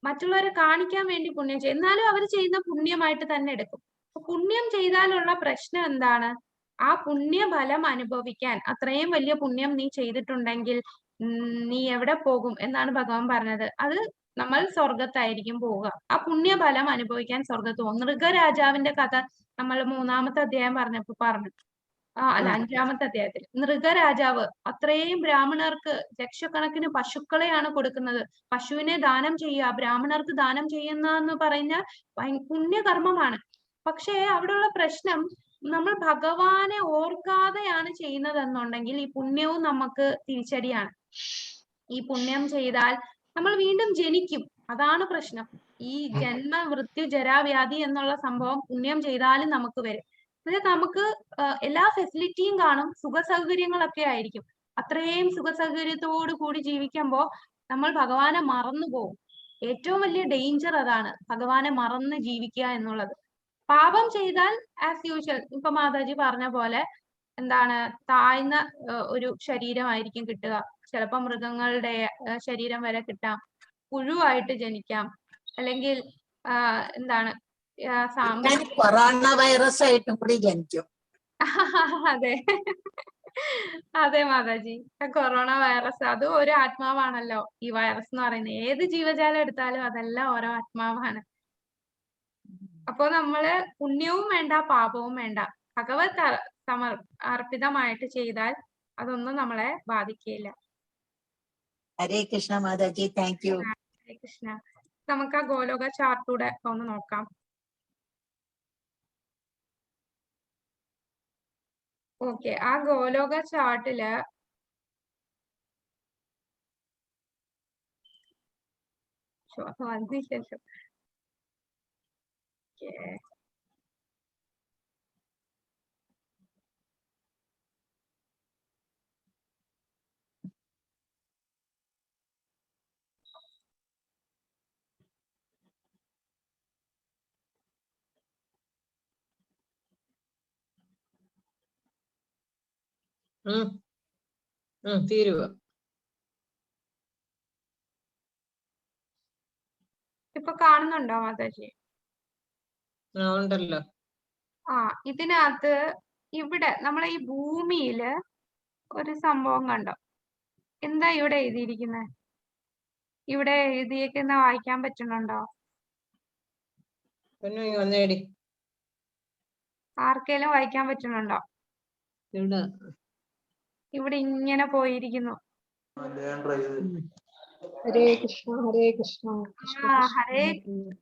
A: മറ്റുള്ളവരെ കാണിക്കാൻ വേണ്ടി പുണ്യം ചെയ്യും. എന്നാലും അവർ ചെയ്യുന്ന പുണ്യമായിട്ട് തന്നെ എടുക്കും. പുണ്യം ചെയ്താലുള്ള പ്രശ്നം എന്താണ്? ആ പുണ്യഫലം അനുഭവിക്കാൻ, അത്രയും വലിയ പുണ്യം നീ ചെയ്തിട്ടുണ്ടെങ്കിൽ നീ എവിടെ പോകും എന്നാണ് ഭഗവാൻ പറഞ്ഞത്. അത് നമ്മൾ സ്വർഗത്തായിരിക്കും പോവുക. ആ പുണ്യഫലം അനുഭവിക്കാൻ സ്വർഗത്ത് പോകും. നൃഗരാജാവിന്റെ കഥ നമ്മൾ 3-ാമത്തെ അധ്യായം പറഞ്ഞു. അല്ല, 5-ാമത്തെ അധ്യായത്തിൽ നൃഗരാജാവ് അത്രയും ബ്രാഹ്മണർക്ക് ലക്ഷക്കണക്കിന് പശുക്കളെയാണ് കൊടുക്കുന്നത്. പശുവിനെ ദാനം ചെയ്യുക, ബ്രാഹ്മണർക്ക് ദാനം ചെയ്യുന്ന എന്ന് പറഞ്ഞാൽ പുണ്യകർമ്മമാണ്. പക്ഷേ അവിടെയുള്ള പ്രശ്നം നമ്മൾ ഭഗവാനെ ഓർക്കാതെയാണ് ചെയ്യുന്നതെന്നുണ്ടെങ്കിൽ ഈ പുണ്യവും നമുക്ക് തിരിച്ചടിയാണ്. ഈ പുണ്യം ചെയ്താൽ നമ്മൾ വീണ്ടും ജനിക്കും. അതാണ് പ്രശ്നം. ഈ ജന്മ മൃത്യു ജരാവ്യാധി എന്നുള്ള സംഭവം പുണ്യം ചെയ്താലും നമുക്ക് വരും. നമുക്ക് എല്ലാ ഫെസിലിറ്റിയും കാണും, സുഖ സൗകര്യങ്ങളൊക്കെ ആയിരിക്കും. അത്രയും സുഖ സൗകര്യത്തോടു കൂടി ജീവിക്കുമ്പോ നമ്മൾ ഭഗവാനെ മറന്നു പോകും. ഏറ്റവും വലിയ ഡേഞ്ചർ അതാണ്, ഭഗവാനെ മറന്ന് ജീവിക്കുക എന്നുള്ളത്. പാപം ചെയ്താൽ ആസ് യൂഷ്വൽ ഇപ്പൊ മാതാജി പറഞ്ഞ പോലെ എന്താണ്, താഴ്ന്ന ഒരു ശരീരമായിരിക്കും കിട്ടുക. ചിലപ്പോ മൃഗങ്ങളുടെ ശരീരം വരെ കിട്ടാം, പുഴുവായിട്ട് ജനിക്കാം, അല്ലെങ്കിൽ എന്താണ്
C: കൊറോണ വൈറസ് ആയിട്ടും കൂടി ജനിക്കും.
A: അതെ അതെ മാതാജി, കൊറോണ വൈറസ് അതും ഒരു ആത്മാവാണല്ലോ. ഈ വൈറസ് എന്ന് പറയുന്നത് ഏത് ജീവജാലം എടുത്താലും അതെല്ലാം ഓരോ ആത്മാവാണ്. അപ്പൊ നമ്മള് പുണ്യവും വേണ്ട പാപവും വേണ്ട, ഭഗവത് അർപ്പിതമായിട്ട് ചെയ്താൽ അതൊന്നും നമ്മളെ ബാധിക്കില്ല.
C: ഹരേ കൃഷ്ണ മാതാജി, താങ്ക് യു.
A: ഹരേ കൃഷ്ണ. നമുക്ക് ആ ഗോലോക ചാർട്ടൂടെ ഒന്ന് നോക്കാം. ഓക്കെ, ആ ഗോലോക ചാർട്ടില് വന്നില്ലല്ലോ.
E: തീരുവ.
A: ഇപ്പൊ കാണുന്നുണ്ടോ മാതാജി?
E: ഉണ്ടല്ലോ.
A: ഇതിനകത്ത് ഇവിടെ നമ്മളെ ഈ ഭൂമിയില് ഒരു സംഭവം കണ്ടോ? എന്താ ഇവിടെ എഴുതിയിരിക്കുന്നത്? ഇവിടെ എഴുതിയേക്കുന്ന വായിക്കാൻ പറ്റുന്നുണ്ടോ? ആർക്കേലും വായിക്കാൻ പറ്റുന്നുണ്ടോ? ഇവിടെ ഇങ്ങനെ പോയിരിക്കുന്നു.
F: ഹരേ കൃഷ്ണ ഹരേ കൃഷ്ണ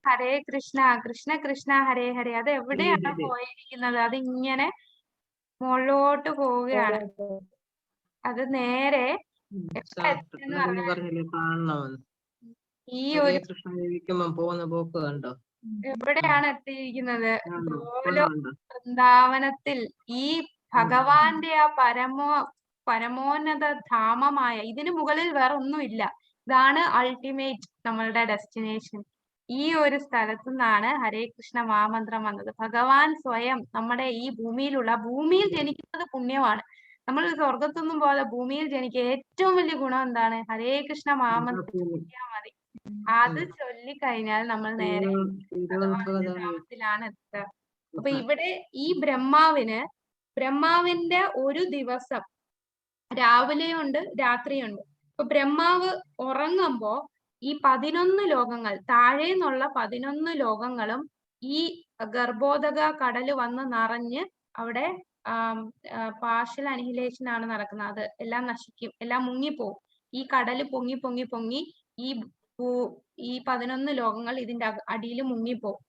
A: ഹരേ കൃഷ്ണ കൃഷ്ണ കൃഷ്ണ ഹരേ ഹരേ. അത് എവിടെയാണ് പോയിരിക്കുന്നത്? അത് ഇങ്ങനെ മുകളിലോട്ട് പോവുകയാണ്. അത് നേരെ ഈ ഒരു
E: പോകുന്ന പോക്ക് കണ്ടോ?
A: എവിടെയാണ് എത്തിയിരിക്കുന്നത്? വൃന്ദാവനത്തിൽ ഈ ഭഗവാന്റെ ആ പരമോന്നത ധാമമായ, ഇതിനു മുകളിൽ വേറെ ഒന്നുമില്ല. ഇതാണ് അൾട്ടിമേറ്റ് നമ്മളുടെ ഡെസ്റ്റിനേഷൻ. ഈ ഒരു സ്ഥലത്തു നിന്നാണ് ഹരേ കൃഷ്ണ മഹാമന്ത്രം വന്നത്. ഭഗവാൻ സ്വയം നമ്മുടെ ഈ ഭൂമിയിൽ ജനിക്കുന്നത് പുണ്യമാണ്. നമ്മൾ സ്വർഗത്തൊന്നും പോലെ ഭൂമിയിൽ ജനിക്കുക ഏറ്റവും വലിയ ഗുണം എന്താണ്? ഹരേ കൃഷ്ണ മഹാമന്ത്രം ചൊല്ലിയാൽ മതി. അത് ചൊല്ലിക്കഴിഞ്ഞാൽ നമ്മൾ നേരെ ധാമത്തിലാണ് എത്തുക. അപ്പൊ ഇവിടെ ഈ ബ്രഹ്മാവിന്റെ ഒരു ദിവസം രാവിലെയുണ്ട് രാത്രിയുണ്ട്. അപ്പൊ ബ്രഹ്മാവ് ഉറങ്ങുമ്പോ ഈ 11 ലോകങ്ങൾ, താഴെ നിന്നുള്ള 11 ലോകങ്ങളും ഈ ഗർഭോദക കടല് വന്ന് നിറഞ്ഞ് അവിടെ പാർഷ്യൽ അനിഹിലേഷൻ ആണ് നടക്കുന്നത്. അത് എല്ലാം നശിക്കും, എല്ലാം മുങ്ങിപ്പോവും. ഈ കടല് പൊങ്ങി പൊങ്ങി പൊങ്ങി ഈ 11 ലോകങ്ങൾ ഇതിന്റെ അടിയിൽ മുങ്ങിപ്പോവും.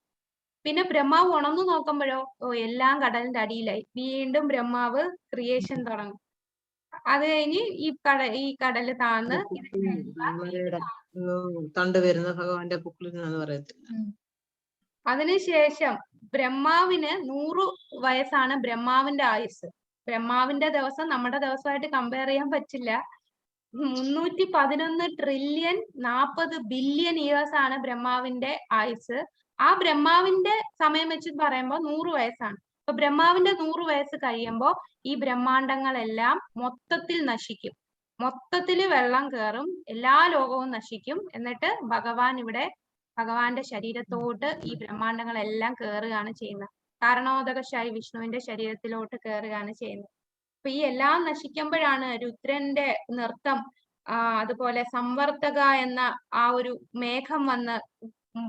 A: പിന്നെ ബ്രഹ്മാവ് ഉണർന്നു നോക്കുമ്പോഴോ എല്ലാം കടലിന്റെ അടിയിലായി. വീണ്ടും ബ്രഹ്മാവ് ക്രിയേഷൻ തുടങ്ങും. അത് കഴിഞ്ഞ് ഈ കടല് താന്ന്
E: തണ്ടുവരുന്ന ഭഗവാന്റെ പുക്ലിനെന്ന് പറയത്തില്ല.
A: അതിനുശേഷം ബ്രഹ്മാവിന് 100 വയസ്സാണ് ബ്രഹ്മാവിന്റെ ആയുസ്. ബ്രഹ്മാവിന്റെ ദിവസം നമ്മുടെ ദിവസമായിട്ട് കമ്പയർ ചെയ്യാൻ പറ്റില്ല. 311 ട്രില്യൺ 40 ബില്യൺ ഇയേഴ്സ് ആണ് ബ്രഹ്മാവിന്റെ ആയുസ്. ആ ബ്രഹ്മാവിന്റെ സമയം വെച്ച് പറയുമ്പോൾ 100 വയസ്സാണ്. അപ്പൊ ബ്രഹ്മാവിന്റെ 100 വയസ്സ് കഴിയുമ്പോൾ ഈ ബ്രഹ്മാണ്ടങ്ങളെല്ലാം മൊത്തത്തിൽ നശിക്കും. മൊത്തത്തില് വെള്ളം കയറും, എല്ലാ ലോകവും നശിക്കും. എന്നിട്ട് ഭഗവാന്റെ ശരീരത്തോട്ട് ഈ ബ്രഹ്മാണ്ടങ്ങളെല്ലാം കയറുകയാണ് ചെയ്യുന്നത്. കാരണോദകശായി വിഷ്ണുവിന്റെ ശരീരത്തിലോട്ട് കയറുകയാണ് ചെയ്യുന്നത്. അപ്പൊ ഈ എല്ലാം നശിക്കുമ്പോഴാണ് രുദ്രന്റെ നൃത്തം, അതുപോലെ സംവർത്തക എന്ന ആ ഒരു മേഘം വന്ന്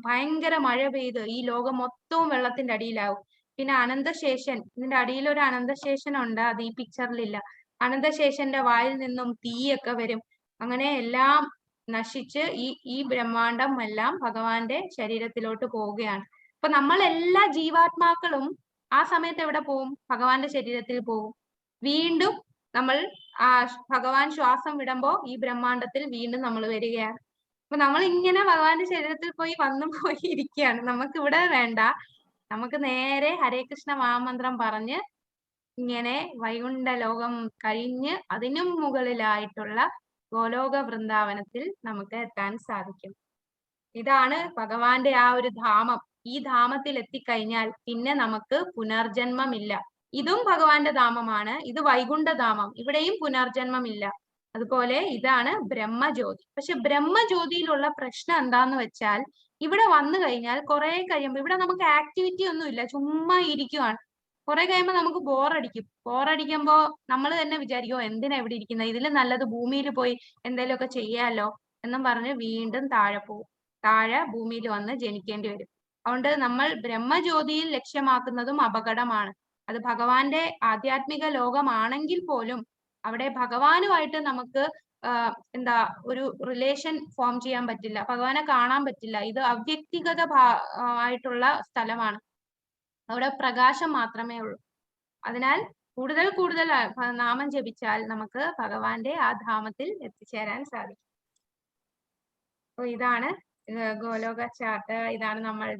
A: ഭയങ്കര മഴ പെയ്ത് ഈ ലോകം മൊത്തവും വെള്ളത്തിന്റെ അടിയിലാവും. പിന്നെ അനന്തശേഷൻ, ഇതിന്റെ അടിയിൽ ഒരു അനന്തശേഷൻ ഉണ്ട്, അത് ഈ പിക്ചറിലില്ല. അനന്തശേഷന്റെ വായിൽ നിന്നും തീയൊക്കെ വരും. അങ്ങനെ എല്ലാം നശിച്ച് ഈ ബ്രഹ്മാണ്ടം എല്ലാം ഭഗവാന്റെ ശരീരത്തിലോട്ട് പോവുകയാണ്. അപ്പൊ നമ്മൾ എല്ലാ ജീവാത്മാക്കളും ആ സമയത്ത് എവിടെ പോവും? ഭഗവാന്റെ ശരീരത്തിൽ പോവും. വീണ്ടും നമ്മൾ ആ ഭഗവാൻ ശ്വാസം വിടുമ്പോ ഈ ബ്രഹ്മാണ്ടത്തിൽ വീണ്ടും നമ്മൾ വരികയാണ്. അപ്പൊ നമ്മൾ ഇങ്ങനെ ഭഗവാന്റെ ശരീരത്തിൽ പോയി വന്നും പോയി ഇരിക്കുകയാണ്. നമുക്ക് ഇവിടെ വേണ്ട. നമുക്ക് നേരെ ഹരേ കൃഷ്ണ മഹാമന്ത്രം പറഞ്ഞ് ഇങ്ങനെ വൈകുണ്ഠ ലോകം കഴിഞ്ഞ് അതിനും മുകളിലായിട്ടുള്ള ഗോലോക വൃന്ദാവനത്തിൽ നമുക്ക് എത്താൻ സാധിക്കും. ഇതാണ് ഭഗവാന്റെ ആ ഒരു ധാമം. ഈ ധാമത്തിൽ എത്തിക്കഴിഞ്ഞാൽ പിന്നെ നമുക്ക് പുനർജന്മമില്ല. ഇതും ഭഗവാന്റെ ധാമമാണ്. ഇത് വൈകുണ്ഠധാമം. ഇവിടെയും പുനർജന്മമില്ല. അതുപോലെ ഇതാണ് ബ്രഹ്മജ്യോതി. പക്ഷെ ബ്രഹ്മജ്യോതിയിലുള്ള പ്രശ്നം എന്താന്ന് വെച്ചാൽ ഇവിടെ വന്നു കഴിഞ്ഞാൽ കുറെ കഴിയുമ്പോൾ ഇവിടെ നമുക്ക് ആക്ടിവിറ്റി ഒന്നും ഇല്ല, ചുമ്മാ ഇരിക്കുവാണ്. കുറെ കഴിയുമ്പോൾ നമുക്ക് ബോറടിക്കും. ബോറടിക്കുമ്പോ നമ്മൾ തന്നെ വിചാരിക്കും എന്തിനാ ഇവിടെ ഇരിക്കുന്നത്, ഇതിൽ നല്ലത് ഭൂമിയിൽ പോയി എന്തെങ്കിലുമൊക്കെ ചെയ്യാലോ എന്നും പറഞ്ഞ് വീണ്ടും താഴെ പോകും. താഴെ ഭൂമിയിൽ വന്ന് ജനിക്കേണ്ടി വരും. അതുകൊണ്ട് നമ്മൾ ബ്രഹ്മജ്യോതിയിൽ ലക്ഷ്യമാക്കുന്നതും അപകടമാണ്. അത് ഭഗവാന്റെ ആധ്യാത്മിക ലോകമാണെങ്കിൽ പോലും അവിടെ ഭഗവാനുമായിട്ട് നമുക്ക് എന്താ ഒരു റിലേഷൻ ഫോം ചെയ്യാൻ പറ്റില്ല, ഭഗവാനെ കാണാൻ പറ്റില്ല. ഇത് അവ്യക്തിഗത ആയിട്ടുള്ള സ്ഥലമാണ്. അവിടെ പ്രകാശം മാത്രമേ ഉള്ളൂ. അതിനാൽ കൂടുതൽ കൂടുതൽ നാമം ജപിച്ചാൽ നമുക്ക് ഭഗവാന്റെ ആ ധാമത്തിൽ എത്തിച്ചേരാൻ സാധിക്കും. അപ്പൊ ഇതാണ് ഗോലോക ചാർട്ട്. ഇതാണ് നമ്മളുടെ